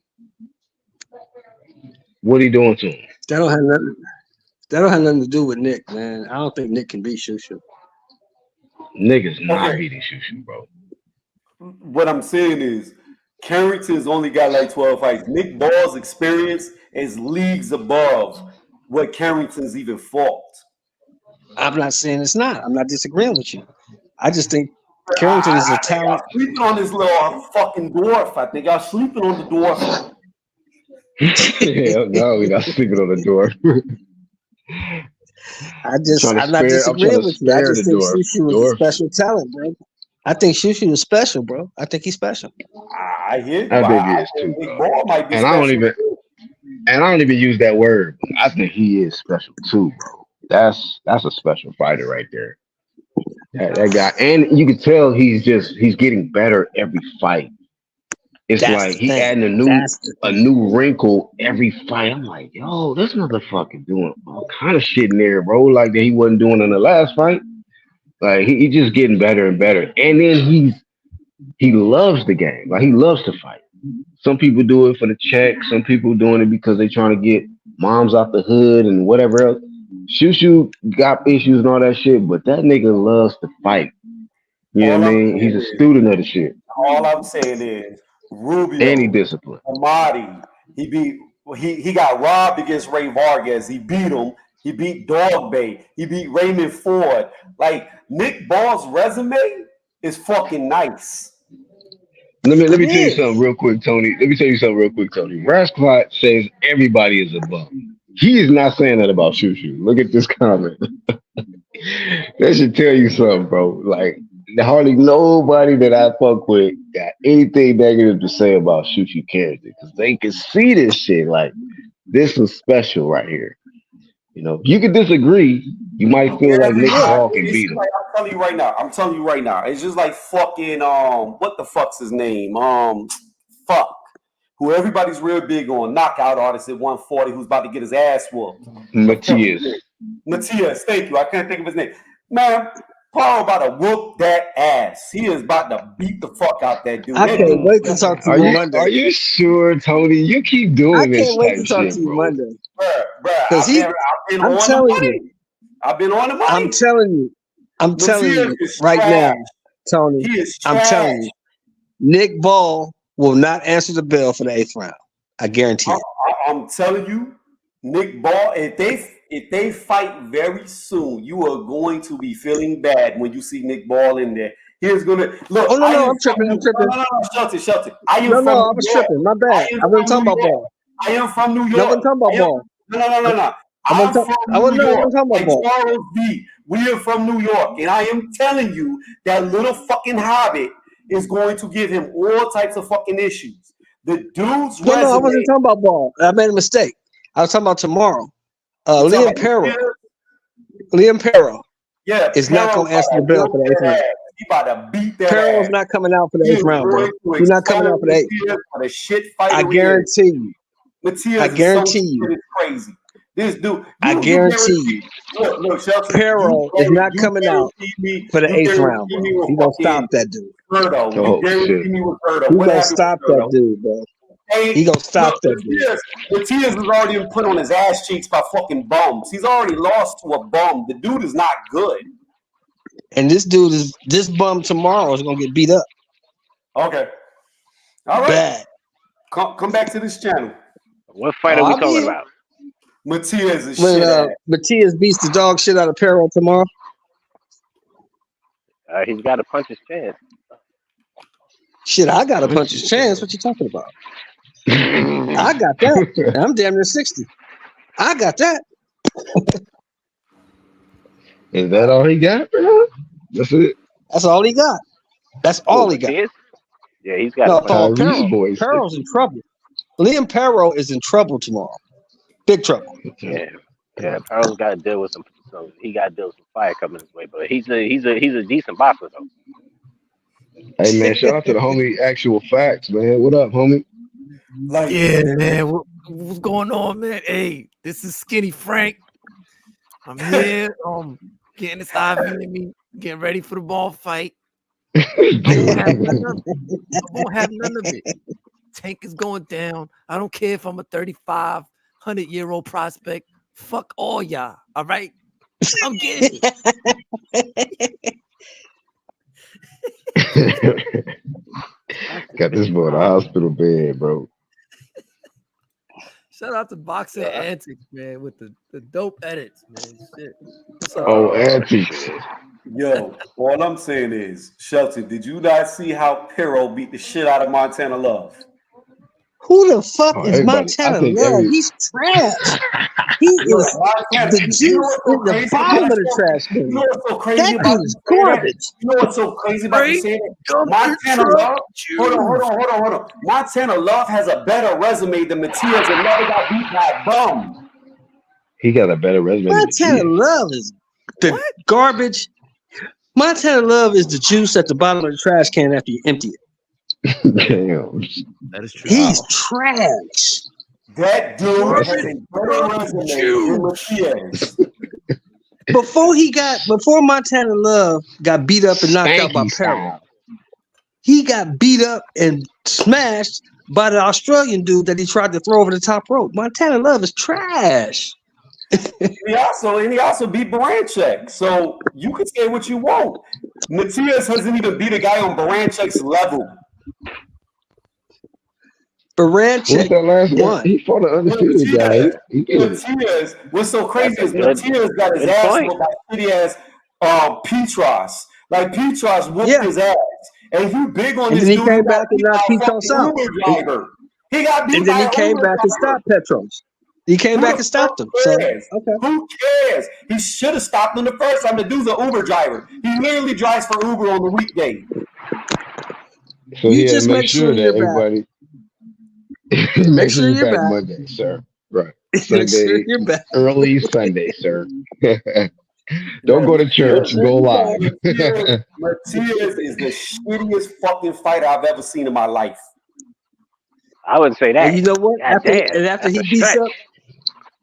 What are you doing to him? That don't have nothing to do with Nick, man. I don't think Nick can beat Shushu. Nick is not beating Shushu, bro. What I'm saying is Carrington's only got like 12 fights. Nick Ball's experience is leagues above what Carrington's even fought. I'm not saying it's not. I'm not disagreeing with you. I just think Carrington is a talent. Y'all sleeping on this little fucking dwarf. I think y'all sleeping on the dwarf. No, we're not sleeping on the door. I'm not disagreeing with you. I just think Shushu is a special talent, bro. I think Shushu is special, bro. I think he's special. I hear you. I think he is too, bro. And I don't even use that word. I think he is special too, bro. That's a special fighter right there. That guy, and you can tell he's getting better every fight. It's like he adding a new wrinkle every fight. I'm like, yo, this motherfucker doing all kind of shit in there, bro. Like that he wasn't doing in the last fight. Like he just getting better and better. And then he loves the game. Like he loves to fight. Some people do it for the check. Some people doing it because they trying to get moms out the hood and whatever else. Shushu got issues and all that shit, but that nigga loves to fight. You know what I mean? He's a student of the shit. All I'm saying is Rubio, any discipline. Amadi, he got robbed against Ray Vargas. He beat him. He beat Dog Bay. He beat Raymond Ford. Like Nick Ball's resume is fucking nice. Let me tell you something real quick, Tony. Rasclot says everybody is a bum. He is not saying that about Shoo Shoo. Look at this comment. That should tell you something, bro. Like hardly nobody that I fuck with got anything negative to say about Shoo Shoo character because they can see this shit. Like this is special right here. You know, if you could disagree, you might feel like Nick Ball can beat him. Like, I'm telling you right now. It's just like fucking what the fuck's his name? Fuck. Who everybody's real big on, knockout artist at 140 who's about to get his ass whooped. Matias, thank you. I can't think of his name. Man, Paul about to whoop that ass. He is about to beat the fuck out that dude. I can't wait to talk to you Monday. Are you sure, Tony? You keep doing this I can't wait to type talk shit, to you bro. Monday. Bruh, I've been on the money. I'm telling you Matias right trash. now, Tony. He is I'm trash. telling you, Nick Ball will not answer the bell for the 8th round. I guarantee it. I'm telling you, Nick Ball, if they fight very soon, you are going to be feeling bad when you see Nick Ball in there. He's gonna look. Oh no, I'm tripping. No, Shelton. I was tripping. My bad. I wasn't talking about Ball. I am from New York. No, I wasn't talking about Ball. No. I'm from New York. Charles B. We are from New York, and I am telling you that little fucking hobbit is going to give him all types of fucking issues. The dude's No, I wasn't talking about Ball. I made a mistake. I was talking about tomorrow. Liam Perro. Yeah, is not going to answer the bell for the 8th round. He about to beat that Perro's ass. not coming out for the 8th round, bro. He's not coming out for the 8th. I guarantee you. Matias I guarantee you. It's crazy. This dude. I guarantee you. Look, Shelton, Perro is not coming out for the 8th round, bro. He's going to stop that dude. He's going to stop that dude, bro. He gonna stop that dude. Matias has already been put on his ass cheeks by fucking bums. He's already lost to a bum. The dude is not good. And this bum tomorrow is gonna get beat up. Okay. All right. Bad. Come back to this channel. What fight are we talking about? Matias is when shit. Matias beats the dog shit out of Perro tomorrow. He's got to punch his chance. Shit, I got to punch his chance. What you talking about? I got that. I'm damn near 60. I got that. Is that all he got, bro? That's it. That's all he got. That's all he got. Yeah, he's got. Perro's in trouble. Liam Perro is in trouble tomorrow. Big trouble. Yeah. Perro's got to deal with some. So he got to deal with some fire coming his way. But he's a decent boxer though. Hey man, shout out to the homie Actual Facts, man. What up, homie? Yeah, man. What's going on, man? Hey, this is Skinny Frank. I'm here, getting this IV in me, getting ready for the ball fight. I won't have none of it. Tank is going down. I don't care if I'm a 3,500-year-old prospect. Fuck all y'all. All right, I'm getting it. Got this boy in the hospital bed, bro. Shout out to Boxing Antics, man, with the dope edits, man. Shit. Oh, Antics. Yo, all I'm saying is, Shelton, did you not see how Perro beat the shit out of Montana Love? Who the fuck is Montana Love? He's trash. He is the juice in the bottom of the trash can. You know what's so crazy that about dude is garbage. You know what's so crazy about you saying that? Montana Love. Hold on. Montana Love has a better resume than Matias and never got beat by a bum. He got a better resume. Montana Love is the garbage. Montana Love is the juice at the bottom of the trash can after you empty it. Damn. That is true. He's trash. That dude has a better resume than Matias. Before Montana Love got beat up and knocked out by Perro, he got beat up and smashed by the Australian dude that he tried to throw over the top rope. Montana Love is trash. He also beat Baranchek. So you can say what you want. Matias hasn't even beat a guy on Baranchek's level. Baranchek won. He fought an undefeated guy. Matias, what's so crazy is Matias got his ass whooped by shitty ass Petros. Like Petros whooped his ass. And you big on this dude. He came back and knocked Petros out. He got beat and then he came back and stopped Petros. He came Who back the and stopped fuck him. So cares? okay. Who cares? He should have stopped him the first time. The dude's an Uber driver. He literally drives for Uber on the weekday. So You he had to just make make sure sure that you're back. everybody Make make sure sure you're you're back back. Monday, sir. Right. Make sure Sunday, you're back. early Sunday, sir. Don't go to Make church. sure Go you're live. Matias, Matias is the shittiest fucking fighter I've ever seen in my life. I wouldn't say that. And you know what? God After damn, he that's a beats stretch. up,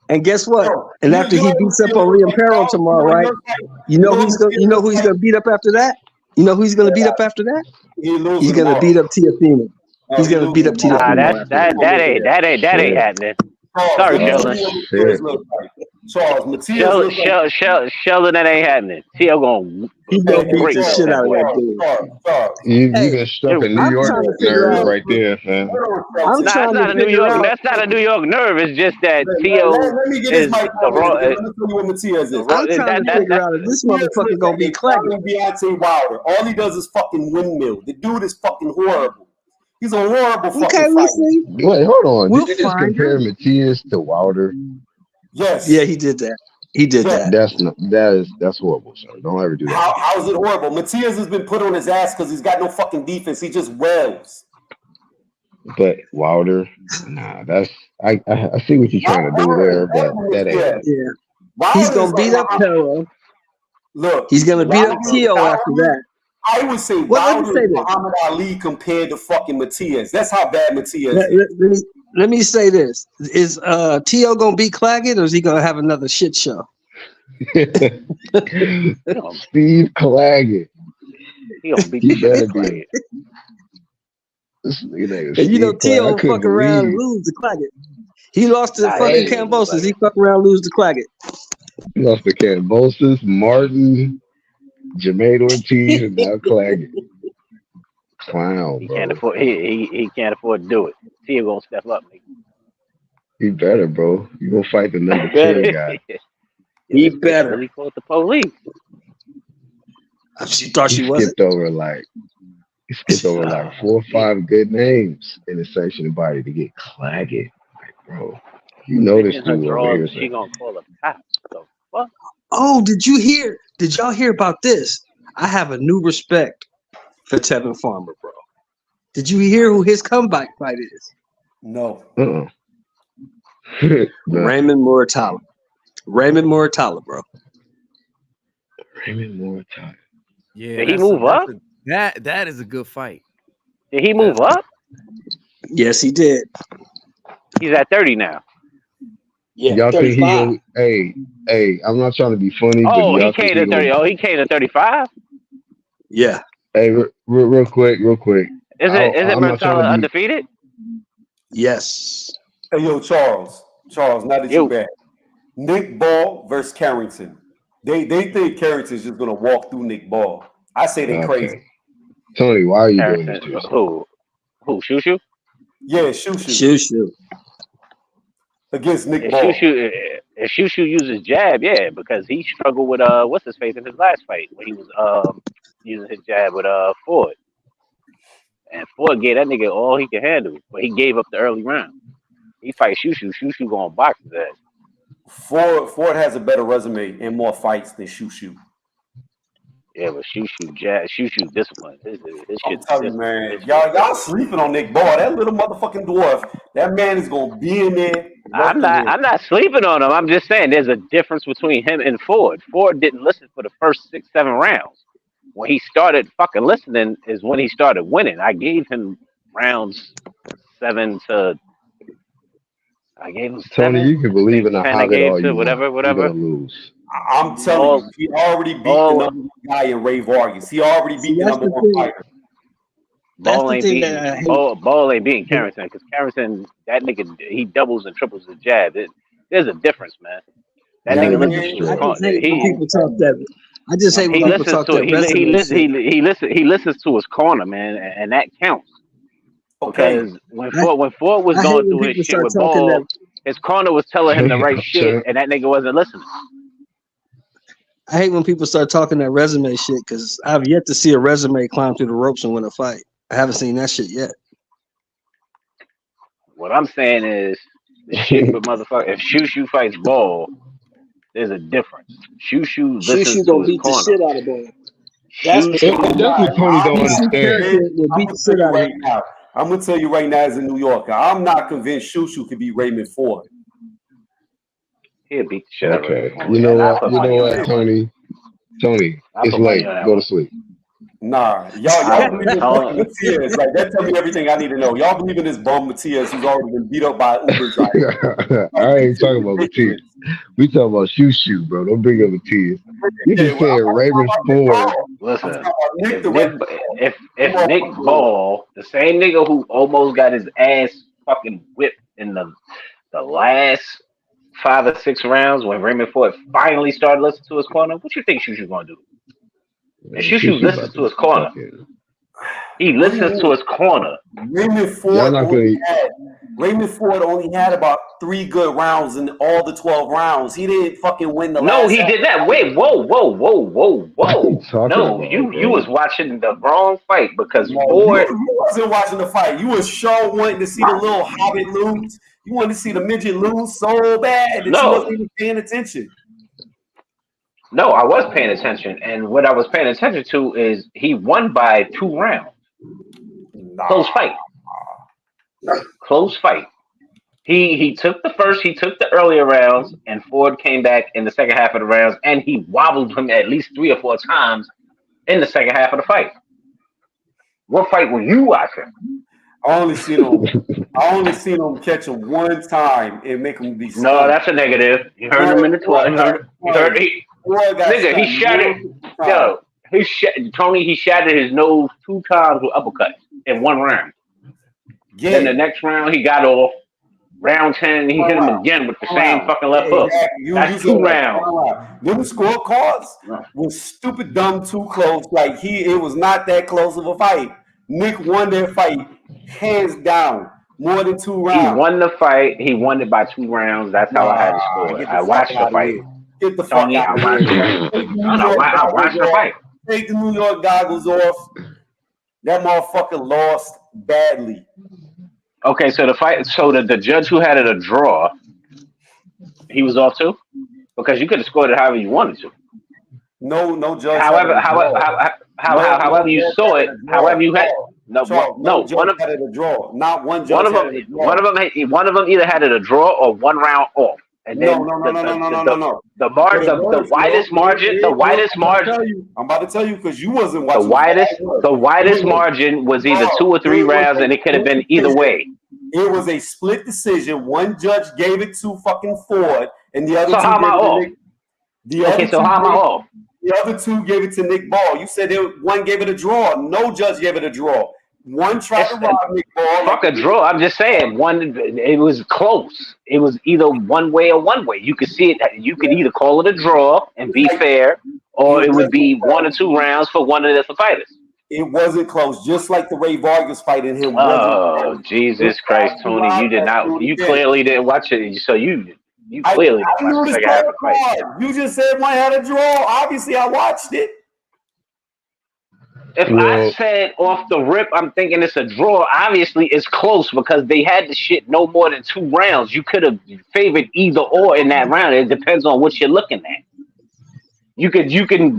and guess what? Yo, And you- after you he know beats who up Matias on looks Liam like, Perro y'all? tomorrow, You know right? who he looks like? You know You know who's who gonna Matias looks like? beat up after that? You know who he's gonna beat up after that? He loses He's gonna tomorrow. beat up Tiafimo. He's He gonna loses beat up tomorrow. Nah, Tiafimo that's after that. that ain't Shit. happening. Charles, Sorry, let me Sheldon. tell you what Shit. Matias looks like. Charles, Matias looks like Sheldon, that ain't happening. Tio gonna He's go gonna beat great the with shit that out of boy. that dude. Charles. You Hey, just struck a New I'm York trying to figure nerve out. right there, fam. I'm Nah, trying it's to not a New figure York. out. That's not a New York nerve. It's just that Let Tio me get this is mic the on raw. here. Let me tell you what Matias The is. raw I'm trying to figure out if this Matias motherfucker looks gonna like be a clever. young Deontay Wilder. All he does is fucking windmill. The dude is fucking horrible. He's a horrible Okay, fucking we'll fighter. see. Wait, hold on. We'll Did you just find compare Matias to Wilder? Yes. Yeah, he did that. He did Yeah. that. That's horrible, sir. Don't ever do that. How is it horrible? Matias has been put on his ass because he's got no fucking defense. He just wails. But Wilder, nah, that's I see what you're trying to do there, but that ain't. Yeah. Wilder He's is gonna beat like- up Perro. Look, He's gonna beat up Wilder- Tio after that. I would say Well, let me Wilder say is this. Muhammad Ali compared to fucking Matias. That's how bad Matias Let, is. let me say this: is Tio gonna beat Claggett, or is he gonna have another shit show? Steve Claggett. He gonna beat He the shit out better of be. Claggett. This nigga And you know Steve Claggett. Tio I will couldn't fuck around and believe lose to Claggett. He lost to Nah, fucking he ain't Cambosis. lose He fuck around, lose to Claggett. he lost to Cambosis, Martin, Jermaine Ortiz, and now Claggett. Clown, He bro. can't afford. He can't afford to do it. Tio gonna step up. Nigga. He better, bro. You gonna fight the number 10 guy. He This bitch better. really called the police. She thought He she wasn't. skipped over like 4 or 5 good names in the sanctioned body to get Claggett. Like, bro, you know this In her dude over drawers, here. she gonna call the cops. The fuck? Oh, did y'all hear about this? I have a new respect for Tevin Farmer, bro. Did you hear who his comeback fight is? No. No. Raymond Muratalla. Raymond Muratalla, bro. Raymond Muratalla. Yeah, Did he that's move up? That is a good fight. Did he move up? Yes, he did. He's at 30 now. Yeah, Y'all think he 35. gonna, hey, I'm not trying to be funny, but Oh, y'all he think came to 30. Oh, he came to 35. Yeah. hey, real quick. Is it I'm not trying to Muratalla be- undefeated? Yes. Hey, yo, Charles, now that Yo. you're back. Nick Ball versus Carrington. They think Carrington's just gonna walk through Nick Ball. I say they Okay. crazy. Tony, why are you doing this Harrison, to yourself? who? Shushu? Yeah, shoot. Shoo. Against Nick If Ball. Shushu uses jab, yeah, because he struggled with what's his face in his last fight when he was using his jab with Ford. And Ford gave that nigga all he could handle, but he gave up the early round. He fight Shushu. Shushu gonna box his ass. Ford has a better resume and more fights than Shushu. Yeah, but Shushu discipline. His I'm shit's telling you, discipline. man. His shit Y'all discipline. sleeping on Nick Ball. That little motherfucking dwarf. That man is gonna be in there. I'm not sleeping on him. I'm just saying there's a difference between him and Ford. Ford didn't listen for the first 6-7 rounds. When he started fucking listening is when he started winning. I gave him rounds 7 to. I gave him 7. Tony, you can believe in a 10 I hog it gave all to you whatever. want. You're gonna lose. I'm telling you, he already beat the number 1 guy in Ray Vargas. He already beat the number 1 fighter. That's Ball the ain't thing beating that I hate. Ball ain't beating Carrington because Carrington, that nigga, he doubles and triples the jab. There's a difference, man. That Yeah, nigga man. listens to I his just hate when he people talk that. I just hate when he people listens talk to that resume. he listens to his corner, man, and that counts. Okay. Because when Ford was I hate going when through people his shit start with talking Ball, that. his corner was telling him the right shit, and that nigga wasn't listening. I hate when people start talking that resume shit because I've yet to see a resume climb through the ropes and win a fight. I haven't seen that shit yet. What I'm saying is, Shit, but motherfucker, if Shushu fights Ball, there's a difference. Shushu listens Shushu to gonna his beat the corner. shit out of Ball. That's the Shushu, And that's what Tony don't Shushu character understand. will I'm beat gonna the tell shit you out of right him. now. I'm gonna tell you right now, as a New Yorker, I'm not convinced Shushu could be Raymond Ford. he'll beat the shit out of Okay. him. You know And I what? put You know money on what, that one. Tony? I It's put money late. on that Go one. to sleep. Nah, y'all I'm believe in telling fucking Matias. Like, that tell me everything I need to know. Y'all believe in this bum Matias who's already been beat up by an Uber driver. Like, I this ain't shit talking about Matias. ridiculous. We talking about Shushu, bro. Don't bring up Matias. You Yeah, just well, said I'm Raymond talking about Nick Ford. Ball. I'm listen, talking about Nick if the Nick Raymond Ford. if Nick Ball, the same nigga who almost got his ass fucking whipped in the last 5 or 6 rounds when Raymond Ford finally started listening to his corner, what you think Shushu gonna do? Man, And Shushu listens about to his corner. fucking. He listens to his corner. Raymond Y'all Ford not only had about 3 good rounds in all the 12 rounds. He didn't fucking win the No, last. he did not. Wait, whoa. What are you talking No, about, you bro? was watching the wrong fight because No, Ford. you wasn't watching the fight. You was sure wanting to see the little hobbit lose. You wanted to see the midget lose so bad that you wasn't No, even paying attention. no, I was paying attention, and what I was paying attention to is he won by 2 rounds. Close fight. Close fight. He took the earlier rounds, and Ford came back in the second half of the rounds, and he wobbled him at least 3 or 4 times in the second half of the fight. What fight were you watching? I only seen him catch him one time and make him be No, stunned. that's a negative. You heard him in the 12. Nigga, he shattered. Yo, Tony. He shattered his nose 2 times with uppercuts in 1 round. Yeah. Then the next round he got off. Round 10, he hit him again with the same fucking left hook. Exactly. That's 2 rounds. Them scorecards was stupid, dumb, too close. Like it was not that close of a fight. Nick won that fight hands down, more than 2 rounds. He won the fight. He won it by 2 rounds. That's how I had to score it. I watched the fight. Get the fuck Tony, out I of watched the here. fight. I watched the fight. Take the New York goggles off. That motherfucker lost badly. Okay, so the judge who had it a draw, he was off too? Because you could have scored it however you wanted to. No judge. However you saw it, however you had one of had it a draw. Not one judge. One of them either had it a draw or 1 round off. And then no. The widest margin. I'm about to tell you because you wasn't watching. The widest margin was either 2 or 3 rounds, and it could have been either way. It was a split decision. One judge gave it to fucking Ford, and the other So two how am I off? So how am I off? The other 2 gave it to Nick Ball. You said one gave it a draw. No judge gave it a draw. One tried to rob Nick Ball. Fuck a draw. I'm just saying. It was close. It was either one way or one way. You could see it. You could either call it a draw and be fair, or it would be 1 or 2 rounds for one of the fighters. It wasn't close, just like the Ray Vargas fight in him. Oh, Jesus Christ, Tony! You did not. You clearly didn't watch it. So you clearly didn't watch the second half of the fight. You just said one had a draw. Obviously, I watched it. If I said off the rip, I'm thinking it's a draw. Obviously, it's close because they had the shit no more than 2 rounds. You could have favored either or in that round. It depends on what you're looking at. You can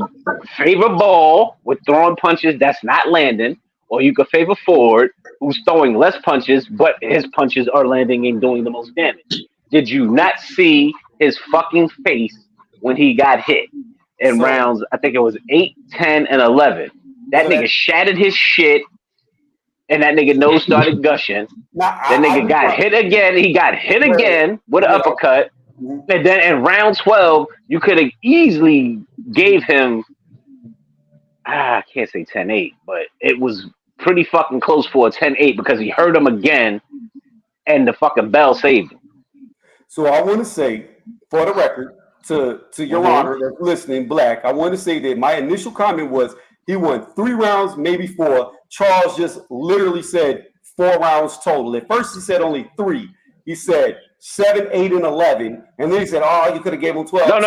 favor Ball with throwing punches that's not landing, or you could favor Ford, who's throwing less punches, but his punches are landing and doing the most damage. Did you not see his fucking face when he got hit in rounds? I think it was 8, 10, and 11. That nigga shattered his shit, and that nigga nose started gushing. That nigga got hit again. He got hit again with an uppercut. And then in round 12, you could have easily gave him, I can't say 10-8, but it was pretty fucking close for a 10-8 because he hurt him again, and the fucking bell saved him. So I want to say, for the record, to your honor that's listening, Black, I want to say that my initial comment was he won 3 rounds, maybe 4. Charles just literally said 4 rounds total. At first he said only 3. He said 7, 8, and 11, and then he said, "Oh, you could have gave him 12 No.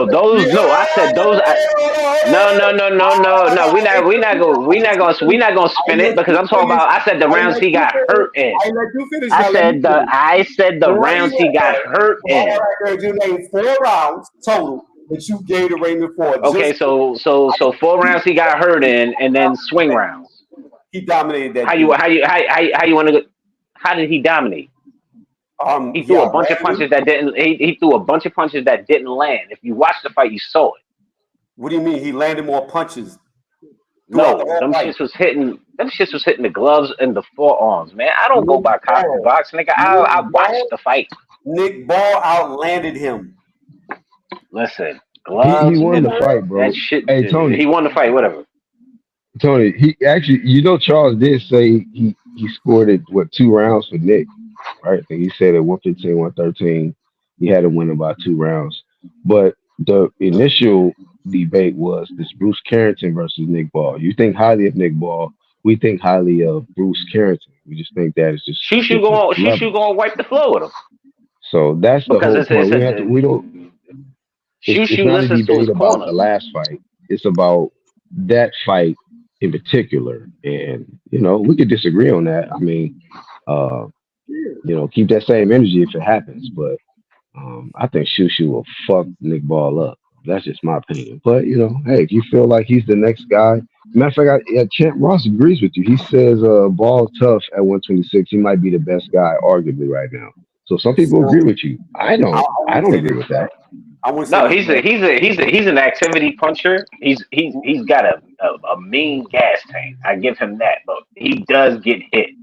Those no. I said those. No. We not gonna spin it because I'm talking about. I said the rounds he got hurt in. I let you finish. I said the rounds he got hurt in. All right, you named 4 rounds total that you gave to Raymond Ford. Okay, so 4 rounds he got hurt in, and then swing rounds. He dominated that. How you want to? How did he dominate? He threw a bunch of punches that didn't. He threw a bunch of punches that didn't land. If you watch the fight, you saw it. What do you mean? He landed more punches. No, them shits was hitting. Them shits was hitting the gloves and the forearms, man. I don't go by cock and box, nigga. I watched the fight. Nick Ball outlanded him. Listen, gloves. He won the fight, bro. That shit. Hey, Tony. He won the fight. Whatever. Tony, he actually, Charles did say he scored it 2 rounds for Nick, right? I think he said at 115, 113, he had to win about 2 rounds. But the initial debate was this Bruce Carrington versus Nick Ball. You think highly of Nick Ball. We think highly of Bruce Carrington. We just think that it's just she should go wipe the floor with him. So that's the whole point. We don't. It's not a debate about the last fight. It's about that fight in particular, and we could disagree on that. I mean, keep that same energy if it happens. But I think Shushu will fuck Nick Ball up. That's just my opinion. But hey, if you feel like he's the next guy, matter of fact, Champ Ross agrees with you. He says Ball tough at 126. He might be the best guy, arguably right now. So some people agree with you. I don't agree with that. No, he's an activity puncher. He's got a mean gas tank. I give him that, but he does get hit.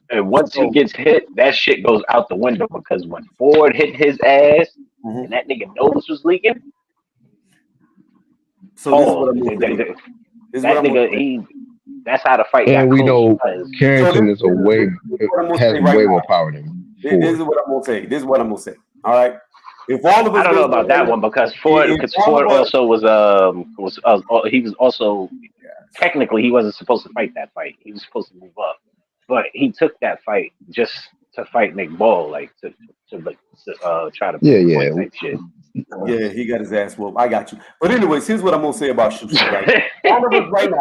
And once he gets hit, that shit goes out the window because when Ford hit his ass and that nigga nose was leaking. So that's how the fight. And we know Carrington has way more power than him. This is what I'm gonna say. All right. If all of us, I don't know about that one because Ford also was he was also technically he wasn't supposed to fight that fight. He was supposed to move up, but he took that fight just to fight Nick Ball, like to try to type shit. Yeah, he got his ass whooped. I got you. But anyways, here's what I'm gonna say about Shushu. Right? All of us right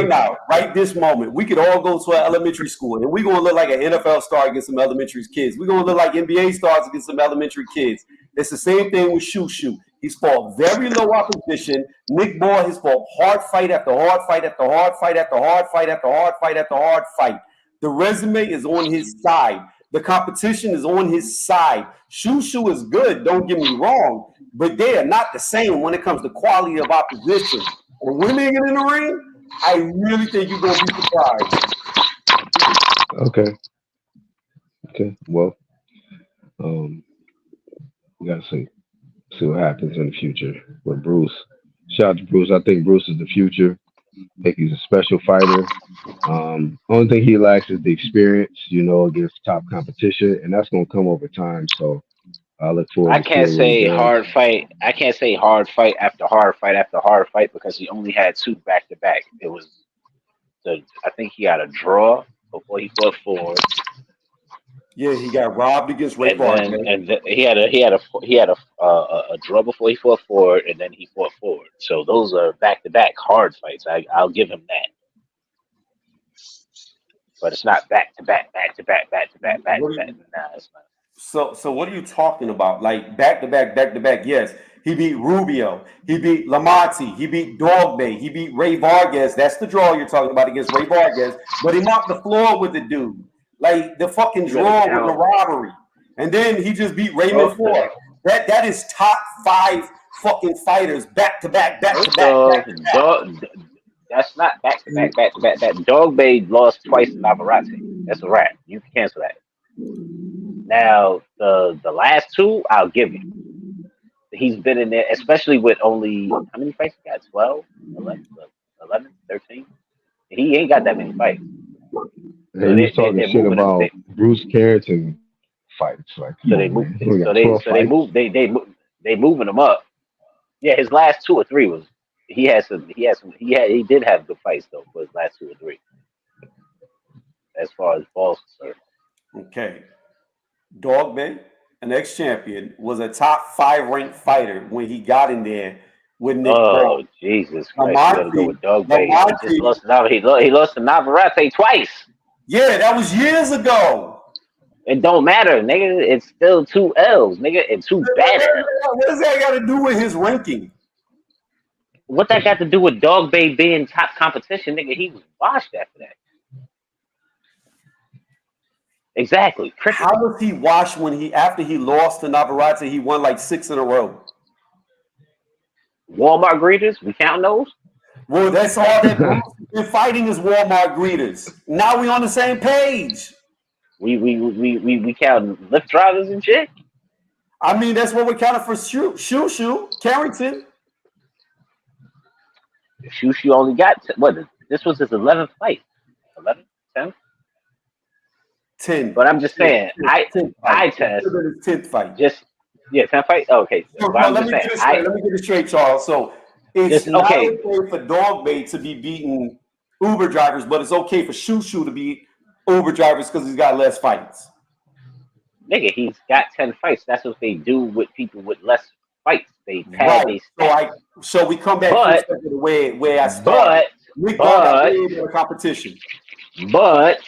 now, right this moment, we could all go to an elementary school and we're gonna look like an NFL star against some elementary kids. We're gonna look like NBA stars against some elementary kids. It's the same thing with Shushu. He's fought very low opposition. Nick Ball has fought hard fight after hard fight after hard fight after hard fight after hard fight after hard fight. The resume is on his side. The competition is on his side. Shushu is good, don't get me wrong, but they are not the same when it comes to quality of opposition. And when they get in the ring, I really think you're going to be surprised. Okay. Well, we got to see what happens in the future with Bruce. Shout out to Bruce. I think Bruce is the future. I think he's a special fighter. Only thing he lacks is the experience, against top competition, and that's going to come over time. So I look forward. I can't say hard fight. I can't say hard fight after hard fight after hard fight because he only had 2 back to back. It was I think he had a draw before he fought Ford. Yeah, he got robbed against Ray Vargas. And he had a draw before he fought Ford, and then he fought Ford. So those are back to back hard fights. I'll give him that. But it's not back to back. Nah, it's not. So what are you talking about? Like back to back? Yes, he beat Rubio, he beat Lamonti, he beat Dogbe, he beat Ray Vargas. That's the draw you're talking about against Ray Vargas. But he mopped the floor with the dude. Like the fucking draw with the robbery, and then he just beat Raymond Ford. That is top 5 fucking fighters back to back. That's not back to back. That Dogbe lost twice to Navarrete. That's a wrap. You can cancel that. Now the last 2, I'll give you. He's been in there, especially with only how many fights he got? 12, 11, 13. He ain't got that many fights. And he's talking shit about Bruce Carrington fights. Like, they moving him up. Yeah, his last 2 or 3 was he did have good fights though for his last 2 or 3. As far as balls concerned. Okay. Dog Bay, an ex-champion, was a top 5 ranked fighter when he got in there with Nick Oh Paul. Jesus Christ! You gotta go Lamonte, with Dog Bay. He just Lamonte, lost. He lost to Navarrete twice. yeah, that was years ago. It don't matter, nigga. It's still 2 L's, nigga, and 2 bad L's. What does that got to do with his ranking? What that got to do with Dog Bay being top competition, nigga? He was washed after that. Exactly. Cricket. How was he washed when after he lost to Navarrete, he won like 6 in a row? Walmart greeters, we count those? Well, that's all that been fighting is Walmart greeters. Now we on the same page. We count Lyft drivers and shit. I mean, that's what we counted for Shoo Carrington. Shushu only got this was his 11th fight. 11th? 10th? 10. But I'm just saying, 10th I test. His 10th fight. Just 10th fight? Okay. So, But I'm let just me saying, get it straight, Charles. So it's not okay for Dog Bay to be beating Uber drivers, but it's okay for Shushu to beat Uber drivers because he's got less fights. Nigga, he's got 10 fights. That's what they do with people with less fights. They pad these stats. So we come back to the where I started. Competition. But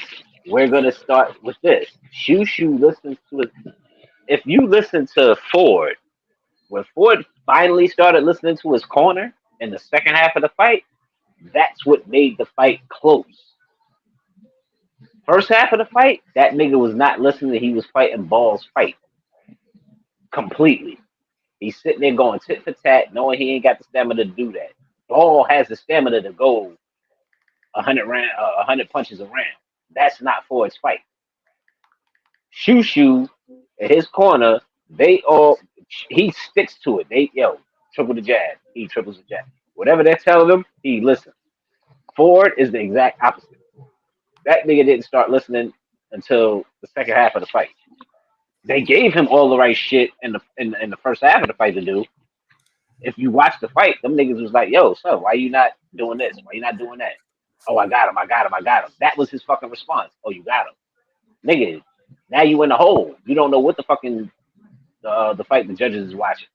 we're gonna start with this. Shushu listens to it. If you listen to Ford, when Ford finally started listening to his corner in the second half of the fight, that's what made the fight close. First half of the fight, that nigga was not listening. He was fighting Ball's fight completely. He's sitting there going tit for tat, knowing he ain't got the stamina to do that. Ball has the stamina to go 100 punches a round. That's not Ford's fight. Shushu in his corner, he sticks to it. Triple the jab. He triples the jab. Whatever they're telling him, he listens. Ford is the exact opposite. That nigga didn't start listening until the second half of the fight. They gave him all the right shit in the first half of the fight to do. If you watch the fight, them niggas was like, yo, so why you not doing this? Why you not doing that? Oh, I got him. That was his fucking response. Oh, you got him. Nigga, now you in the hole. You don't know what the fucking the fight the judges is watching.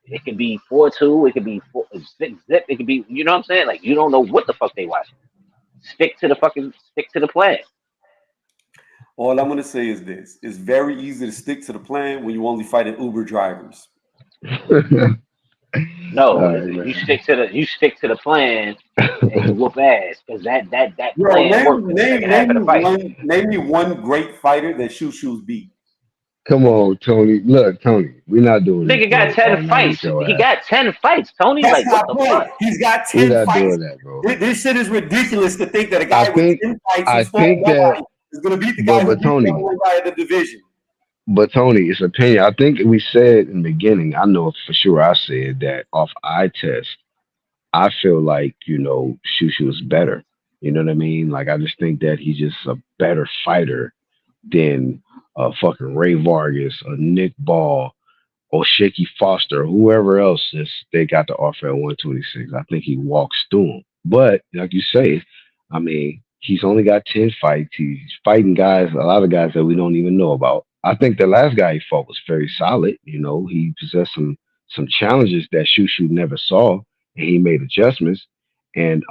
It could be 4-2. It could be 6-zip. It could be, you know what I'm saying? Like, you don't know what the fuck they watching. Stick to the plan. All I'm gonna say is this: it's very easy to stick to the plan when you only fighting Uber drivers. No, you stick to the plan and you whoop ass because that plan worked in the second half of the fight. Name me one great fighter that Shushu's beat. Come on, Tony. Look, Tony, we're not doing this. Nigga got 10 fights. He got 10 fights, Tony. That's like, what the fuck? He's got 10 we're not fights. doing that, bro. This shit is ridiculous to think that a guy with 10 fights is going to beat the guy who beat the guy in the division. But Tony, it's opinion. I think we said in the beginning, I know for sure I said that off eye test, I feel like, Shushu is better. You know what I mean? Like, I just think that he's just a better fighter than fucking Ray Vargas or Nick Ball or Shaky Foster or whoever else they got to offer at 126. I think he walks through them. But like you say, I mean, he's only got 10 fights. He's fighting a lot of guys that we don't even know about. I think the last guy he fought was very solid. He possessed some challenges that Shushu never saw, and he made adjustments, and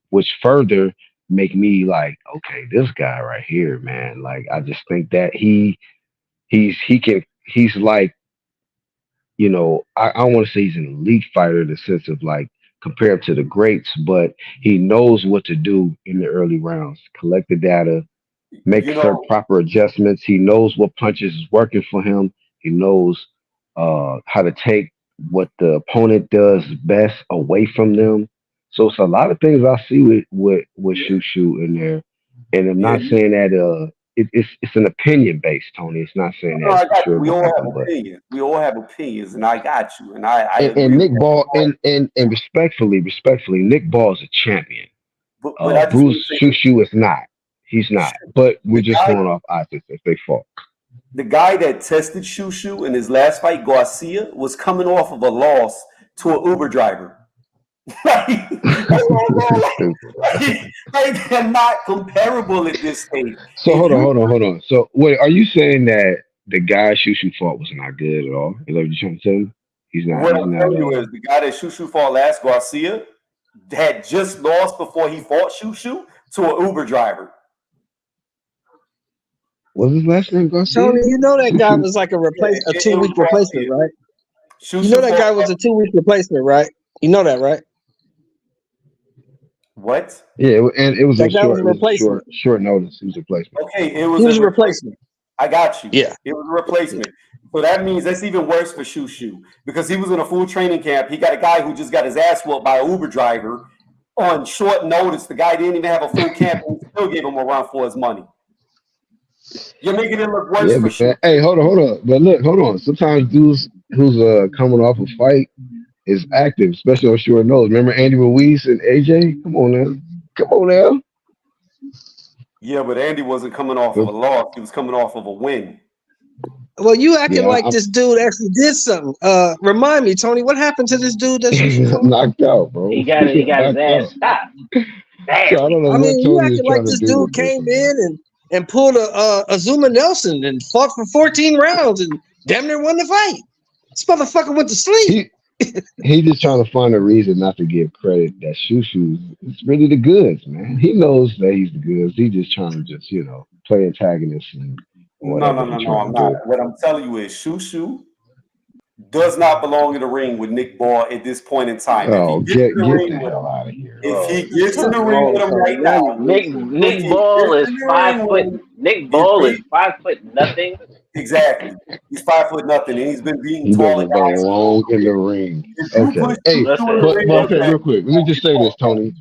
which further make me like, okay, this guy right here, man. Like, I just think that he's like, I don't want to say he's an elite fighter in the sense of like compared to the greats, but he knows what to do in the early rounds, collect the data, make proper adjustments. He knows what punches is working for him. He knows how to take what the opponent does best away from them. So it's a lot of things I see with Shushu in there, and I'm not saying that it's an opinion based, Tony. It's not saying that. I sure we all have opinions. We all have opinions, and I got you. And Nick Ball and respectfully, Nick Ball is a champion. But Bruce Shushu is not. He's not. But we're just going off optics if they fought. The guy that tested Shushu in his last fight, Garcia, was coming off of a loss to an Uber driver. Like, they're not comparable at this stage. So If hold you on. So wait, are you saying that the guy Shushu fought was not good at all? Is that what you're trying to tell me? He's not. What He's I'm not. telling you is the guy that Shushu fought last, Garcia, had just lost before he fought Shushu to an Uber driver. Was his last name Garcia? Tony, you know that guy Shushu? was like a Yeah, a it 2 week was replacement, Garcia. right? Shushu You know that guy fought was a 2 week replacement, right? You know that, right? what? Yeah, and it was That a guy was short. a It was a replacement. short notice. He was a replacement. Okay, it He was was a a replacement. replacement. I got you. Yeah. It was a replacement. So that means that's even worse for Shushu because he was in a full training camp. He got a guy who just got his ass whooped by an Uber driver on short notice. The guy didn't even have a full camp and still gave him a run for his money. You're making it look worse Yeah, for but Shushu. hey, hold on. But look, hold on. Sometimes dudes who's coming off a fight is active, especially on short notice. Remember Andy Ruiz and AJ? Come on now. Yeah, but Andy wasn't coming off of a loss. He was coming off of a win. Well, you acting Yeah, like this dude actually did something. Remind me, Tony, what happened to this dude that you fought? knocked out, bro. He got his Knocked ass out. stopped. So I Damn. don't know I mean, what you Tony is acting like trying to this do dude with this came one. in and pulled a Zuma Nelson and fought for 14 rounds and damn near won the fight. This motherfucker went to sleep. He just trying to find a reason not to give credit that Shushu is really the goods, man. He knows that he's the goods. He just trying to play antagonist and whatever he's No. trying I'm to not. do. What I'm telling you is Shushu does not belong in the ring with Nick Ball at this point in time. Oh, If he gets get in the the ring with hell him, out of here. if he Bro. gets in the ring with him right now, Nick Ball is 5 foot. Nick Ball is 5 foot nothing. Exactly. He's 5 foot nothing, and he's been beating He taller doesn't guys. belong in the ring. If you Okay. put Hey, Shushu in the Listen, ring but with okay, real him, quick. Let me just say this, Tony.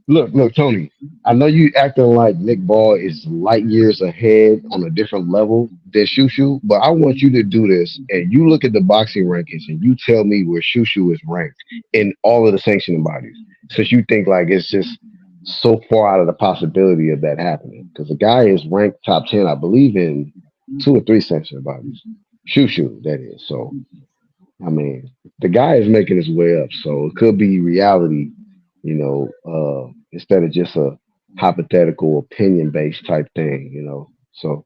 Look, Tony. I know you acting like Nick Ball is light years ahead on a different level than Shushu, but I want you to do this and you look at the boxing rankings and you tell me where Shushu is ranked in all of the sanctioning bodies. Since you think like it's just so far out of the possibility of that happening. Because the guy is ranked top 10, I believe, in 2 or 3 sanctioning bodies. Shushu, that is. So I mean, the guy is making his way up, so it could be reality, instead of just a hypothetical opinion based type thing. So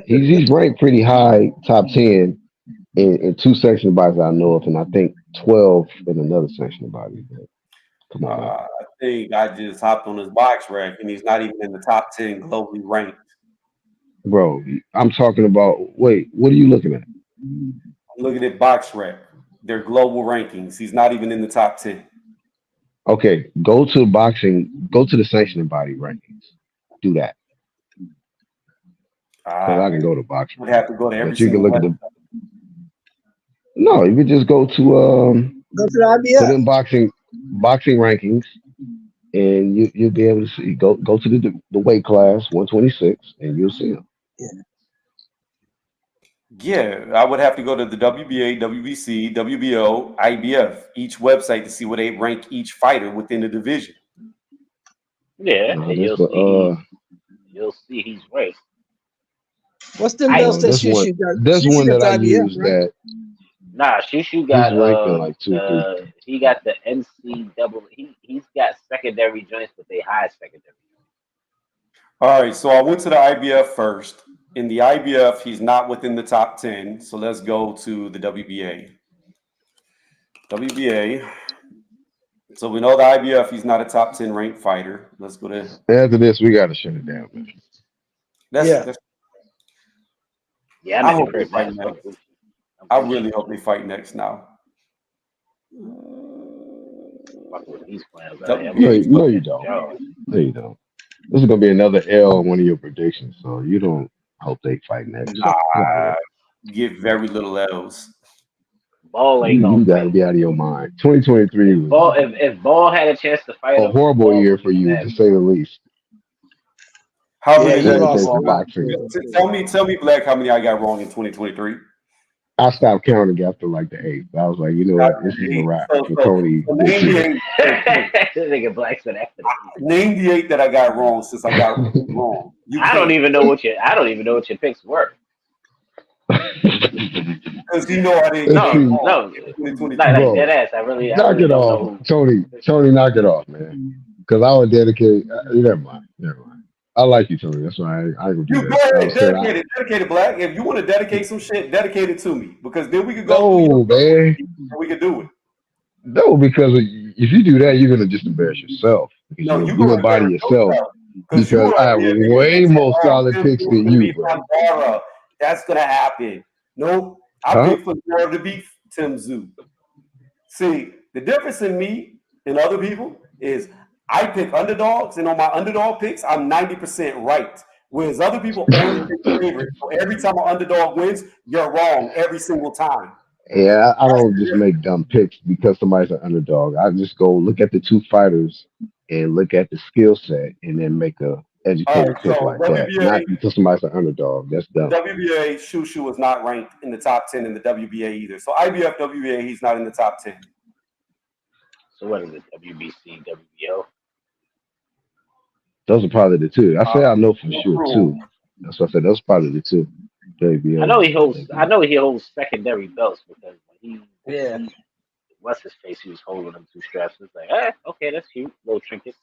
he's ranked pretty high, top 10 in 2 section bodies I know of, and I think 12 in another section body. But come on, man. I think I just hopped on his box rack, and he's not even in the top 10 globally ranked. Bro, I'm talking about. Wait, what are you looking at? I'm looking at box rack, their global rankings. He's not even in the top 10. Okay, go to boxing. Go to the sanctioning body rankings. Do that. Because I can go to boxing. Would have to go to every But you can single look at one. No, you could just go to Go to the put IBF. in boxing rankings, and you'll be able to see. Go to the weight class 126, and you'll see them. Yeah, I would have to go to the WBA, WBC, WBO, IBF, each website to see where they rank each fighter within the division. Yeah, No, and this you'll see he's ranked. What's them I- belts that this one. Shushu got? This Shushu one got that the I IBF, use right? that Nah, Shushu got ranked in like 2 or 3. he got the NCAA. He's got secondary joints, but they high secondary. All right, so I went to the IBF first. In the IBF, he's not within the top 10. So let's go to the WBA. WBA. So we know the IBF, he's not a top 10 ranked fighter. Let's go to. After this, we got to shut it down, man. That's Yeah, I I'm in hope the crib they fight now. next. I really hope they fight next now. Fuck with these plans. No, you don't. No, you don't. This is gonna be another L on one of your predictions, so you don't hope they fight next. Give very little L's. Ball ain't You gonna gotta fight. be out of your mind. 2023 was If Ball had a chance to fight a him, horrible Ball year would for be you, mad. to say the least. How Yeah, many? he When it lost. comes to boxing, Tell me, Black, how many I got wrong in 2023? I stopped counting after like the 8th. I was like, you know what, this is a wrap for Tony. So name the 8. This nigga Black said after. Name the 8 that I got wrong since I got wrong. I don't even know what your picks were. Because he know I didn't No, get see, wrong no, in 2023. like bro, dead ass. I really knock it don't off, know Tony, knock it off, man. Because I would dedicate. Never mind. I like you, Tony. That's why I ain't gonna do You go that. I ahead, was saying, dedicate it, Black. If you want to dedicate some shit, dedicate it to me. Because then we could go through no, your man, and we could do it. no, because if you do that, you're gonna just embarrass yourself. Because No, you gonna embody embarrass yourself. yourself. Because you Because were I have up here thinking way you said, more solid Tim picks Zoo than to you, beat bro. Pandora. That's gonna happen. Nope. I Huh? picked Pandora to beat Tim Zoo. See, the difference in me and other people is I pick underdogs, and on my underdog picks, I'm 90% right. Whereas other people only pick favorites. So every time an underdog wins, you're wrong every single time. Yeah, I That's don't the just difference. make dumb picks because somebody's an underdog. I just go look at the two fighters and look at the skill set and then make a All educated right, pick so like that. Not WBA, because somebody's an underdog. That's the dumb. WBA, Shushu is not ranked in the top 10 in the WBA either. So IBF, WBA, he's not in the top 10. So what is it? WBC, WBO? Those are probably the two. I say I know for sure True. two. That's what I said. Those are probably the two. JBL. I know he holds secondary belts because when Yeah. what's his face? He was holding them two straps. It's like, okay, that's cute, little trinket.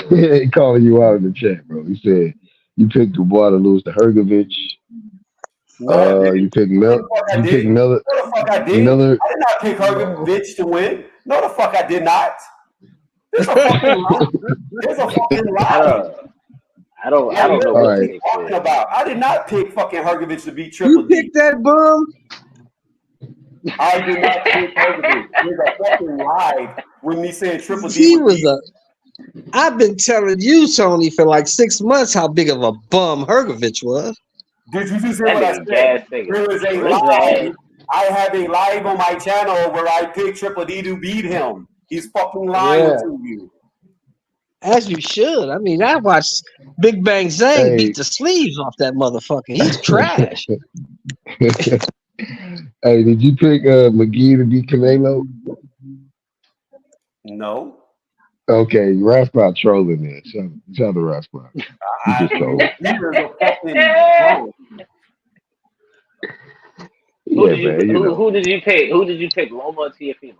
He calling you out in the chat, bro. He said you picked Dubois to lose to Hergovich. No, I didn't. You picked No, the fuck I You picked didn't. Miller. No, the fuck I didn't. Miller. I did not pick Hergovich to win. No, the fuck I did not. There's a fucking lie. There's a fucking lie. I don't know All what right. to pick. Talking about. I did not pick fucking Hergovich to beat Triple You D. picked that bum. I did not pick Hergovich. There's a fucking lie with me saying Triple D. He would was beat- a. I've been telling you, Tony, for like 6 months how big of a bum Hergovich was. Did you just hear That what I nigga said? gas nigga. There is a Where's live. I have a live on my channel where I picked Triple D to beat him. He's fucking lying Yeah. to you. As you should. I mean, I watched Big Bang Zang Hey. beat the sleeves off that motherfucker. He's trash. Hey, did you pick McGee to beat Canelo? No. Okay, Rascal trolling there. Shout out to Rascal. He just trolling. He is a fucking bum. Yeah, man. You know. Who did you pick? Who did you pick? Loma or Tiafimo?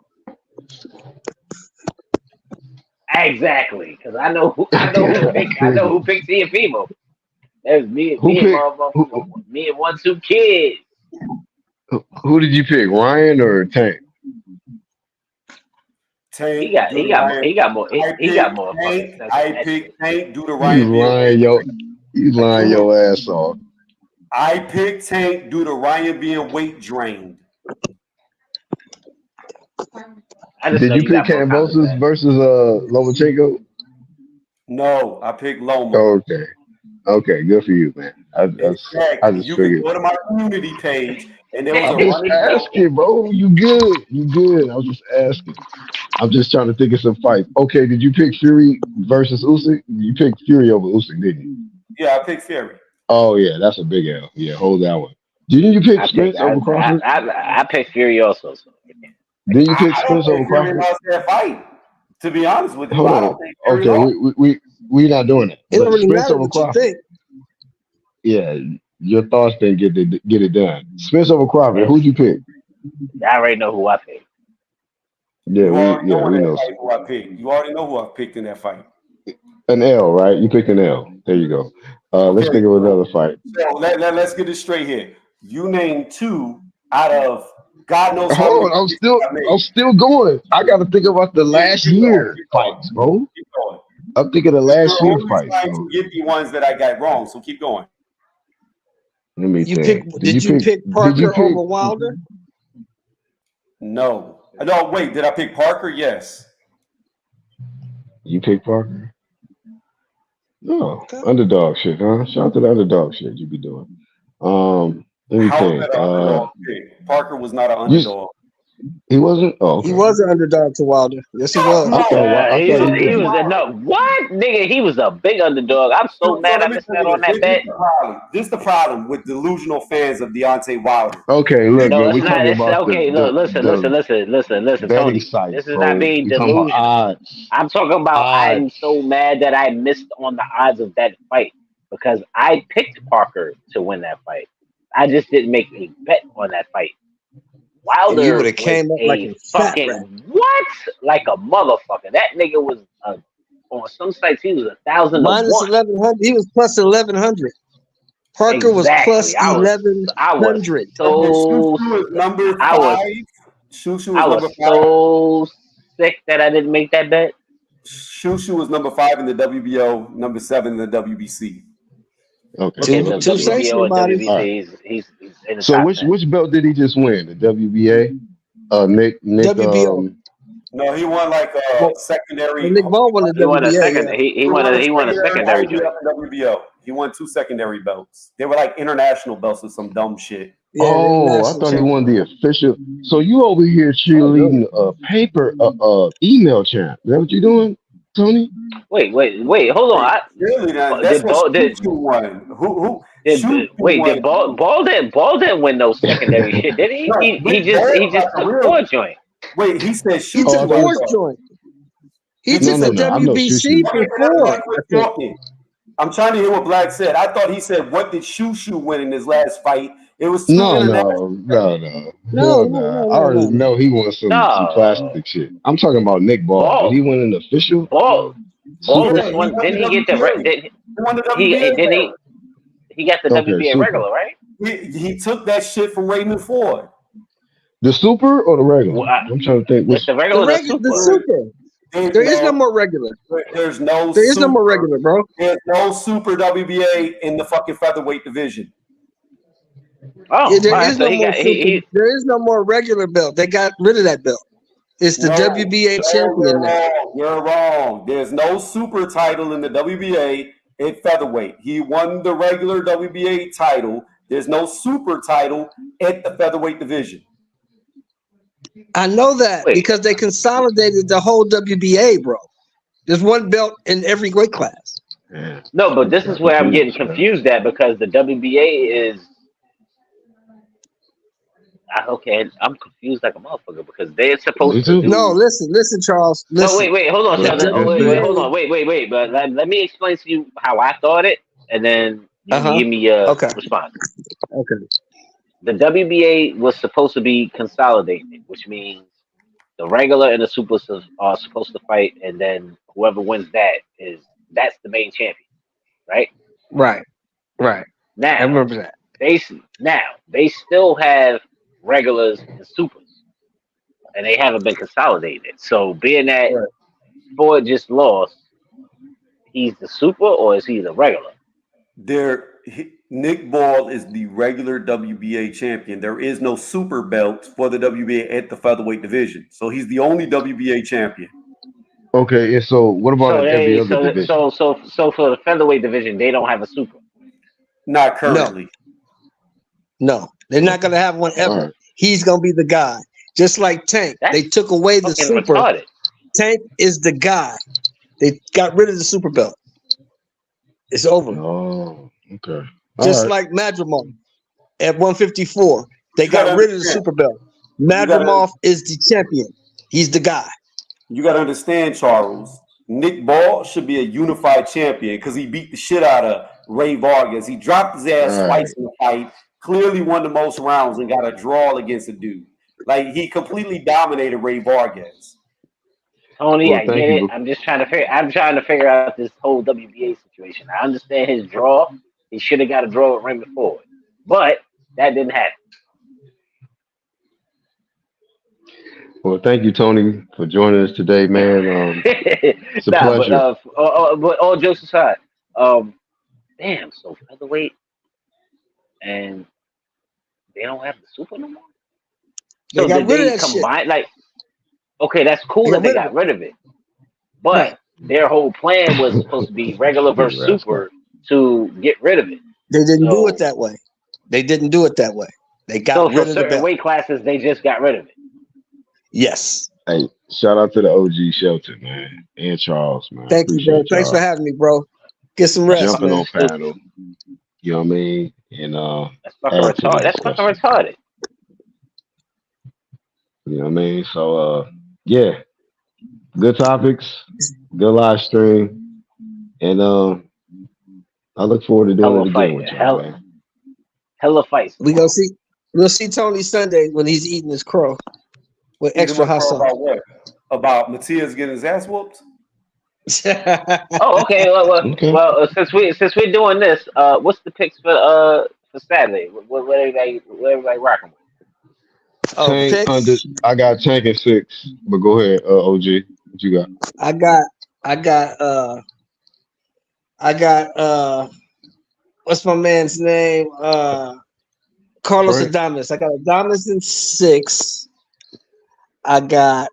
Exactly, because I know who picked Tiafimo. That was me and motherfucker. Me and 1-2 kids. Who did you pick, Ryan or Tank? Tank, He got more. He got more. Tank, I picked Tank due to You Ryan. lying your ass off. I picked Tank due to Ryan being weight drained. Did you pick Kambosos versus Lomachenko? No, I picked Loma. Okay, good for you, man. I just You figured. can go to my community page, and there I was a was running asking, bro. You good. I was just asking. I'm just trying to think of some fights. Okay, did you pick Fury versus Usyk? You picked Fury over Usyk, didn't you? Yeah, I picked Fury. Oh yeah, that's a big L. Yeah, hold that one. Didn't you pick Spence over Crawford? I picked Fury also. So. Didn't you pick I don't Spence over think Fury Crawford? lost that fight. To be honest with you, Hold I on. don't think Fury Okay, lost. we not doing it. It don't But really Spence matter over what you Crawford. think. Yeah, your thoughts didn't get it done. Spence over Crawford. Who'd you pick? I already know who I picked. Yeah, You already know we in that know. fight who I picked. You already know who I picked in that fight. An L, right? You picked an L. There you go. Let's think of another fight. So let's get this straight here. You named 2 out of God knows how Hold many. on, I'm still going. I got to think about the last year fights, bro. Keep going. I'm thinking the last You're year always fights. trying Bro. to get the ones that I got wrong, so keep going. Let me You think. pick? Did you pick Parker over Wilder? No. No, wait, did I pick Parker? Yes. You pick Parker? No. Underdog shit, huh? Shout out to the underdog shit you be doing. Let me How think. was that an underdog pick? Parker was not an underdog. He wasn't? Oh, okay. He was an underdog to Wilder. Yes, he was. He was no what nigga. He was a big underdog. I'm so mad I missed out on that bet. This is the problem with delusional fans of Deontay Wilder. Okay, look, No, man, we it's not. talking It's about okay. Look, listen, Tony. Sites, This is bro. not being We talking about delusional. odds. I'm talking about Odds. I'm so mad that I missed on the odds of that fight because I picked Parker to win that fight. I just didn't make a bet on that fight. And you Wilder would have was came up like a a fat fucking rat. what? Like a motherfucker. That nigga was on some sites he was 1,000 to Minus 1. 1100. He was plus 1100. Parker was plus Exactly. I was 1100. so Shushu is number I was 5. Shushu I is was number 5. so sick that I didn't make that bet. Shushu is number 5 in the WBO, number 7 in the WBC. Okay. Okay, Two the Okay. WBO and bodies. All right. WBC, he's in the So top which 10. belt did he just win? The WBA? Nick WBO. No, he won like a Well, secondary. Nick Ball won the He won a WBA. second. Yeah. He won a secondary IBF joint. and WBO. He won 2 secondary belts. They were like international belts or some dumb shit. Yeah, the Oh, I international thought he champion. won the official. So you over here cheerleading a paper, email champ. Is that what you doing, Tony? Wait, hold on. Really, that's Did what Ball Shushu won. Who? did Shushu wait won. did Ball didn't win no secondary shit, did he? No, He Nick just Ball got the took real- 4 joint. Wait, he said He Shushu. Oh, I took thought- fourth joint. He No, took no, the no, I know WBC Shushu. before. I'm trying to hear what Black said. I thought he said, "What did Shushu win in his last fight?" It was 2 No, international. no. I already know he won some No. plastic shit. I'm talking about Nick Ball. Ball. Did he win an official? Ball Super- just won. Didn't he get the He won the he WBA. didn't he got the Okay, WBA super. regular, right? He took that shit from Raymond Ford. The super or the regular? Well, I- I'm trying to think. It's Which, the regular or the The super. super. There is no more regular. There's no. There is no super. more regular, bro. There's no super WBA in the fucking featherweight division. Oh, Yeah, there alright, is so no he more got super. he There is no more regular belt. They got rid of that belt. It's the No, WBA no, champion now. You're wrong. There's no super title in the WBA at featherweight. He won the regular WBA title. There's no super title at the featherweight division. I know that Wait. because they consolidated the whole WBA, bro. There's one belt in every weight class. yeah. No, but this is where I'm getting confused at because the WBA is okay. I'm confused like a motherfucker because they're Me supposed too. to do. No, listen, Charles. No, Listen. wait, hold on, Yeah, Sheldon. that's Wait, big. hold on, wait. But let me explain to you how I thought it, and then you Uh-huh. give me your Okay. response. Okay. The WBA was supposed to be consolidated, which means the regular and the supers are supposed to fight, and then whoever wins that's the main champion, right? Right. I Now remember that. they still have regulars and supers, and they haven't been consolidated. So being that Right. Ford just lost, he's the super or is he the regular? Nick Ball is the regular WBA champion. There is no super belt for the WBA at the featherweight division. So he's the only WBA champion. Okay, and so what about So in every they other division? so for the featherweight division, they don't have a super. Not currently. No, they're not gonna have one ever. All right. He's gonna be the guy. Just like Tank. That's They took away the Fucking super. retarded. Tank is the guy. They got rid of the super belt. It's over. Oh, okay. All Just right. like Madrimov at 154. They You gotta got rid of the understand. super belt. gotta- Madrimov is the champion. He's the guy. You got to understand, Charles. Nick Ball should be a unified champion because he beat the shit out of Ray Vargas. He dropped his ass Right. twice in the fight, clearly won the most rounds and got a draw against a dude. Like he completely dominated Ray Vargas. Tony, Well, I thank get you. it. I'm trying to figure out this whole WBA situation. I understand his draw. He should have got a draw with Raymond Ford, but that didn't happen. Well, thank you, Tony, for joining us today, man. It's a pleasure. But all jokes aside, damn. So featherweight, and they don't have the super no more. They So got did rid of they that shit. combine? Like, okay, that's cool They that got they rid of got rid of it, but Right. their whole plan was supposed to be regular versus super to get rid of it. They didn't do So- it that way. They didn't do it that way. They got So rid for of the certain belt. weight classes, they just got rid of it. Yes. Hey, shout out to the OG Shelton, man, and Charles, man. Thank you, bro. Appreciate Thanks y'all for having me, bro. Get some rest, jumping man. on panel. You know what I mean? And That's fucking Add to the retarded. That's fucking discussion. retarded. you know what I mean? So yeah, good topics, good live stream, and I look forward to Hell doing of it a fight. again with y'all, man. Hella fights. We'll see Tony Sunday when he's eating his crow with Either extra one hot pro sauce. about what? About Matias getting his ass whooped? Oh, okay. Okay. Well, since we're doing this, what's the picks for Saturday? What everybody rocking with? Oh, Tank under. picks. I got Tank at 6, but go ahead, OG. What you got? I got what's my man's name? Carlos Frank. Adames. I got Adames in 6. I got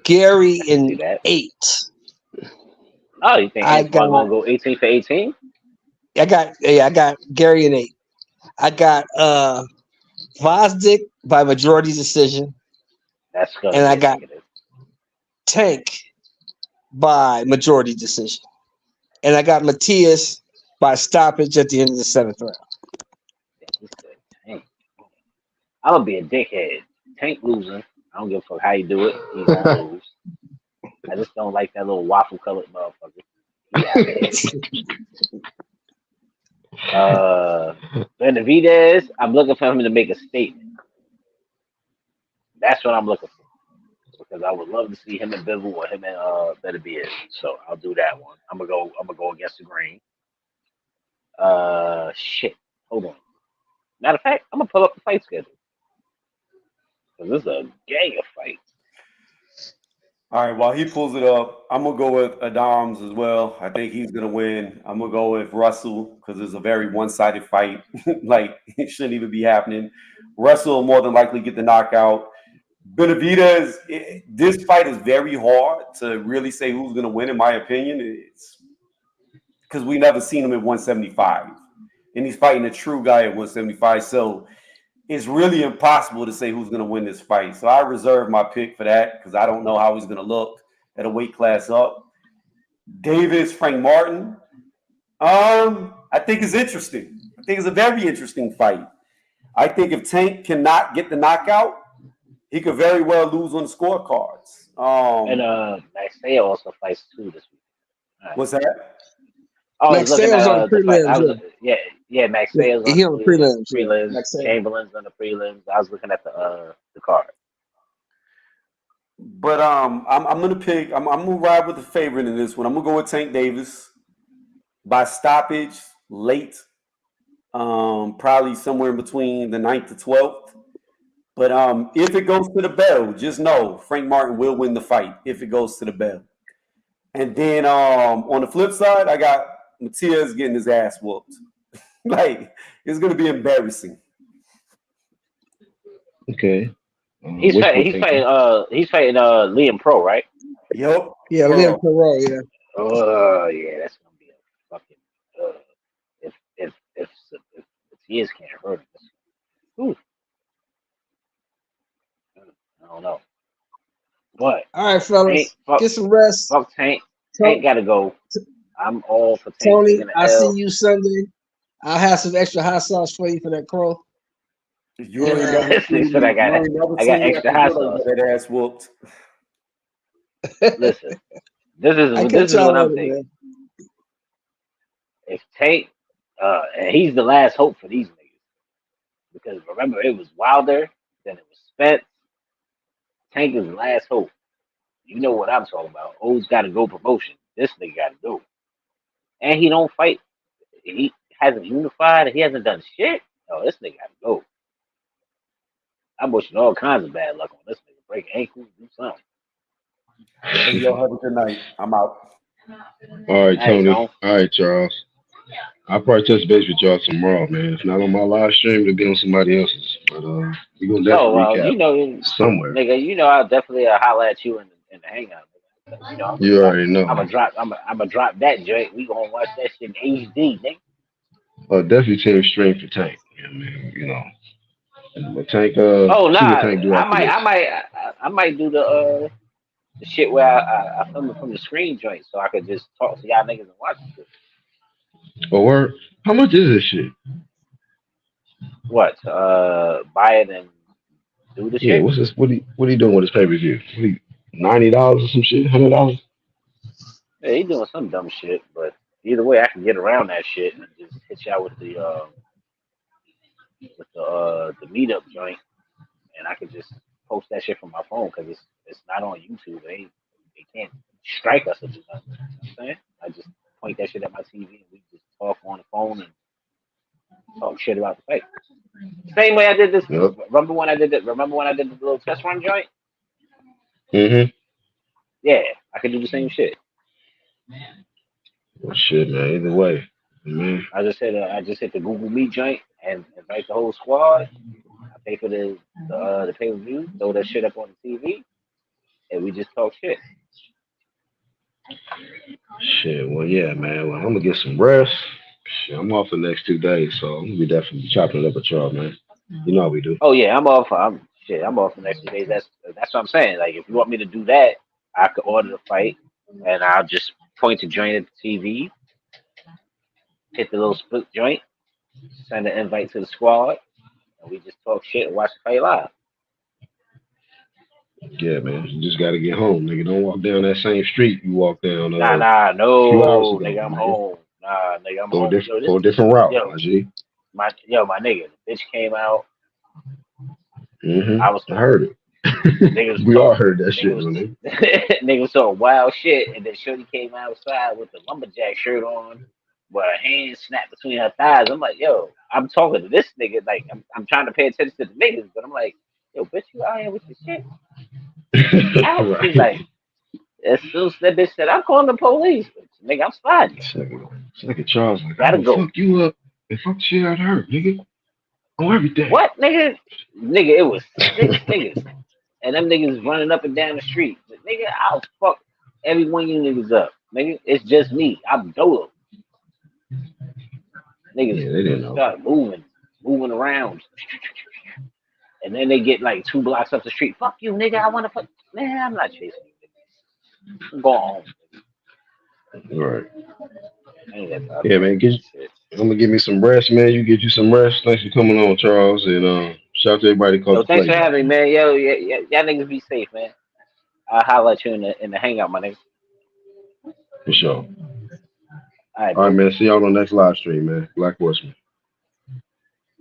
Gary I can see in that. 8. Oh, you think I Antoine got gonna go 18 for 18? I got Gary in 8. I got Vosdick by majority decision, That's gonna and be I a got negative. Tank by majority decision, and I got Matias by stoppage at the end of the 7th round. Yeah, he said Tank. I'm gonna be a dickhead. Tank losing. I don't give a fuck how you do it. He's gonna lose. I just don't like that little waffle colored motherfucker. He out there. Benavidez, I'm looking for him to make a statement. That's what I'm looking for. Because I would love to see him and Bivol or him and Benavidez. So I'll do that one. I'm gonna go against the grain. Shit. Hold on. Matter of fact, I'm gonna pull up the fight schedule. Because this is a gang of fights. All right, while he pulls it up, I'm gonna go with Adams as well. I think he's gonna win. I'm gonna go with Russell because it's a very one-sided fight. Like it shouldn't even be happening. Russell will more than likely get the knockout. Benavidez, this fight is very hard to really say who's gonna win, in my opinion. It's because we never seen him at 175, and he's fighting a true guy at 175. So it's really impossible to say who's going to win this fight. So I reserve my pick for that because I don't know how he's going to look at a weight class up. Davis, Frank Martin. I think it's interesting. I think it's a very interesting fight. I think if Tank cannot get the knockout, he could very well lose on the scorecards. And Maxey also fights too this week. Right. What's that? I was looking Maxey at was on the the fight. prelims. Yeah, Maxey is on He on the prelims. prelims. Maxey. Chamberlain's on the prelims. I was looking at the card. But I'm gonna pick. I'm gonna ride with the favorite in this one. I'm gonna go with Tank Davis by stoppage late. Probably somewhere in between the 9th to 12th. But if it goes to the bell, just know Frank Martin will win the fight if it goes to the bell. And then on the flip side, I got Matias getting his ass whooped. Like it's gonna be embarrassing. Okay. He's fighting Liam Pro, right? Yep. Yeah, Liam Perot, yeah. Oh yeah, that's gonna be a fucking if Matias can't hurt him. Ooh. I don't know. But All right, fellas, Tank, get some rest. fuck Tank. Tank gotta go. I'm all for Tank. Tony, taking the I'll L. see you Sunday. I'll have some extra hot sauce for you for that crow. You ain't never He said I got extra hot sauce. That ass whooped. Listen, this I is catch y'all what I'm later, thinking. man. If Tank, and he's the last hope for these niggas, because remember it was Wilder, then it was Spence. Tank is the last hope. You know what I'm talking about. O's got to go promotion. This nigga got to go, and he don't fight. He hasn't unified. He hasn't done shit. Oh, this nigga got to go. I'm wishing all kinds of bad luck on this nigga. Break ankles, do something. Hey, y'all have a good night. I'm out. All right, Hey, Tony. Tone. All right, Charles. I'll probably touch base with y'all tomorrow, man. If not on my live stream, it'll be on somebody else's. But we're gonna definitely recap You know, somewhere. nigga, I'll definitely holler at you in the hangout. Nigga. You know, You already know. I'm gonna drop that joint. We gonna watch that shit in HD, nigga. Definitely team strength for Tank. Yeah, man. You know, but Tank. Oh see nah, what Tank do after this. I might do the shit where I film it from the screen joint so I could just talk to y'all niggas and watch it. But where? How much is this shit? What? Buy it and do the Yeah. shit. What's this? What he doing with his pay per view? $90 or some shit? $100? Yeah, he doing some dumb shit, but either way, I can get around that shit and just hit y'all with the with the meetup joint, and I could just post that shit from my phone because it's not on YouTube. They can't strike us or do nothing. You know what I'm saying? I just point that shit at my TV and we just talk on the phone and talk shit about the fight. Same way I did this. Yep. Remember when I did it? Remember when I did the little test run joint? Mm-hmm. Yeah, I could do the same shit. Well, shit, man. Either way, man. I just hit the Google Meet joint and invite the whole squad. I pay for the pay per view, throw that shit up on the TV, and we just talk shit. Shit. Well, yeah, man. Well, I'm gonna get some rest. Shit, I'm off the next 2 days, so I'm gonna be definitely chopping it up with y'all, man. You know how we do. Oh yeah, I'm off. I'm off the next 2 days. That's what I'm saying. Like if you want me to do that, I could order the fight, and I'll just point to joint at the TV, hit the little split joint, send an invite to the squad, and we just talk shit and watch the fight live. Yeah, man. You just gotta get home, nigga. Don't walk down that same street you walked down. Nah, few hours no, ago, nigga, I'm nigga. home. Nah, nigga, I'm Go a home. different, go a different route, yo, my G. my nigga, the bitch came out. Mm-hmm. I was I heard it. niggas We all talking, heard that shit, niggas, man. niggas talking wild shit, and then Shorty came outside with the lumberjack shirt on, with her hands snapped between her thighs. I'm like, yo, I'm talking to this nigga, like I'm trying to pay attention to the niggas, but I'm like, yo, bitch, you out here with your shit? Out. She's like, as soon as that bitch said, I'm calling the police, nigga, I'm sliding. Second Charles, like, Gotta I'm go. gonna fuck you up and fuck the shit out of her, nigga. On everything. What, nigga? Nigga, it was 6 niggas. And them niggas running up and down the street. But, nigga, I'll fuck every one of you niggas up. Nigga, it's just me. I'm Dolo. Niggas Yeah, they didn't know. start moving around. And then they get like 2 blocks up the street. Fuck you, nigga. I want to fuck. Man, I'm not chasing you, nigga. I'm going home. All right. I ain't got time Yeah, for man. that shit. I'm gonna give me some rest, man. You get you some rest. Thanks for coming on, Charles. And shout out to everybody called Yo, the thanks for play. having me, man. Yo, y'all niggas be safe, man. I'll holler at you in the hangout, my nigga. For sure. All right, All right, bro. man. See y'all on the next live stream, man. Black Horseman.